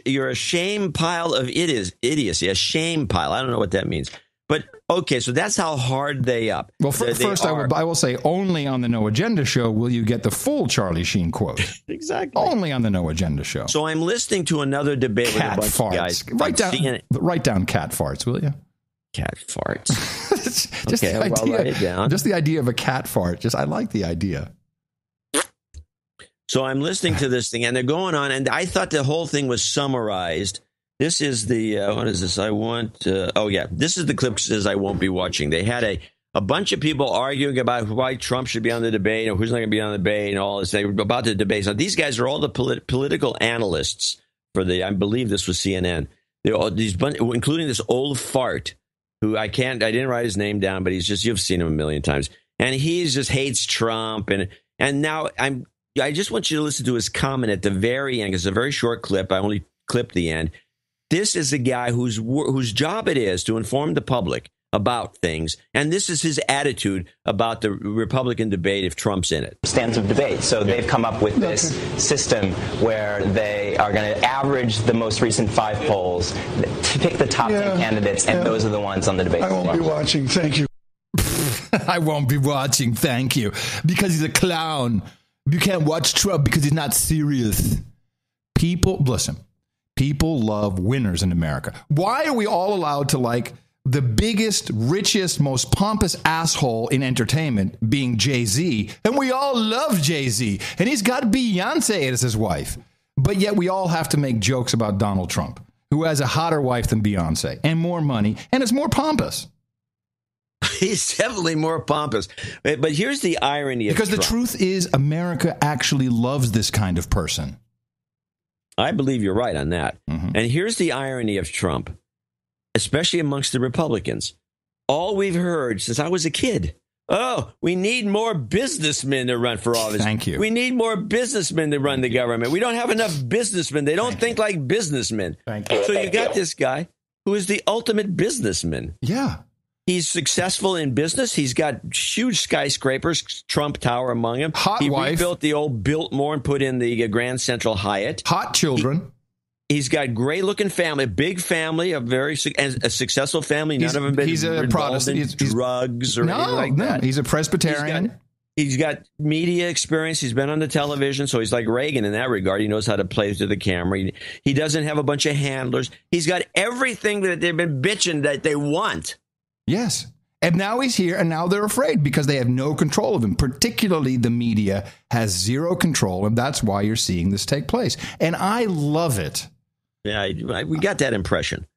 You're a shame pile of idiocy. A shame pile. I don't know what that means. But, okay, so that's how hard they up. Well, first, I will say only on the No Agenda show will you get the full Charlie Sheen quote. Exactly. Only on the No Agenda show. So I'm listening to another debate cat with a bunch farts. of guys. Write down cat farts, will you? Cat farts. just okay, the idea, write it down. Just the idea of a cat fart. I like the idea. So I'm listening to this thing, and they're going on, and I thought the whole thing was summarized. This is the, what is this? This is the clip that says I won't be watching. They had a bunch of people arguing about why Trump should be on the debate or who's not going to be on the debate and all this. They were about the debate. So these guys are all the political analysts for I believe this was CNN. They're all including this old fart who I didn't write his name down, but you've seen him a million times. And he just hates Trump. And now I just want you to listen to his comment at the very end. It's a very short clip. I only clipped the end. This is a guy whose job it is to inform the public about things, and this is his attitude about the Republican debate if Trump's in it. Stands of debate. So they've come up with this system where they are going to average the most recent 5 polls, pick the top 10 candidates, and those are the ones on the debate. I won't be watching. Thank you. I won't be watching. Thank you. Because he's a clown. You can't watch Trump because he's not serious. People love winners in America. Why are we all allowed to like the biggest, richest, most pompous asshole in entertainment being Jay-Z? And we all love Jay-Z. And he's got Beyonce as his wife. But yet we all have to make jokes about Donald Trump, who has a hotter wife than Beyonce and more money and is more pompous. He's definitely more pompous. But here's the irony of Trump. Because the truth is America actually loves this kind of person. I believe you're right on that. Mm-hmm. And here's the irony of Trump, especially amongst the Republicans. All we've heard since I was a kid, we need more businessmen to run for office. Thank you. We need more businessmen to run the government. We don't have enough businessmen. They don't think like businessmen. Thank you. So you got this guy who is the ultimate businessman. Yeah. He's successful in business. He's got huge skyscrapers, Trump Tower among them. Hot wife. He rebuilt the old Biltmore and put in the Grand Central Hyatt. Hot children. He's got great-looking family, a big family, a successful family. None of them been involved in drugs or anything like that. He's a Presbyterian. He's got media experience. He's been on the television, so he's like Reagan in that regard. He knows how to play to the camera. He doesn't have a bunch of handlers. He's got everything that they've been bitching that they want. Yes. And now he's here, and now they're afraid because they have no control of him. Particularly the media has zero control, and that's why you're seeing this take place. And I love it. Yeah, we got that impression.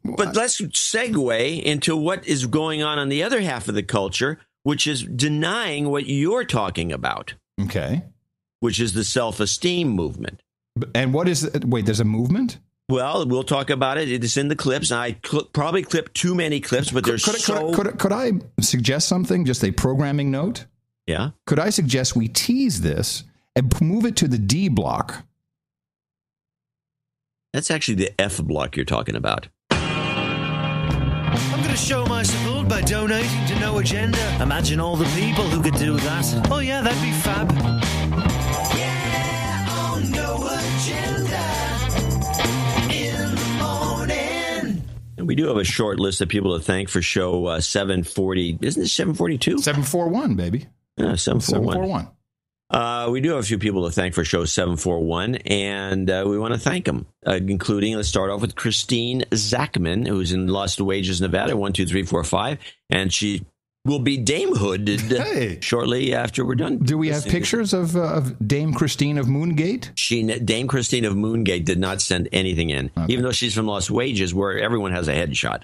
But let's segue into what is going on the other half of the culture, which is denying what you're talking about. Okay. Which is the self-esteem movement. And what is it? Wait, there's a movement? Well, we'll talk about it. It is in the clips. I probably clipped too many clips, but there's Could I suggest something, just a programming note? Yeah. Could I suggest we tease this and move it to the D block? That's actually the F block you're talking about. I'm going to show my support by donating to No Agenda. Imagine all the people who could do that. Oh, yeah, that'd be fab. Yeah, on No Agenda. And we do have a short list of people to thank for show 740. Isn't it 742? 741, baby. Yeah, 741. 741. We do have a few people to thank for show 741, and we want to thank them, including, let's start off with Christine Zachman, who's in Lost Wages, Nevada, 12345, and she will be damehooded shortly after we're done. Do we have pictures of Dame Christine of Moongate? Dame Christine of Moongate did not send anything in, even though she's from Lost Wages, where everyone has a headshot.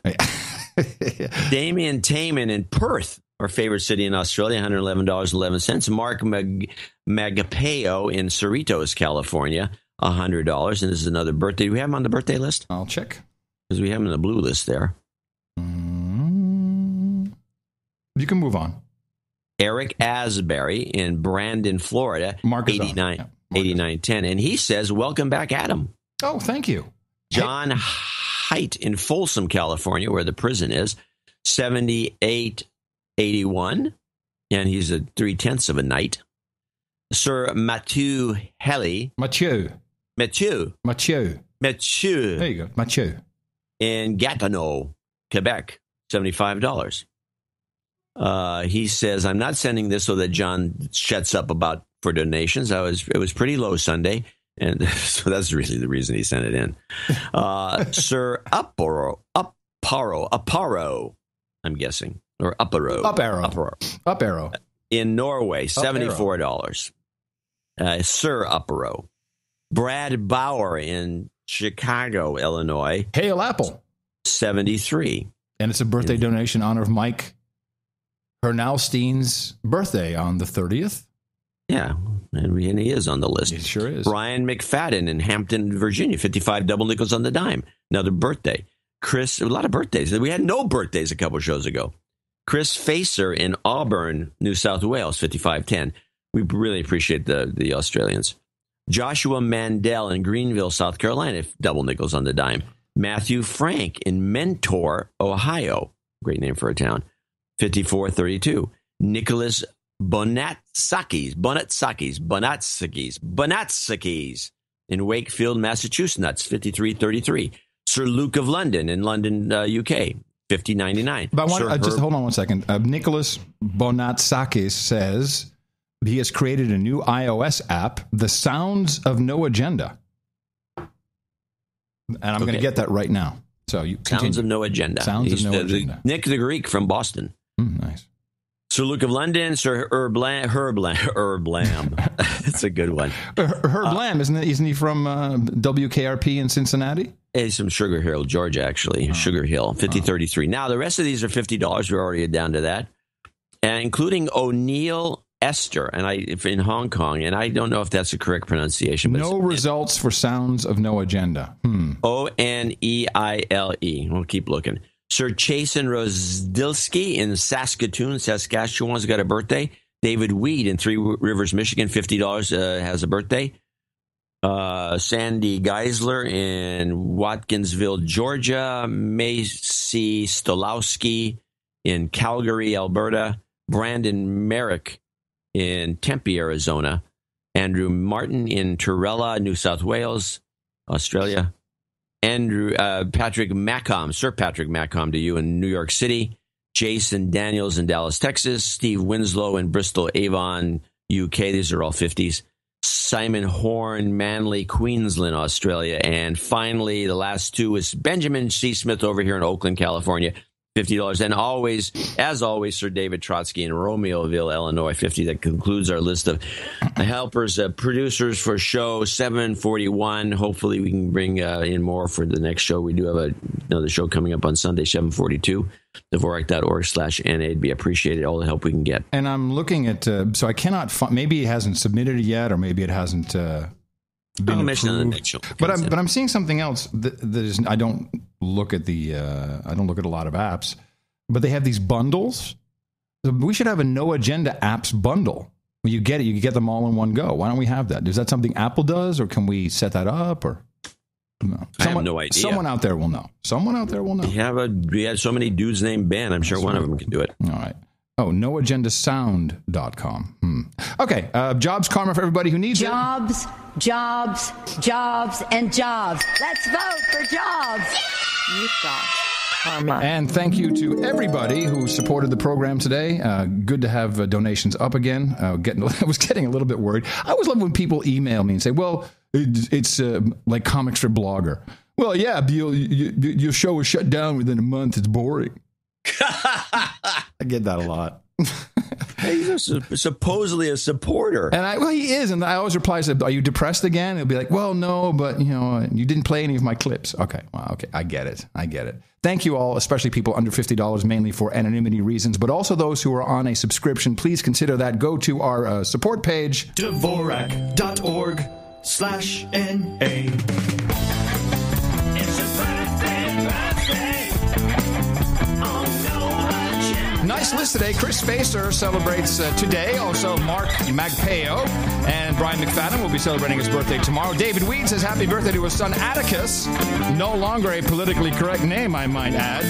Damien Taman in Perth, our favorite city in Australia, $111.11. Mark Magapeo in Cerritos, California, $100. And this is another birthday. Do we have him on the birthday list? I'll check. Because we have him in the blue list there. You can move on. Eric Asbury in Brandon, Florida, 8910. And he says, welcome back, Adam. Oh, thank you. John Height in Folsom, California, where the prison is, 7881. And he's a 3/10 of a knight. Sir Mathieu Helly. Mathieu. There you go. Mathieu. In Gatineau, Quebec, $75. He says, I'm not sending this so that John shuts up for donations. It was pretty low Sunday, and so that's really the reason he sent it in. Sir Upparo, I'm guessing, or Upparo. Up arrow. In Norway, $74. Sir Upparo. Brad Bauer in Chicago, Illinois. Hail Apple. 73. And it's a birthday donation in honor of Mike Hernalstein's birthday on the 30th. Yeah, and he is on the list. He sure is. Brian McFadden in Hampton, Virginia, 55 double nickels on the dime. Another birthday. A lot of birthdays. We had no birthdays a couple shows ago. Chris Facer in Auburn, New South Wales, 5510. We really appreciate the Australians. Joshua Mandel in Greenville, South Carolina, double nickels on the dime. Matthew Frank in Mentor, Ohio. Great name for a town. 5432. Nicholas Bonatsakis in Wakefield, Massachusetts, 5333. Sir Luke of London in London, UK, 5099. But just hold on one second. Nicholas Bonatsakis says he has created a new iOS app, The Sounds of No Agenda. And I'm going to get that right now. So you continue. Sounds of No Agenda. Agenda. Nick the Greek from Boston. Nice. Sir Luke of London, Sir Herb Lamb. That's a good one. Herb Lamb, isn't he from WKRP in Cincinnati? He's from Sugar Hill, Georgia, actually. Sugar Hill, 5033. Now, the rest of these are $50. We're already down to that. And including O'Neill Esther in Hong Kong, and I don't know if that's the correct pronunciation. But no results for Sounds of No Agenda. Oneile. We'll keep looking. Sir Chasen Rozdilsky in Saskatoon, Saskatchewan's got a birthday. David Weed in Three Rivers, Michigan, $50 has a birthday. Sandy Geisler in Watkinsville, Georgia. Macy Stolowski in Calgary, Alberta. Brandon Merrick in Tempe, Arizona. Andrew Martin in Turella, New South Wales, Australia. Patrick Macomb, Sir Patrick Macomb to you in New York City. Jason Daniels in Dallas, Texas. Steve Winslow in Bristol, Avon, UK. These are all 50s. Simon Horn, Manly, Queensland, Australia. And finally, the last two is Benjamin C. Smith over here in Oakland, California. $50. And always, as always, Sir David Trotsky in Romeoville, Illinois, 50. That concludes our list of helpers, producers for show 741. Hopefully we can bring in more for the next show. We do have another show coming up on Sunday, 742. Dvorak.org/NA. It'd be appreciated, all the help we can get. And I'm looking at, so I cannot find, maybe it hasn't submitted it yet, or maybe it hasn't been I'll mention it on the next show. But I'm seeing something else that is, I don't look at I don't look at a lot of apps, but they have these bundles. So we should have a No Agenda apps bundle. When you get it, you can get them all in one go. Why don't we have that? Is that something Apple does, or can we set that up, or? No. I have no idea. Someone out there will know. We have so many dudes named Ben. I'm sure one of them can do it. All right. Oh, noagendasound.com. Okay. Jobs karma for everybody who needs jobs, it. Jobs, and jobs. Let's vote for jobs. You've got karma. And thank you to everybody who supported the program today. Good to have donations up again. I was getting a little bit worried. I always love when people email me and say, well, it's like comic strip blogger. Well, yeah, your show was shut down within a month. It's boring. I get that a lot. He's supposedly a supporter. And he is. And I always reply, are you depressed again? He'll be like, well, no, but you didn't play any of my clips. Okay. Well, okay. I get it. Thank you all, especially people under $50, mainly for anonymity reasons, but also those who are on a subscription. Please consider that. Go to our support page. Dvorak.org/NA. Nice list today. Chris Spacer celebrates today. Also, Mark Magpeo and Brian McFadden will be celebrating his birthday tomorrow. David Weed says happy birthday to his son Atticus. No longer a politically correct name, I might add.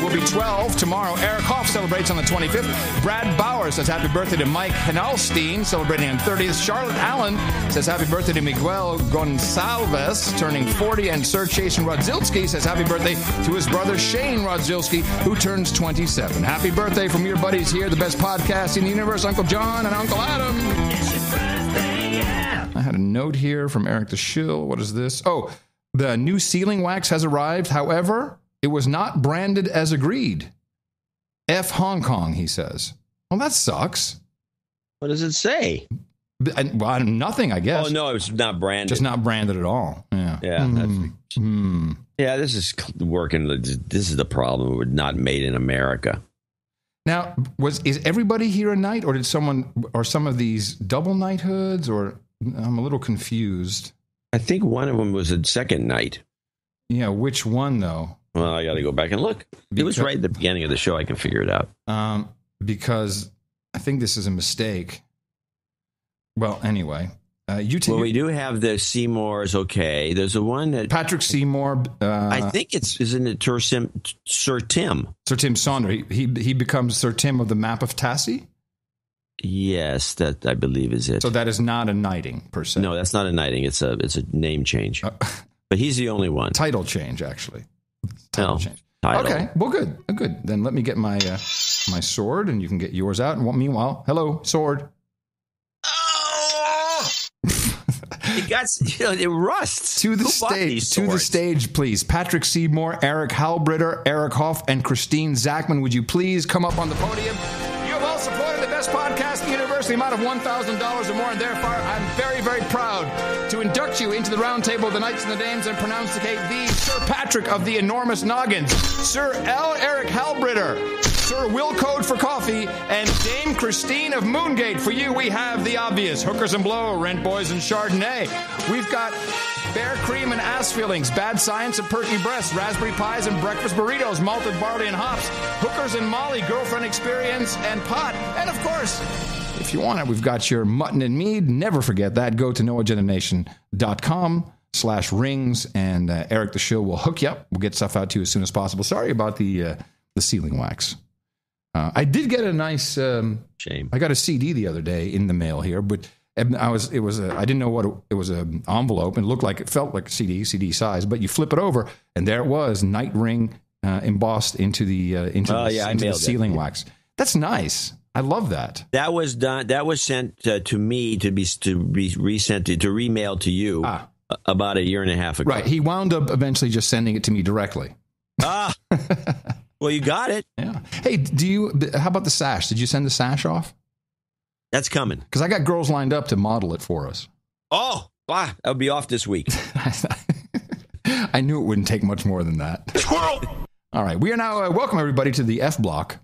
Will be 12 tomorrow. Eric Hoff celebrates on the 25th. Brad Bauer says happy birthday to Mike Henalstein, celebrating on 30th. Charlotte Allen says happy birthday to Miguel Gonsalves, turning 40. And Sir Chasen Rodzilski says happy birthday to his brother Shane Rodzilski, who turns 27. Happy birthday from your buddies here, the best podcast in the universe, Uncle John and Uncle Adam. It's your birthday, yeah. I had a note here from Eric the Shill. What is this? Oh, the new sealing wax has arrived. However, it was not branded as agreed. F Hong Kong, he says. Well, that sucks. What does it say? Well, nothing, I guess. Oh, no, it's not branded. Just not branded at all. Yeah. Yeah. Yeah, this is working. This is the problem. We're not made in America. Now, is everybody here a knight, or did some of these double knighthoods, or I'm a little confused. I think one of them was a second knight. Yeah, which one though? Well, I got to go back and look. It was right at the beginning of the show. I can figure it out. Because I think this is a mistake. Well, anyway. We do have the Seymours. Okay, there's a one that Patrick Seymour. I think isn't it Sir Tim? Sir Tim Saunders. He becomes Sir Tim of the Map of Tassie. Yes, that I believe is it. So that is not a knighting per se. No, that's not a knighting. It's a name change. But he's the only one. Title change, actually. Change. Title. Okay. Well, good. Then let me get my my sword, and you can get yours out. And meanwhile, hello, sword. It rusts. To the stage, please. Patrick Seymour, Eric Halbritter, Eric Hoff, and Christine Zachman. Would you please come up on the podium? You have all supported the best podcast in the universe, the amount of $1,000 or more, and therefore I'm very, very proud to induct you into the round table of the Knights and the Dames and pronounce-ticate the Sir Patrick of the Enormous Noggins, Sir L. Eric Halbritter, Sir Will Code for Coffee, and Dame Christine of Moongate. For you, we have the obvious: Hookers and Blow, Rent Boys and Chardonnay. We've got Bear Cream and Ass Fillings, Bad Science and Perky Breasts, Raspberry Pies and Breakfast Burritos, Malted Barley and Hops, Hookers and Molly, Girlfriend Experience and Pot. And of course, if you want it, we've got your mutton and mead. Never forget that. Go to noagendanation.com/rings, and Eric the Shill will hook you up. We'll get stuff out to you as soon as possible. Sorry about the sealing wax. I did get a nice shame. I got a CD the other day in the mail here, but I didn't know what it was, an envelope, and it felt like a CD size, but you flip it over and there it was, Night Ring embossed into the sealing wax. That's nice. I love that. That was done. That was sent to me to be resent to remailed to you about a year and a half ago. Right. He wound up eventually just sending it to me directly. Well, you got it. Yeah. Hey, how about the sash? Did you send the sash off? That's coming. Because I got girls lined up to model it for us. Oh, wow. I'll be off this week. I knew it wouldn't take much more than that. Squirrel! All right. We are now, welcome everybody to the F Block,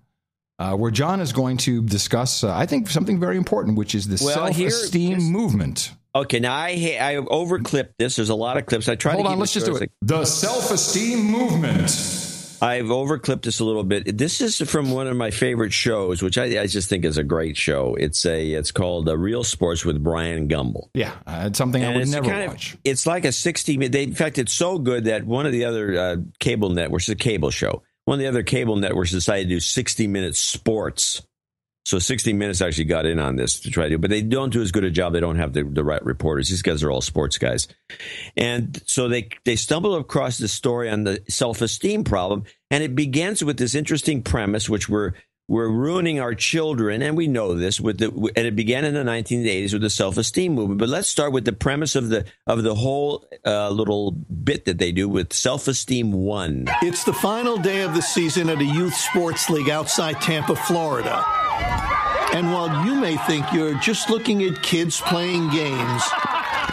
where John is going to discuss, I think, something very important, which is the self-esteem movement. Okay, now I overclipped this. There's a lot of clips. I tried to keep let's just do it. The self-esteem movement. I've overclipped this a little bit. This is from one of my favorite shows, which I just think is a great show. It's called Real Sports with Brian Gumbel. Yeah, it's something I would never watch. It's like a 60-minute. In fact, it's so good that one of the other cable networks, it's a cable show, one of the other cable networks decided to do 60-minute sports. So 60 Minutes actually got in on this to try to do, but they don't do as good a job. They don't have the right reporters. These guys are all sports guys. And so they stumble across this story on the self-esteem problem. And it begins with this interesting premise, which we're ruining our children. And we know this and it began in the 1980s with the self-esteem movement. But let's start with the premise of the whole little bit that they do with Self-Esteem 1. It's the final day of the season at a youth sports league outside Tampa, Florida. And while you may think you're just looking at kids playing games,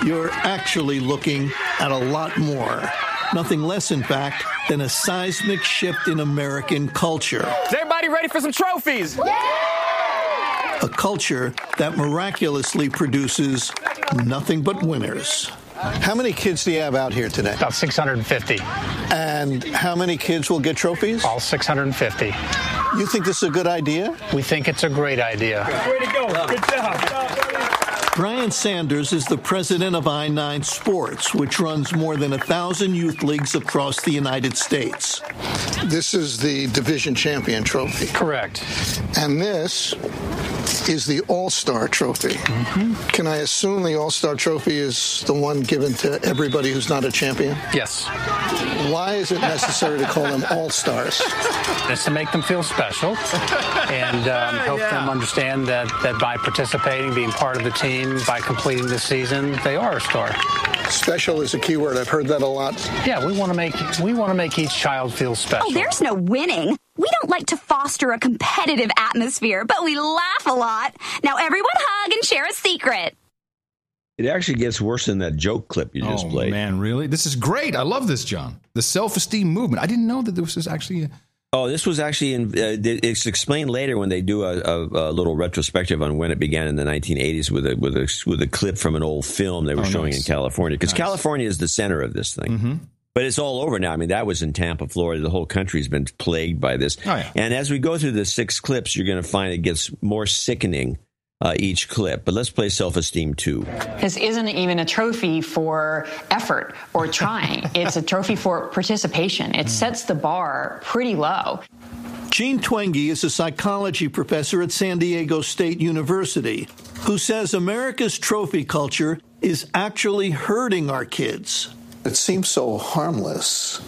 you're actually looking at a lot more. Nothing less, in fact, than a seismic shift in American culture. Is everybody ready for some trophies? Yeah! A culture that miraculously produces nothing but winners. How many kids do you have out here today? About 650. And how many kids will get trophies? All 650. You think this is a good idea? We think it's a great idea. Way to go. Good job. Brian Sanders is the president of I-9 Sports, which runs more than 1,000 youth leagues across the United States. This is the division champion trophy. Correct. And this is the All-Star trophy. Mm-hmm. Can I assume the All-Star trophy is the one given to everybody who's not a champion? Yes. Why is it necessary to call them All-Stars? It's to make them feel special and help them understand that by participating, being part of the team, by completing the season, they are a star. Special is a key word. I've heard that a lot. Yeah, we want to make each child feel special. Oh, there's no winning. We don't like to foster a competitive atmosphere, but we laugh a lot. Now everyone hug and share a secret. It actually gets worse than that joke clip you just played. Oh, man, really? This is great. I love this, John. The self-esteem movement. I didn't know that this was actually... this was actually it's explained later when they do a little retrospective on when it began in the 1980s with a clip from an old film they were showing in California, because California is the center of this thing. Mm-hmm. But it's all over now. I mean, that was in Tampa, Florida. The whole country's been plagued by this. Oh, yeah. And as we go through the 6 clips, you're going to find it gets more sickening each clip. But let's play Self-Esteem 2. This isn't even a trophy for effort or trying. It's a trophy for participation. It sets the bar pretty low. Gene Twenge is a psychology professor at San Diego State University who says America's trophy culture is actually hurting our kids. It seems so harmless.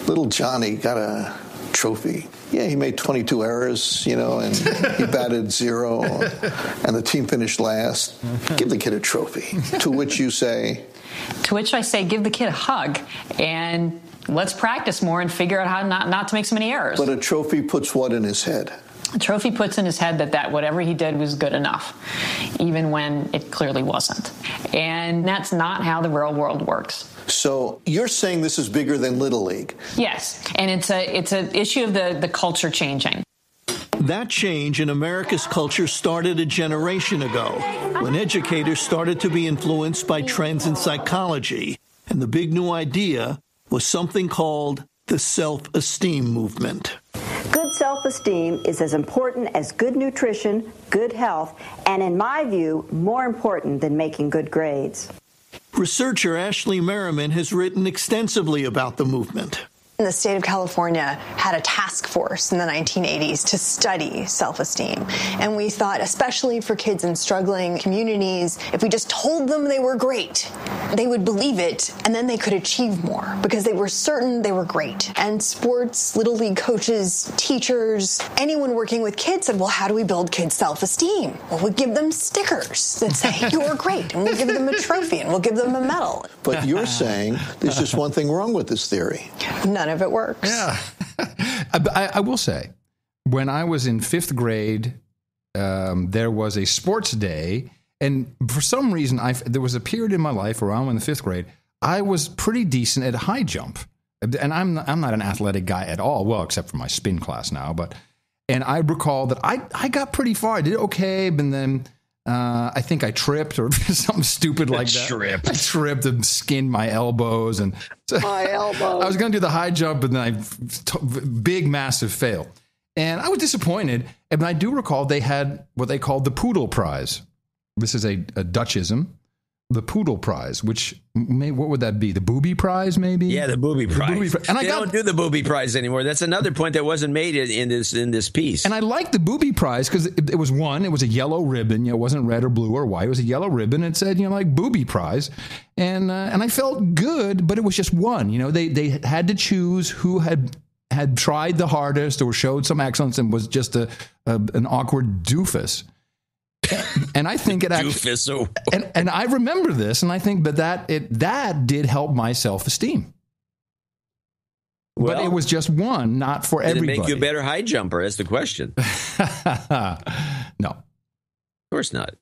Little Johnny got a trophy. Yeah, he made 22 errors, and he batted 0, and the team finished last. Give the kid a trophy. To which you say? To which I say, give the kid a hug, and let's practice more and figure out how not to make so many errors. But a trophy puts what in his head? A trophy puts in his head that whatever he did was good enough, even when it clearly wasn't. And that's not how the real world works. So you're saying this is bigger than Little League? Yes, and it's an issue of the culture changing. That change in America's culture started a generation ago when educators started to be influenced by trends in psychology. And the big new idea was something called the self-esteem movement. Good self-esteem is as important as good nutrition, good health, and in my view, more important than making good grades. Researcher Ashley Merriman has written extensively about the movement. The state of California had a task force in the 1980s to study self-esteem. And we thought, especially for kids in struggling communities, if we just told them they were great, they would believe it, and then they could achieve more because they were certain they were great. And sports, Little League coaches, teachers, anyone working with kids said, well, how do we build kids' self-esteem? Well, we give them stickers that say, you're great, and we'll give them a trophy, and we'll give them a medal. But you're saying there's just one thing wrong with this theory. None none of it works. Yeah. I will say, when I was in 5th grade, there was a sports day. And for some reason, there was a period in my life around in the 5th grade, I was pretty decent at high jump. And I'm not an athletic guy at all. Well, except for my spin class now. And I recall that I got pretty far. I did okay, but then I think I tripped or something stupid like that. I tripped and skinned my elbows. And so my elbow. I was going to do the high jump, and then big, massive fail. And I was disappointed. And I do recall they had what they called the Poodle Prize. This is a Dutchism. The Poodle Prize, which what would that be? The Booby Prize, maybe? Yeah, the Booby Prize. And they don't do the Booby Prize anymore. That's another point that wasn't made in this piece. And I liked the Booby Prize because it was a yellow ribbon. It wasn't red or blue or white. It was a yellow ribbon. And it said, like Booby Prize. And I felt good, but it was just one. They had to choose who had tried the hardest or showed some excellence and was just an awkward doofus. And I think it actually, and I remember this, and I think that did help my self-esteem. Well, but it was just one, not for everybody. Did it make you a better high jumper? That's the question. No, of course not.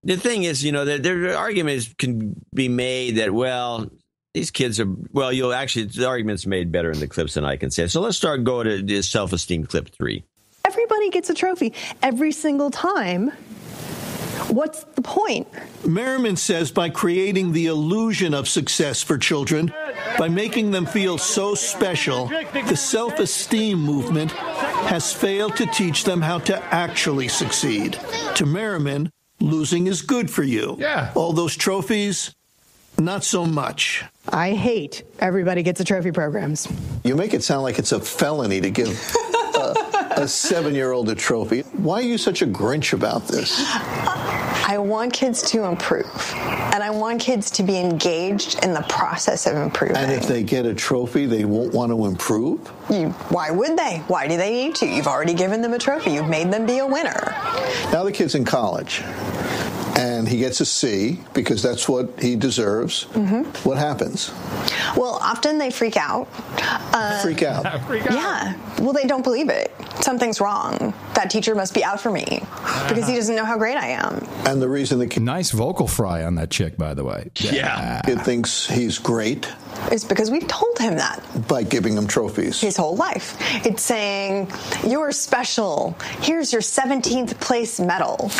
The thing is, the arguments can be made that, these kids are, the argument's made better in the clips than I can say. So let's start going to this self-esteem clip 3. Everybody gets a trophy every single time. What's the point? Merriman says by creating the illusion of success for children, by making them feel so special, the self-esteem movement has failed to teach them how to actually succeed. To Merriman, losing is good for you. Yeah. All those trophies, not so much. I hate everybody gets a trophy programs. You make it sound like it's a felony to give a 7-year-old a trophy. Why are you such a Grinch about this? I want kids to improve, and I want kids to be engaged in the process of improving. And if they get a trophy, they won't want to improve? Why would they? Why do they need to? You've already given them a trophy. You've made them be a winner. Now the kid's in college, and he gets a C because that's what he deserves. Mm-hmm. What happens? Well, often they freak out. Freak out? Yeah. Well, they don't believe it. Something's wrong. That teacher must be out for me because he doesn't know how great I am. And the reason the kid... Nice vocal fry on that chick, by the way. Yeah. Kid thinks he's great. It's because we've told him that. By giving him trophies. His whole life. It's saying, you're special. Here's your 17th place medal.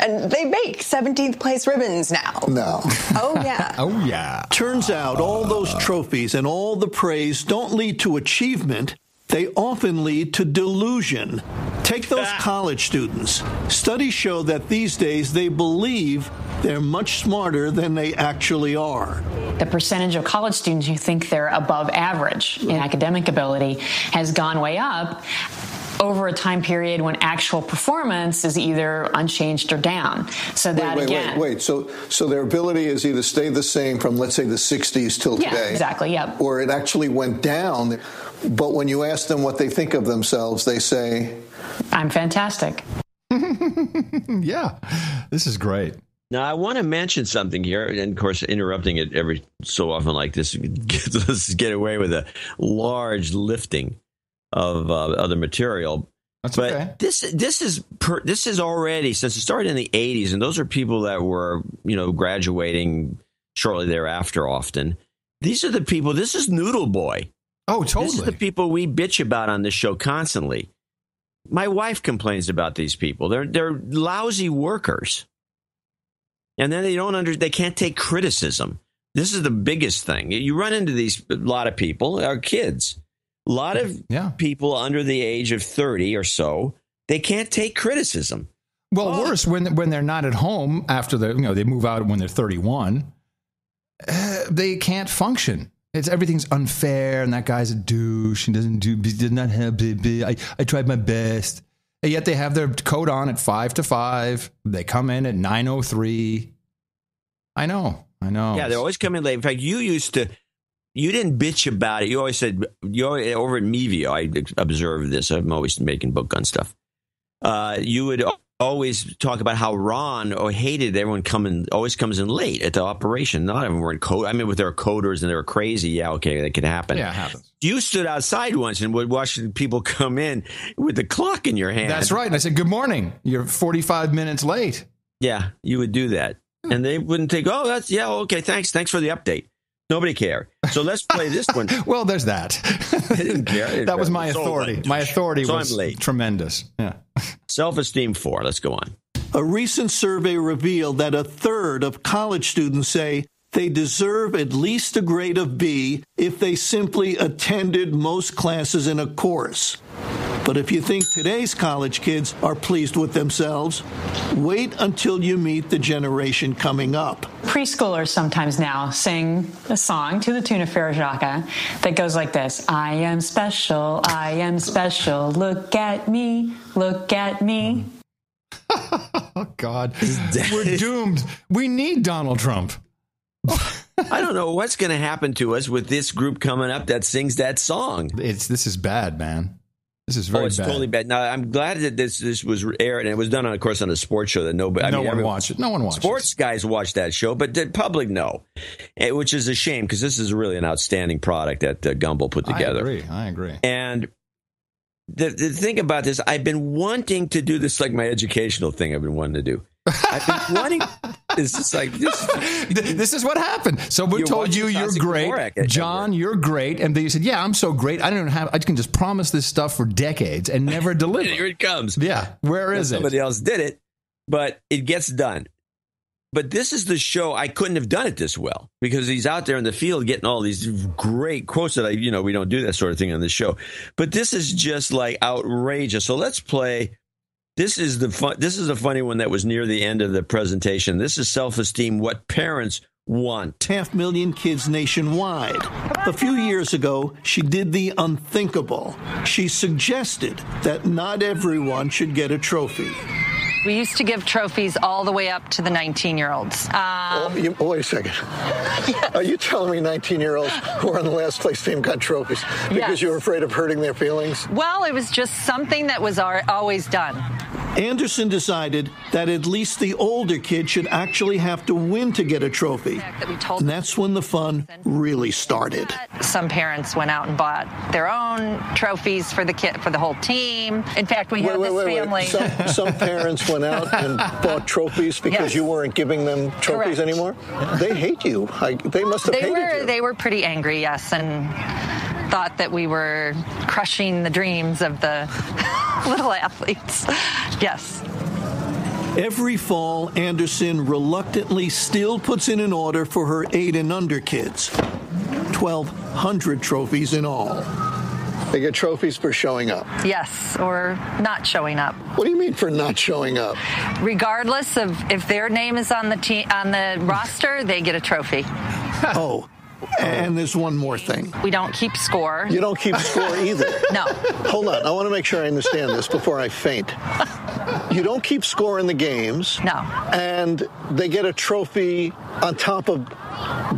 And they make 17th place ribbons now. No. Oh, yeah. Oh, yeah. Turns out all those trophies and all the praise don't lead to achievement. They often lead to delusion. Take those college students. Studies show that these days they believe they're much smarter than they actually are. The percentage of college students who think they're above average in academic ability has gone way up over a time period when actual performance is either unchanged or down. So that wait. So their ability has either stayed the same from, let's say, the 60s till today. Yeah, exactly, yeah. Or it actually went down. But when you ask them what they think of themselves, they say, I'm fantastic. Yeah, this is great. Now, I want to mention something here, and of course, interrupting it every so often like this, let's get away with a large lifting of other material. That's but okay. This is already, since it started in the 80s, and those are people that were, graduating shortly thereafter often. These are the people, this is Noodle Boy. Oh, totally. This is the people we bitch about on this show constantly. My wife complains about these people. They're lousy workers. And then they can't take criticism. This is the biggest thing. You run into a lot of people, our kids. A lot of people under the age of 30 or so, they can't take criticism. Well, worse, when they're not at home after they move out when they're 31, they can't function. Everything's unfair, and that guy's a douche. He did not have. I tried my best. And yet they have their coat on at 5 to 5. They come in at 9:03. I know. Yeah, they always come in late. In fact, you didn't bitch about it. You always said, over at Mevio, I observed this. I'm always making book gun stuff. You would always talk about how Ron hated everyone always comes in late at the operation. Not everyone were in code. I mean, with their coders and they were crazy. Yeah, okay, that could happen. Yeah, it happens. You stood outside once and would watch people come in with the clock in your hand. That's right. And I said, good morning. You're 45 minutes late. Yeah, you would do that. And they wouldn't think, oh, okay, thanks for the update. Nobody cared. So let's play this one. Well, there's that. I didn't care. That was my authority. My authority was tremendous. Yeah. Self-esteem 4. Let's go on. A recent survey revealed that a third of college students say they deserve at least a grade of B if they simply attended most classes in a course. But if you think today's college kids are pleased with themselves, wait until you meet the generation coming up. Preschoolers sometimes now sing a song to the tune of Frere Jacques that goes like this. I am special, look at me, look at me. Oh, God. We're doomed. We need Donald Trump. I don't know what's going to happen to us with this group coming up that sings that song. This is bad, man. This is very bad. It's totally bad. Now, I'm glad that this was aired, and it was done, of course, on a sports show that no one watched it. No one watched Sports guys watch that show, but the public no, which is a shame because this is really an outstanding product that Gumbel put together. I agree. And the thing about this, I've been wanting to do this, like my educational thing I've been wanting to do. I've been wanting. It's just like this. This is what happened. Someone told you you're great, John. You're great, and then you said, "Yeah, I'm so great. I can just promise this stuff for decades and never deliver." Here it comes. Yeah, where is it? Somebody else did it, but it gets done. But this is the show. I couldn't have done it this well because he's out there in the field getting all these great quotes that we don't do that sort of thing on this show. But this is just like outrageous. So let's play. This is a funny one that was near the end of the presentation. This is Self-Esteem, What Parents Want. 500,000 kids nationwide. A few years ago, she did the unthinkable. She suggested that not everyone should get a trophy. We used to give trophies all the way up to the 19-year-olds. Wait a second. Are you telling me 19-year-olds who are on the last place team got trophies because you were afraid of hurting their feelings? Well, it was just something that was always done. Anderson decided that at least the older kid should actually have to win to get a trophy. And that's when the fun really started. Some parents went out and bought their own trophies for the whole team. In fact, we had this family. Some parents went out and bought trophies because you weren't giving them trophies anymore? They hate you. They must have hated you. They were pretty angry, yes, and thought that we were crushing the dreams of the little athletes. Yes. Every fall, Anderson reluctantly still puts in an order for her 8 and under kids. 1,200 trophies in all. They get trophies for showing up. Yes, or not showing up. What do you mean for not showing up? Regardless of if their name is on the roster, they get a trophy. Oh. And there's one more thing. We don't keep score. You don't keep score either? No. Hold on. I want to make sure I understand this before I faint. You don't keep score in the games. No. And they get a trophy on top of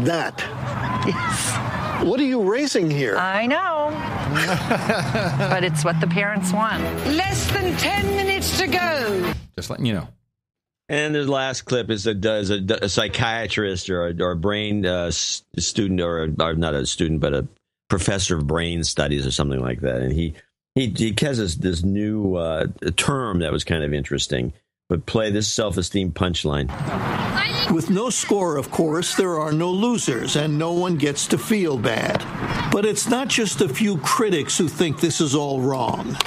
that. Yes. What are you raising here? I know. But it's what the parents want. Less than 10 minutes to go. Just letting you know. And the last clip is a psychiatrist or a brain student, or not a student, but a professor of brain studies or something like that. And he has this new term that was kind of interesting. But play this self-esteem punchline. With no score, of course, there are no losers, and no one gets to feel bad. But it's not just a few critics who think this is all wrong.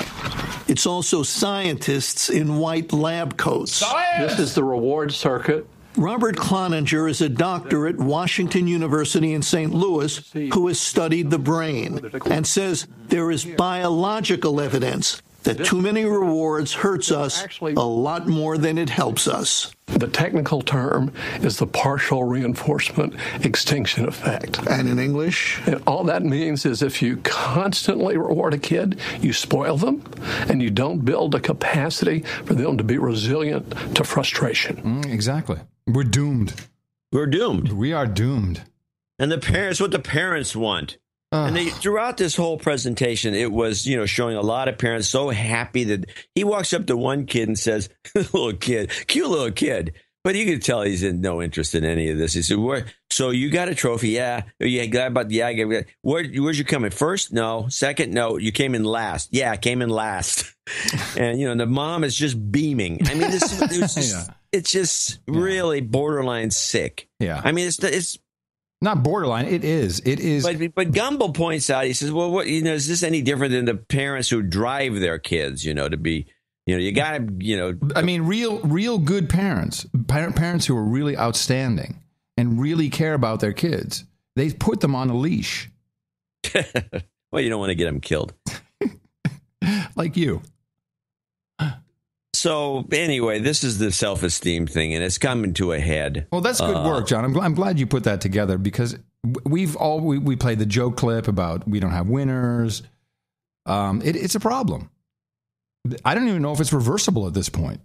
It's also scientists in white lab coats. Science! This is the reward circuit. Robert Cloninger is a doctor at Washington University in St. Louis who has studied the brain and says there is biological evidence that too many rewards hurts us a lot more than it helps us. The technical term is the partial reinforcement extinction effect. And in English? And all that means is if you constantly reward a kid, you spoil them, and you don't build a capacity for them to be resilient to frustration. Exactly. We're doomed. We're doomed. We are doomed. And the parents, what the parents want. And throughout this whole presentation, it was, showing a lot of parents so happy that he walks up to one kid and says, little kid, cute little kid. But you could tell he's in no interest in any of this. He said, so you got a trophy? Yeah. Where'd you come in? First? No. Second? No. You came in last. Yeah, I came in last. And, the mom is just beaming. I mean, it's just really borderline sick. Yeah. I mean, it's not borderline. It is. But Gumbel points out, he says, well, what, is this any different than the parents who drive their kids, to be, you got to, I mean, real good parents who are really outstanding and really care about their kids. They put them on a leash. Well, you don't want to get them killed. Like you. So anyway, this is the self-esteem thing, and it's coming to a head. Well, that's good work, John. I'm glad you put that together, because we played the joke clip about we don't have winners. It's a problem. I don't even know if it's reversible at this point.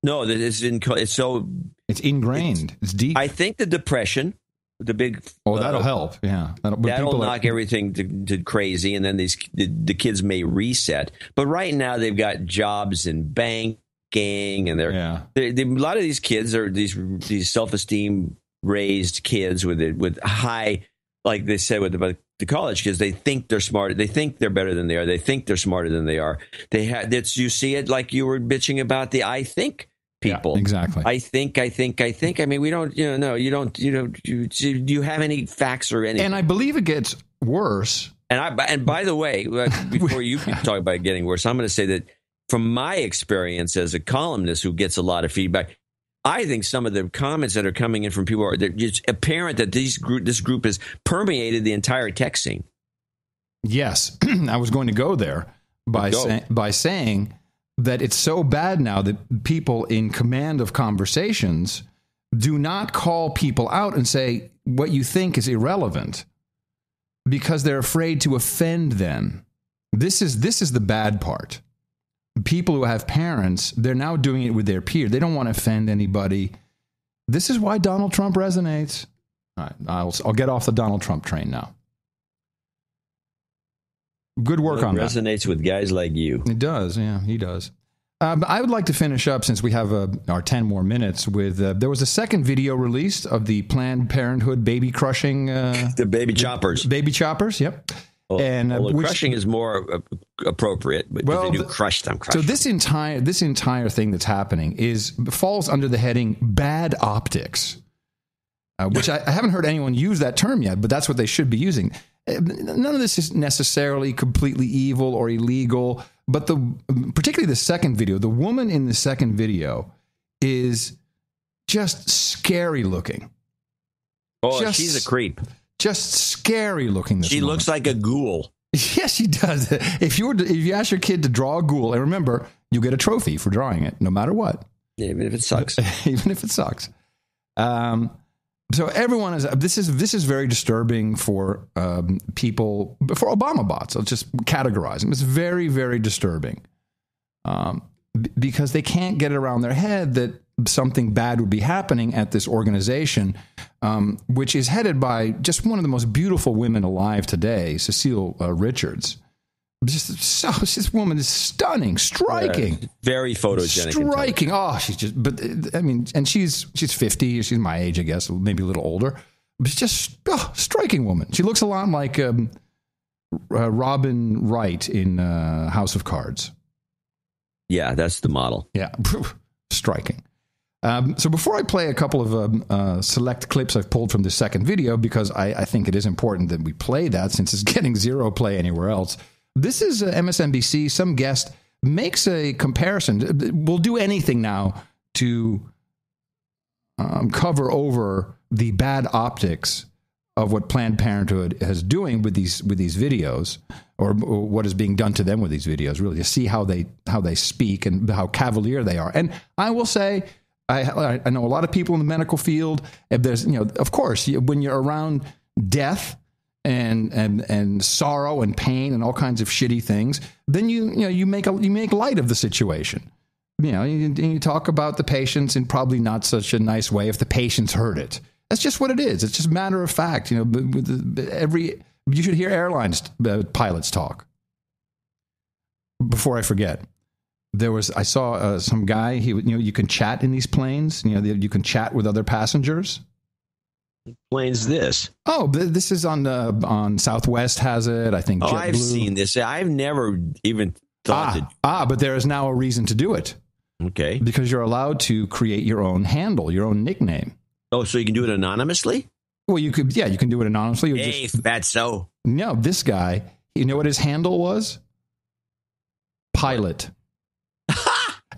No, it's ingrained. It's deep. I think the depression, the big. Oh, that'll help. Yeah, that'll knock everything to crazy, and then the kids may reset. But right now they've got jobs in banking, and a lot of these kids are these self-esteem raised kids with high, like they said with the college kids. They think they're smart. They think they're better than they are. They think they're smarter than they are. You see it like you were bitching about the I think people. Yeah, exactly. I think. I mean, we don't, no, you don't, do you have any facts or anything? And I believe it gets worse. And by the way, before you talk about getting worse, I'm going to say that from my experience as a columnist who gets a lot of feedback, I think some of the comments that are coming in from people it's apparent that this group has permeated the entire tech scene. Yes, I was going to go there by saying that it's so bad now that people in command of conversations do not call people out and say what you think is irrelevant because they're afraid to offend them. This is the bad part. People who have parents, they're now doing it with their peers. They don't want to offend anybody. This is why Donald Trump resonates. All right, I'll get off the Donald Trump train now. Good work on that. It resonates with guys like you. It does, yeah, he does. I would like to finish up, since we have our 10 more minutes, with there was a second video released of the Planned Parenthood baby crushing. The baby choppers. Baby choppers, yep. Well, and crushing is more appropriate, but they do crush them. So this entire thing that's happening falls under the heading bad optics, which I haven't heard anyone use that term yet, but that's what they should be using. None of this is necessarily completely evil or illegal, but particularly the second video, the woman in the second video is just scary looking. Oh, she's a creep. Just scary looking. She looks like a ghoul. Yes, she does. If you ask your kid to draw a ghoul, and remember, you get a trophy for drawing it, no matter what. Even if it sucks. Even if it sucks. So everyone is. This is very disturbing for people, for Obama bots. I'll just categorize them. It's very, very disturbing because they can't get it around their head that something bad would be happening at this organization, which is headed by just one of the most beautiful women alive today, Cecile Richards. This woman is stunning, striking, very photogenic, striking. Oh, she's just. But I mean, and she's 50. She's my age, I guess, maybe a little older. But she's just striking woman. She looks a lot like Robin Wright in House of Cards. Yeah, that's the model. Yeah, striking. So before I play a couple of select clips I've pulled from the second video, because I think it is important that we play that since it's getting zero play anywhere else. This is MSNBC. Some guest makes a comparison. We'll do anything now to cover over the bad optics of what Planned Parenthood is doing with these videos, or what is being done to them with these videos, really, to see how they speak and how cavalier they are. And I will say, I know a lot of people in the medical field. There's, of course, when you're around death and sorrow and pain and all kinds of shitty things, then you make light of the situation. You talk about the patients in probably not such a nice way if the patients heard it. That's just what it is. It's just matter of fact. Every You should hear airlines pilots talk. Before I forget, I saw some guy. You can chat in these planes. You can chat with other passengers. What plane's this? Oh, this is on Southwest has it. I think. Oh, JetBlue. I've seen this. I've never even thought but there is now a reason to do it. Okay. Because you're allowed to create your own handle, your own nickname. Oh, so you can do it anonymously? Well, you can do it anonymously. Hey, fatso. No, this guy, you know what his handle was? Pilot.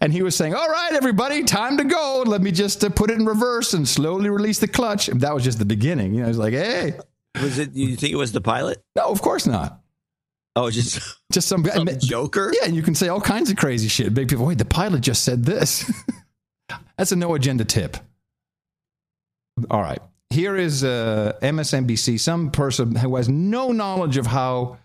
And he was saying, all right, everybody, time to go. Let me just put it in reverse and slowly release the clutch. That was just the beginning. It was like, hey. Was it? You think it was the pilot? No, of course not. Oh, just some joker? Yeah, and you can say all kinds of crazy shit. Big people, wait, the pilot just said this. That's a no agenda tip. All right. Here is MSNBC, some person who has no knowledge of how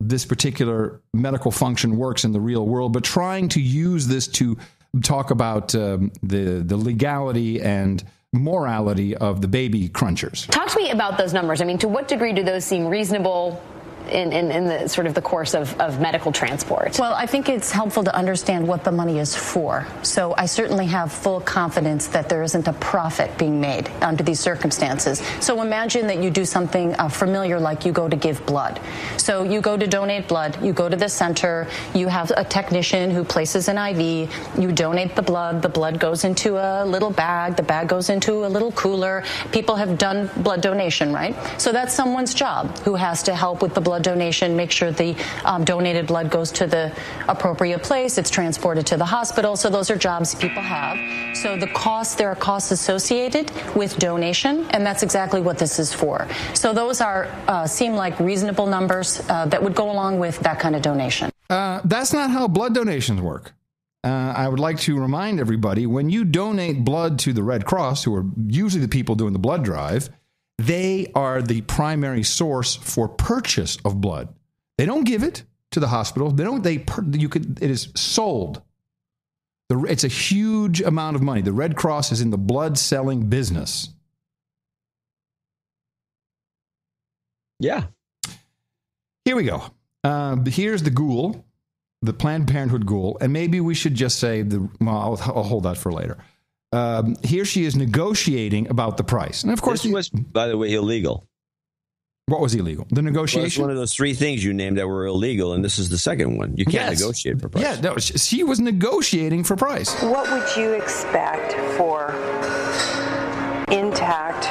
this particular medical function works in the real world, but trying to use this to talk about the legality and morality of the baby crunchers. Talk to me about those numbers. I mean, to what degree do those seem reasonable in the sort of the course of medical transport? Well, I think it's helpful to understand what the money is for. So I certainly have full confidence that there isn't a profit being made under these circumstances. So imagine that you do something familiar, like you go to give blood. So you go to donate blood, you go to the center, you have a technician who places an IV, you donate the blood goes into a little bag, the bag goes into a little cooler. People have done blood donation, right? So that's someone's job who has to help with the blood donation, make sure the donated blood goes to the appropriate place, it's transported to the hospital. So those are jobs people have. So there are costs associated with donation, and that's exactly what this is for. So those seem like reasonable numbers that would go along with that kind of donation. That's not how blood donations work. I would like to remind everybody, when you donate blood to the Red Cross, who are usually the people doing the blood drive, they are the primary source for purchase of blood. They don't give it to the hospital. It is sold. It's a huge amount of money. The Red Cross is in the blood selling business. Yeah. Here we go. Here's the ghoul, the Planned Parenthood ghoul, and maybe we should just say I'll hold that for later. Here she is negotiating about the price. And of course, this was, by the way, illegal. What was illegal? The negotiation? Well, it's one of those three things you named that were illegal, and this is the second one. You can't negotiate for price. Yeah, no, she was negotiating for price. What would you expect for intact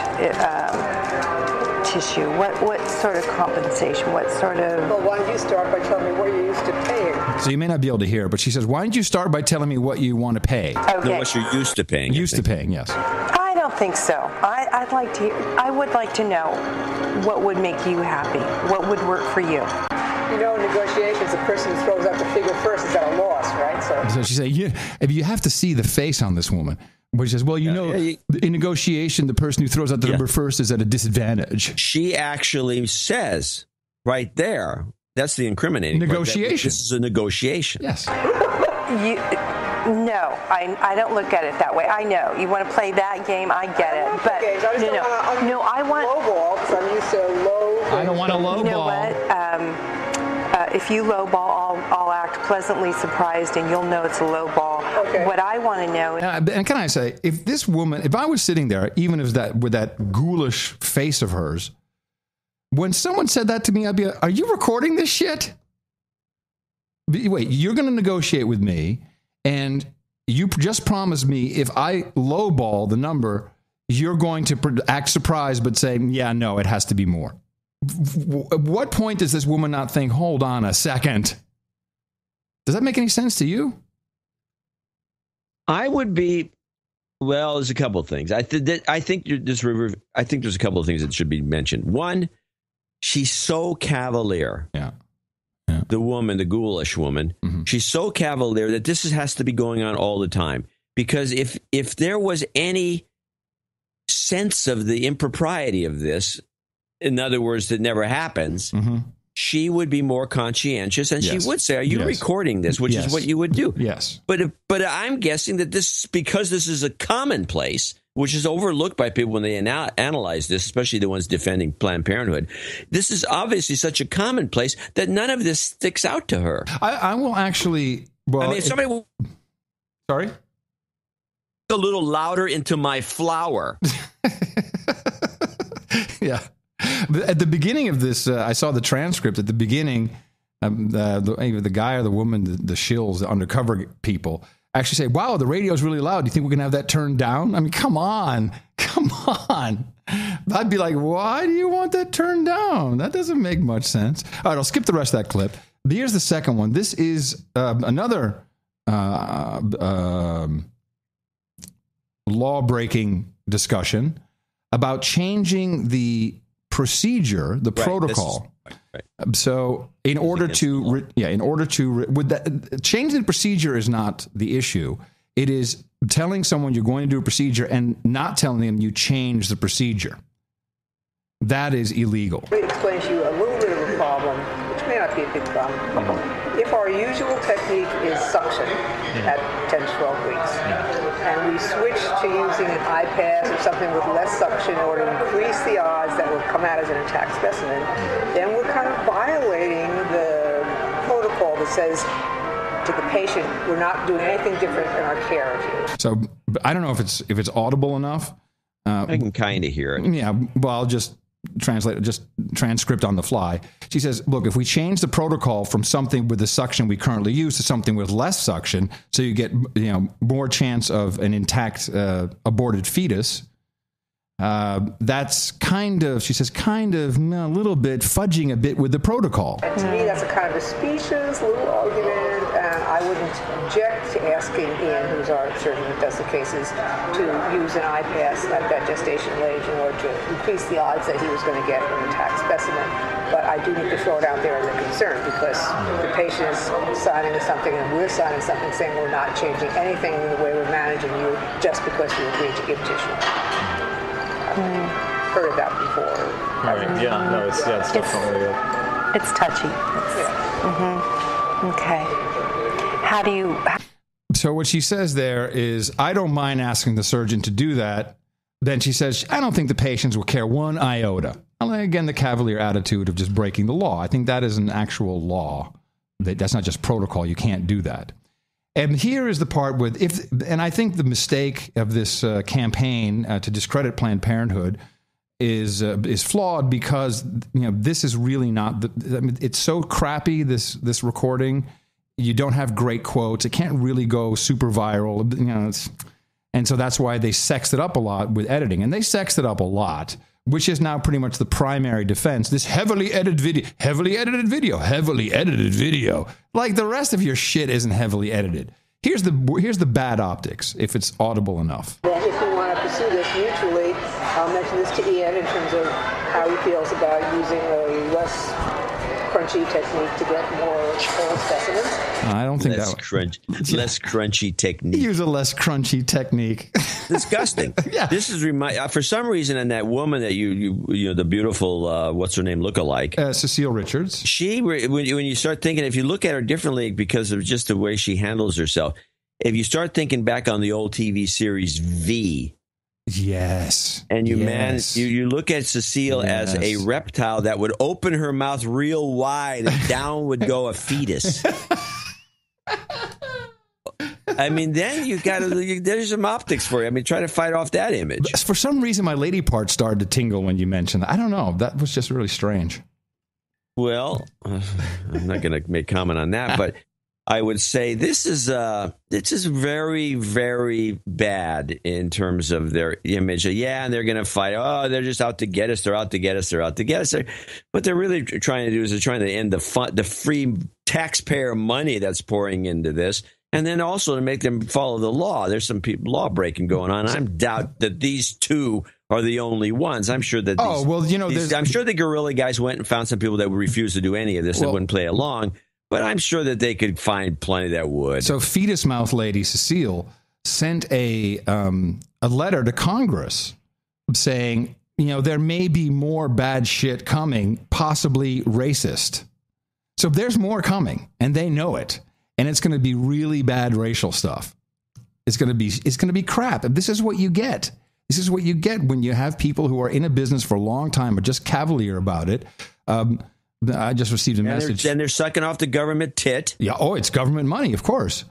tissue? What sort of compensation? What sort of... Well, why don't you start by telling me what you're used to paying? So you may not be able to hear, but she says, why don't you start by telling me what you want to pay? Okay. No, what you're used to paying. Used to paying, yes. I don't think so. I would like to know what would make you happy. What would work for you? You know, in negotiations, the person who throws out the figure first is at a loss, right? So she said, if you have to see the face on this woman, which says, well, in negotiation, the person who throws out the number first is at a disadvantage. She actually says right there, that's the incriminating negotiation. This is a negotiation. Yes. No, I don't look at it that way. I know you want to play that game. I get it, but no, I want low ball because I'm used to low. I don't want a low ball. You know what? If you low ball, I'll act pleasantly surprised, and you'll know it's a low ball. Okay. What I want to know. And can I say, if I was sitting there, even with that ghoulish face of hers, when someone said that to me, I'd be like, are you recording this shit? Wait, you're going to negotiate with me, and you just promised me if I lowball the number, you're going to act surprised but say, yeah, no, it has to be more. At what point does this woman not think, hold on a second? Does that make any sense to you? I would be, well, there's a couple of things. I think there's a couple of things that should be mentioned. One, she's so cavalier. Yeah. The woman, the ghoulish woman, she's so cavalier that this has to be going on all the time. Because if there was any sense of the impropriety of this, in other words, that never happens, she would be more conscientious, and she would say, "Are you recording this?" Which is what you would do. Yes. But I'm guessing that because this is a commonplace, which is overlooked by people when they analyze this, especially the ones defending Planned Parenthood. This is obviously such a commonplace that none of this sticks out to her. I will actually. Well, I mean, if somebody will. Sorry? A little louder into my flower. Yeah. At the beginning of this, I saw the transcript. At the beginning, the guy or the woman, the shills, the undercover people, actually say, wow, the radio's really loud. Do you think we can have that turned down? I mean, come on. I'd be like, why do you want that turned down? That doesn't make much sense. All right, I'll skip the rest of that clip. Here's the second one. This is another law-breaking discussion about changing the procedure, the protocol. Right. So, in order to changing the procedure is not the issue. It is telling someone you're going to do a procedure and not telling them you change the procedure. That is illegal. Let me explain to you a little bit of a problem, which may not be a big problem. If our usual technique is suction at 10 to 12 weeks, and we switch to using an iPass or something with less suction in order to increase the odds that will come out as an intact specimen, then we're kind of violating the protocol that says to the patient, we're not doing anything different in our care of you. So I don't know if it's audible enough. I can kind of hear it. Yeah, well, I'll just translate, just transcript on the fly. She says, look, if we change the protocol from something with the suction we currently use to something with less suction, so you get more chance of an intact aborted fetus, that's kind of, she says, a little bit fudging a bit with the protocol. And to me, that's a kind of a specious little argument, and I wouldn't object to asking Ian, who's our surgeon that does the cases, to use an iPass at that gestational age in order to increase the odds that he was going to get an intact specimen. But I do need to throw it out there as a concern, because the patient is signing something and we're signing something saying we're not changing anything in the way we're managing you just because you agreed to give tissue. Heard of that before. Right. Yeah, no, it's definitely it's touchy. Okay. How do you? So what she says there is, I don't mind asking the surgeon to do that. Then she says, I don't think the patients will care one iota. Again, the cavalier attitude of just breaking the law. I think that is an actual law. That's not just protocol. You can't do that. And here is the part with, and I think the mistake of this campaign to discredit Planned Parenthood is flawed, because this is really not. It's so crappy, this recording. You don't have great quotes. It can't really go super viral. And so that's why they sexed it up a lot with editing, and they sexed it up a lot, which is now pretty much the primary defense. This heavily edited video. Like the rest of your shit isn't heavily edited. Here's the bad optics, if it's audible enough. Then if you want to pursue this mutually, I'll mention this to Ian in terms of how he feels about using a less crunchy technique to get more whole specimens. I don't think less crunchy technique. Use a less crunchy technique. Disgusting. Yeah. This is for some reason, and that woman that you the beautiful what's her name lookalike, Cecile Richards. She when you start thinking, if you look at her differently because of just the way she handles herself, if you start thinking back on the old TV series V. Yes. And you look at Cecile as a reptile that would open her mouth real wide and down would go a fetus. I mean, then there's some optics for you. I mean, try to fight off that image. For some reason, my lady part started to tingle when you mentioned that. I don't know. That was just really strange. Well, I'm not going to make comment on that, but I would say this is very, very bad in terms of their image. Yeah, and they're going to fight. Oh, they're just out to get us. They're out to get us. They're out to get us. What they're really trying to do is they're trying to end the free taxpayer money that's pouring into this, and then also to make them follow the law. There's some law breaking going on. I doubt that these two are the only ones. I'm sure that. I'm sure the guerrilla guys went and found some people that would refuse to do any of this that wouldn't play along. But I'm sure that they could find plenty that would. So fetus mouth lady Cecile sent a letter to Congress saying, there may be more bad shit coming, possibly racist. So there's more coming, and they know it. And it's going to be really bad racial stuff. It's going to be crap. And this is what you get. This is what you get when you have people who are in a business for a long time or just cavalier about it. I just received a message. And they're sucking off the government tit. Yeah. Oh, it's government money, of course.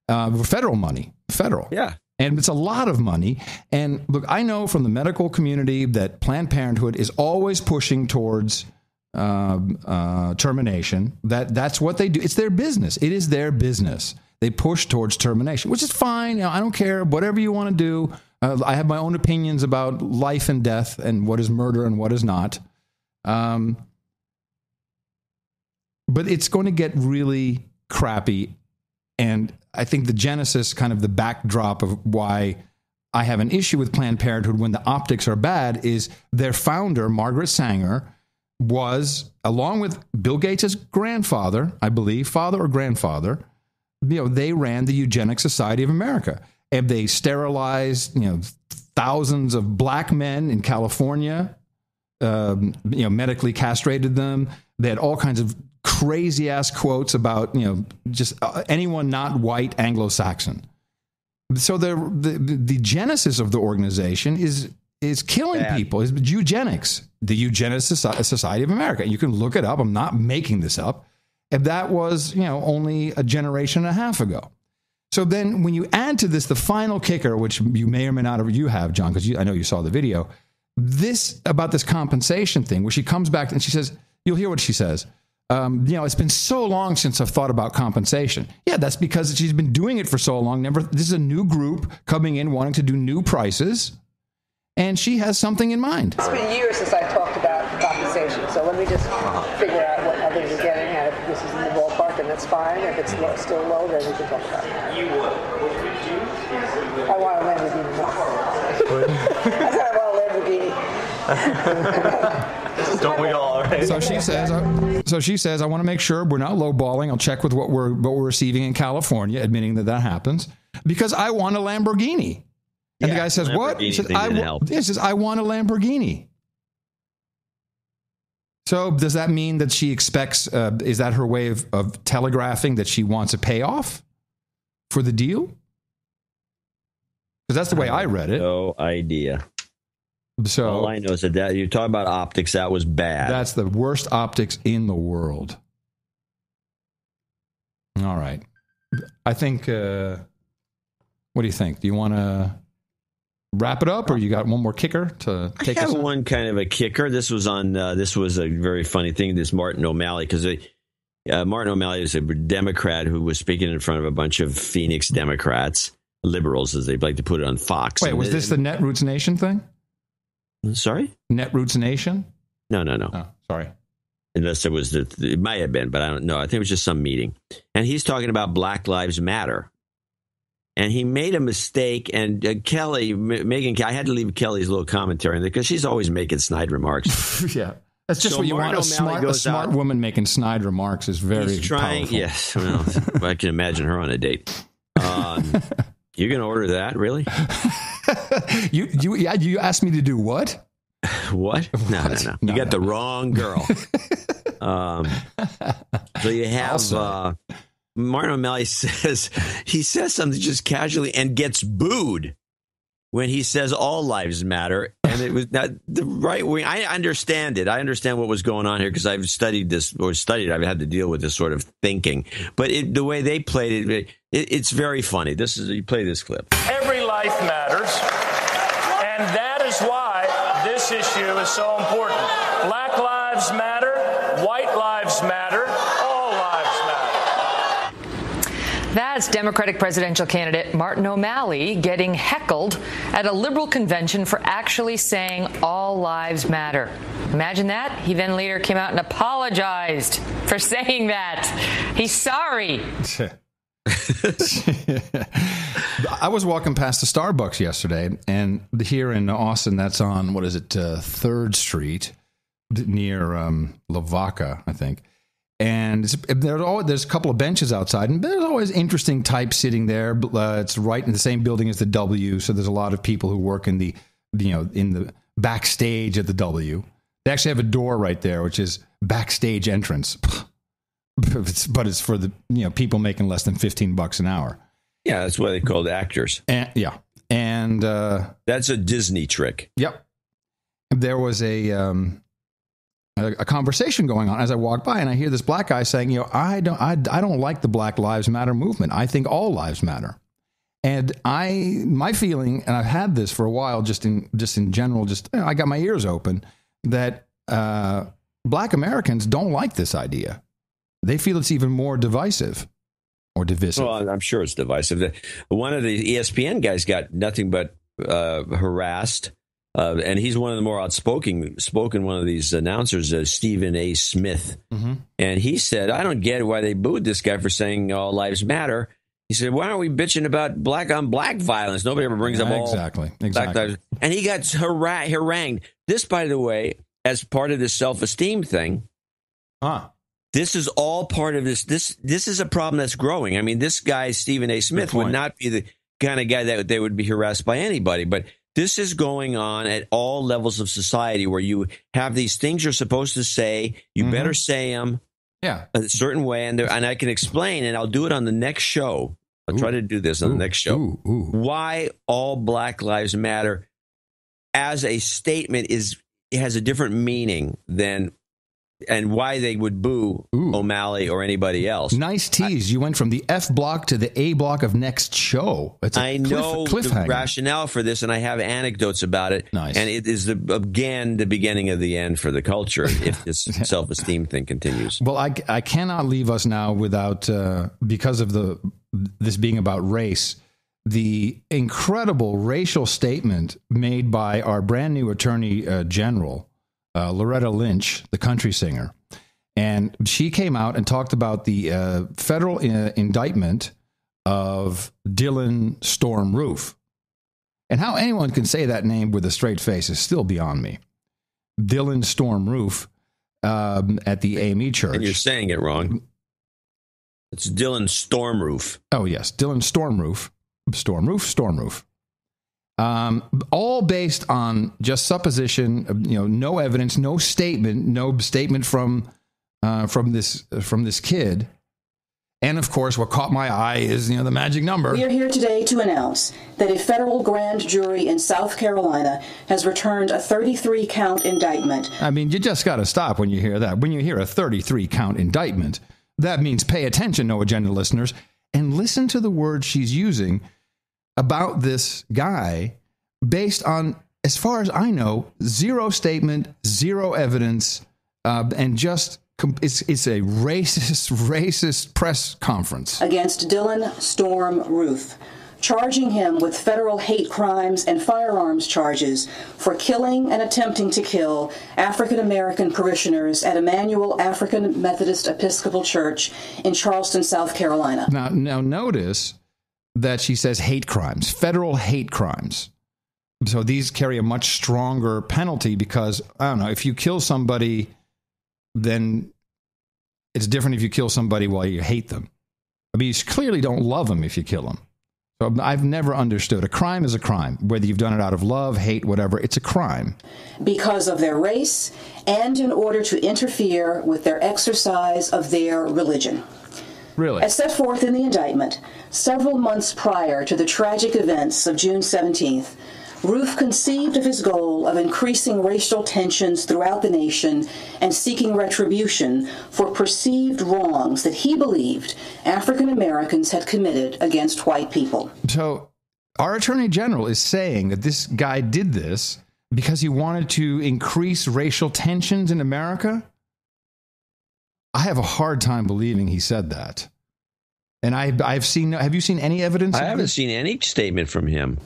Federal money. Federal. Yeah. And it's a lot of money. And look, I know from the medical community that Planned Parenthood is always pushing towards termination. That's what they do. It's their business. It is their business. They push towards termination, which is fine. You know, I don't care. Whatever you want to do. I have my own opinions about life and death and what is murder and what is not. But it's going to get really crappy. And I think the genesis, kind of the backdrop of why I have an issue with Planned Parenthood when the optics are bad is their founder, Margaret Sanger, was, along with Bill Gates' grandfather, I believe, father or grandfather, they ran the Eugenics Society of America. And they sterilized, thousands of black men in California, medically castrated them. They had all kinds of crazy ass quotes about, just anyone not white Anglo-Saxon. So the genesis of the organization is killing people, is eugenics, the Eugenics Society of America. You can look it up. I'm not making this up. And that was, only a generation and a half ago. So then when you add to this the final kicker, which you may or may not have, John, because I know you saw the video, about this compensation thing, where she comes back and she says, you'll hear what she says. It's been so long since I've thought about compensation. Yeah, that's because she's been doing it for so long. This is a new group coming in wanting to do new prices, and she has something in mind. It's been years since I talked about compensation, so let me just figure out what others are getting, and if this is in the ballpark, and that's fine. If it's still low, then we can talk about it. You would. I want a Lamborghini. I said I want a Lamborghini. Don't we all, right? So she says, I want to make sure we're not lowballing. I'll check with what we're receiving in California, admitting that happens, because I want a Lamborghini. And the guy says, what? He says, I want a Lamborghini. So does that mean that she expects, is that her way of telegraphing that she wants a payoff for the deal? Because that's the way I read it. No idea. So all I know is that you're talking about optics. That was bad. That's the worst optics in the world. All right. I think, what do you think? Do you want to wrap it up, or you got one more kicker to take us? I have one kind of a kicker. This was a very funny thing. This Martin O'Malley, because Martin O'Malley is a Democrat who was speaking in front of a bunch of Phoenix Democrats, liberals, as they'd like to put it on Fox. Wait, was this the Netroots Nation thing? Sorry? Netroots Nation? No. Oh, sorry. Unless it was, it might have been, but I don't know. I think it was just some meeting. And he's talking about Black Lives Matter. And he made a mistake, and Megyn, I had to leave Kelly's little commentary in there because she's always making snide remarks. Yeah. That's just what you want. A smart woman making snide remarks is very powerful. Yes. Well, I can imagine her on a date. You're going to order that, really? You asked me to do what? What? No. You got the wrong girl. So you have Martin O'Malley says something just casually and gets booed when he says all lives matter. And it was not the right wing. I understand it. I understand what was going on here because I've studied this I've had to deal with this sort of thinking. But the way they played it, it's very funny. You play this clip. Every life matters. And that is why this issue is so important. Black lives matter. White lives matter. All lives matter. That's Democratic presidential candidate Martin O'Malley getting heckled at a liberal convention for actually saying all lives matter. Imagine that. He then later came out and apologized for saying that. He's sorry. I was walking past the Starbucks yesterday, and here in Austin, that's on, 3rd Street near Lavaca, I think. And there's a couple of benches outside, and there's always interesting types sitting there. It's right in the same building as the W, so there's a lot of people who work in the backstage at the W. They actually have a door right there, which is backstage entrance. But it's for the people making less than $15 an hour. Yeah, that's why they call the actors. And And that's a Disney trick. Yep. There was a conversation going on as I walked by, and I hear this black guy saying, I don't like the Black Lives Matter movement. I think all lives matter. And my feeling, and I've had this for a while, just in general, I got my ears open, that black Americans don't like this idea. They feel it's even more divisive or divisive. Well, I'm sure it's divisive. One of the ESPN guys got nothing but harassed, and he's one of the more outspoken one of these announcers, Stephen A. Smith. Mm-hmm. And he said, I don't get why they booed this guy for saying all lives matter. He said, why aren't we bitching about black on black violence? Nobody ever brings up all exactly. Black lives. And he got harangued. This, by the way, as part of this self-esteem thing, this is all part of this. This is a problem that's growing. I mean, this guy, Stephen A. Smith, would not be the kind of guy that they would be harassed by anybody. But this is going on at all levels of society where you have these things you're supposed to say. You better say them a certain way. And I can explain, and I'll do it on the next show. I'll try to do this on the next show. Why all Black Lives Matter as a statement has a different meaning than, and why they would boo O'Malley or anybody else. Nice tease. You went from the F block to the A block of next show. I know the rationale for this, and I have anecdotes about it. Nice. And it is, again, the beginning of the end for the culture if this self-esteem thing continues. Well, I cannot leave us now without, because of this being about race, the incredible racial statement made by our brand new Attorney General, Loretta Lynch, the country singer. And she came out and talked about the federal indictment of Dylan Storm Roof. And how anyone can say that name with a straight face is still beyond me. Dylan Storm Roof at the AME Church. And you're saying it wrong. It's Dylan Stormroof. Oh, yes. Dylan Stormroof. Stormroof. All based on just supposition, no evidence, no statement from this kid. And of course, what caught my eye is, the magic number. We are here today to announce that a federal grand jury in South Carolina has returned a 33-count indictment. I mean, you just got to stop when you hear that. When you hear a 33-count indictment, that means pay attention, No Agenda listeners, and listen to the words she's using about this guy based on, as far as I know, zero statement, zero evidence, and just it's a racist press conference. Against Dylan Storm Roof, charging him with federal hate crimes and firearms charges for killing and attempting to kill African-American parishioners at Emmanuel African Methodist Episcopal Church in Charleston, South Carolina. Now notice that she says hate crimes, federal hate crimes. So these carry a much stronger penalty because, I don't know, if you kill somebody, then it's different if you kill somebody while you hate them. I mean, you clearly don't love them if you kill them. So I've never understood. A crime is a crime. Whether you've done it out of love, hate, whatever, it's a crime. Because of their race and in order to interfere with their exercise of their religion. Really? As set forth in the indictment, several months prior to the tragic events of June 17th, Roof conceived of his goal of increasing racial tensions throughout the nation and seeking retribution for perceived wrongs that he believed African Americans had committed against white people. So our Attorney General is saying that this guy did this because he wanted to increase racial tensions in America? I have a hard time believing he said that. And have you seen any evidence? I haven't seen any statement from him.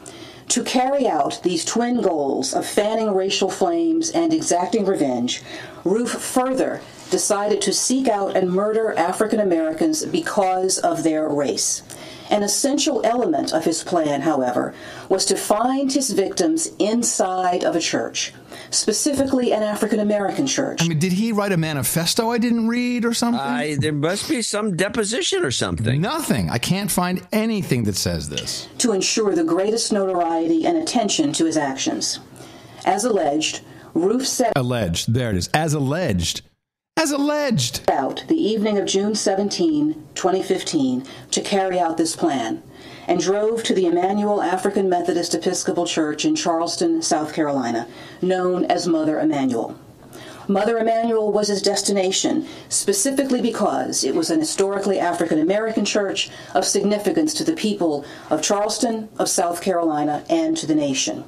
To carry out these twin goals of fanning racial flames and exacting revenge, Roof further decided to seek out and murder African Americans because of their race. An essential element of his plan, however, was to find his victims inside of a church, specifically an African American church. I mean, did he write a manifesto I didn't read or something? There must be some deposition or something. Nothing. I can't find anything that says this. To ensure the greatest notoriety and attention to his actions. As alleged, Roof said... Alleged. There it is. As alleged. as alleged. Out the evening of June 17, 2015, to carry out this plan, and drove to the Emmanuel African Methodist Episcopal Church in Charleston, South Carolina, known as Mother Emanuel. Mother Emanuel was his destination, specifically because it was an historically African-American church of significance to the people of Charleston, of South Carolina, and to the nation.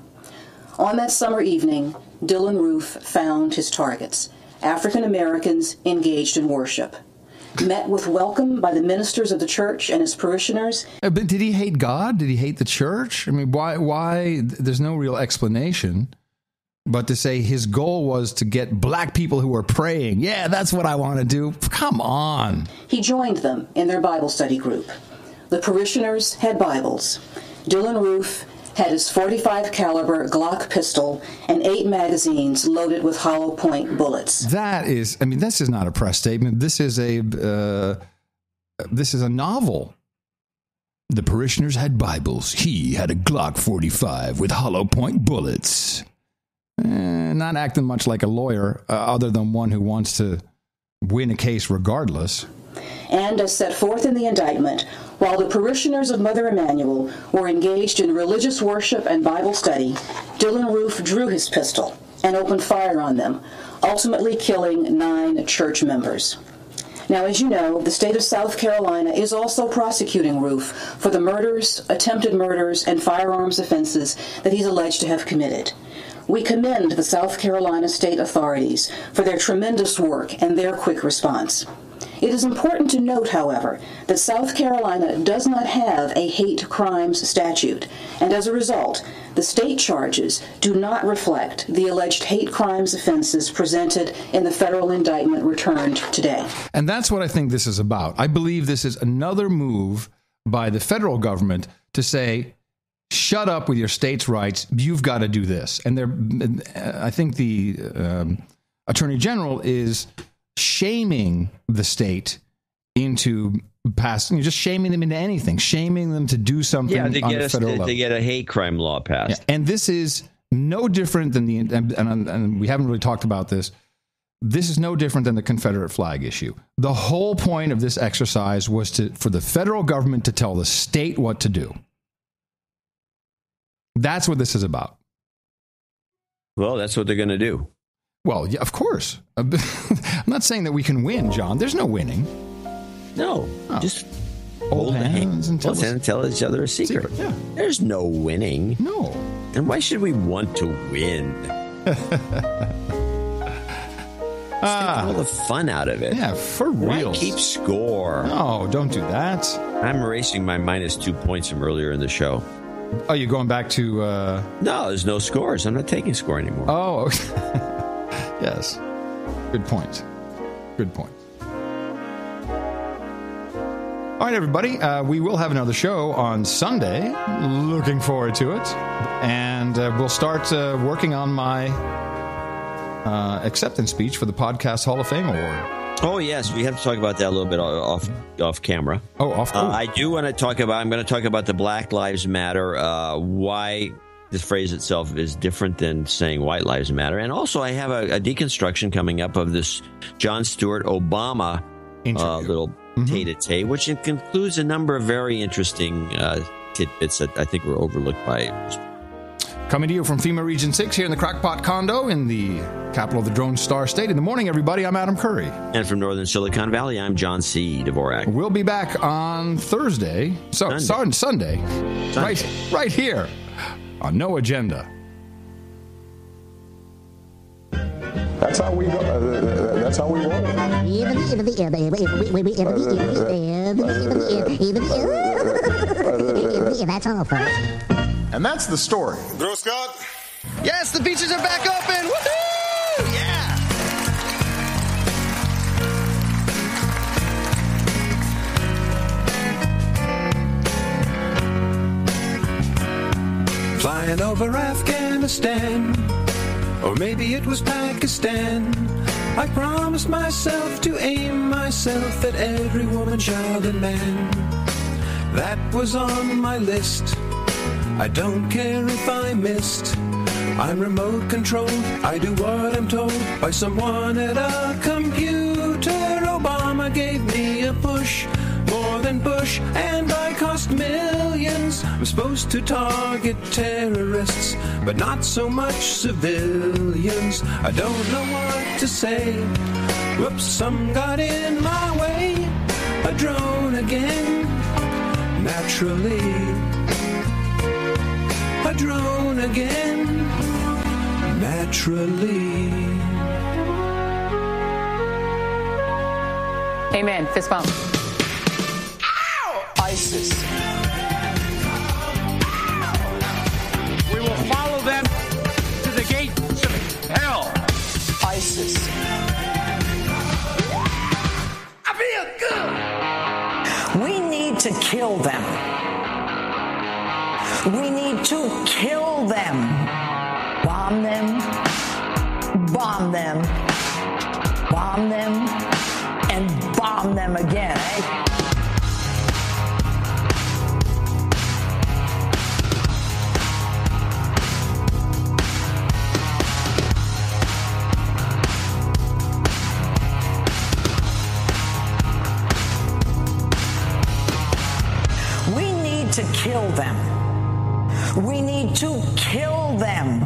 On that summer evening, Dylann Roof found his targets, African-Americans engaged in worship. Met with welcome by the ministers of the church and his parishioners. But did he hate God? Did he hate the church? I mean, why? There's no real explanation. But to say his goal was to get black people who were praying, yeah, that's what I want to do. Come on. He joined them in their Bible study group. The parishioners had Bibles. Dylann Roof had his .45 caliber Glock pistol and 8 magazines loaded with hollow point bullets. This is not a press statement. This is a novel. The parishioners had Bibles. He had a Glock 45 with hollow point bullets. Not acting much like a lawyer, other than one who wants to win a case regardless. And as set forth in the indictment, while the parishioners of Mother Emanuel were engaged in religious worship and Bible study, Dylann Roof drew his pistol and opened fire on them, ultimately killing 9 church members. Now, as you know, the state of South Carolina is also prosecuting Roof for the murders, attempted murders, and firearms offenses that he's alleged to have committed. We commend the South Carolina state authorities for their tremendous work and their quick response. It is important to note, however, that South Carolina does not have a hate crimes statute, and as a result, the state charges do not reflect the alleged hate crimes offenses presented in the federal indictment returned today. And that's what I think this is about. I believe this is another move by the federal government to say, shut up with your states' rights. You've got to do this. And I think the Attorney General is shaming the state into passing, just shaming them into anything, shaming them to do something on the federal level. To get a hate crime law passed. Yeah. And this is no different than and we haven't really talked about this. This is no different than the Confederate flag issue. The whole point of this exercise was for the federal government to tell the state what to do. That's what this is about. Well, that's what they're going to do. Well, yeah, of course. I'm not saying that we can win, John. There's no winning. No, just hold hands and tell each other a secret. Yeah. There's no winning. No. And why should we want to win? Take all the fun out of it. Yeah, for real. Why keep score? No, don't do that. I'm erasing my -2 points from earlier in the show. Oh, you're going back to... No, there's no scores. I'm not taking score anymore. Oh, yes. Good point. Good point. All right, everybody. We will have another show on Sunday. Looking forward to it. And we'll start working on my acceptance speech for the Podcast Hall of Fame Award. Oh, yes. We have to talk about that a little bit off camera. Oh, off camera. I do want to talk about, I'm going to talk about the Black Lives Matter, why this phrase itself is different than saying White Lives Matter. And also, I have a deconstruction coming up of this Jon Stewart Obama little tete-a-tete, which includes a number of very interesting tidbits that I think were overlooked by Coming to you from FEMA Region 6 here in the Crackpot Condo in the capital of the Drone Star State. In the morning, everybody, I'm Adam Curry. And from Northern Silicon Valley, I'm John C. Dvorak. We'll be back on Thursday. Sunday. Right here on No Agenda. That's how we go. That's how we roll. That's all, folks. And that's the story. Girl Scout? Yes, the beaches are back open. Woohoo! Yeah! Flying over Afghanistan, or maybe it was Pakistan. I promised myself to aim myself at every woman, child, and man. That was on my list. I don't care if I missed. I'm remote controlled. I do what I'm told by someone at a computer. Obama gave me a push, more than Bush, and I cost millions. I'm supposed to target terrorists, but not so much civilians. I don't know what to say. Whoops, some got in my way. A drone again, naturally. A drone again, naturally. Amen. Fist bump. ISIS. We will follow them to the gates of hell. ISIS. I feel good. We need to kill them. We need to kill them. Bomb them. Bomb them. Bomb them. And bomb them again, eh? We need to kill them. We need to kill them.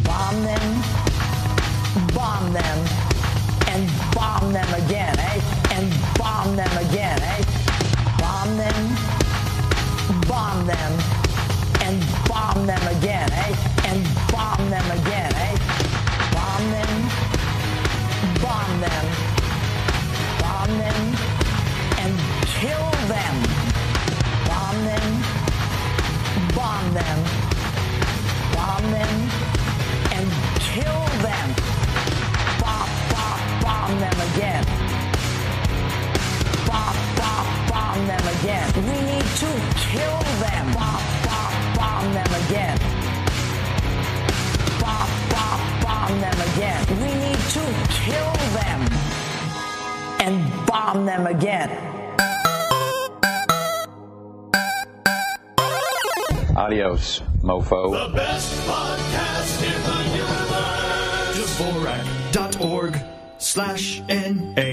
Bomb them. Bomb them. And bomb them again, eh? And bomb them again, eh? Bomb them. Bomb them. And bomb them again, eh? And bomb them again, eh? Bomb them. Bomb them. Bomb them. And kill them. Bomb them. Bomb them. Bomb them. And kill them. Bomb them again. Bomb them again. We need to kill them. Bomb them again. Bomb them again. We need to kill them and bomb them again. Adios, mofo. The best podcast in the universe. Dvorak.org/NA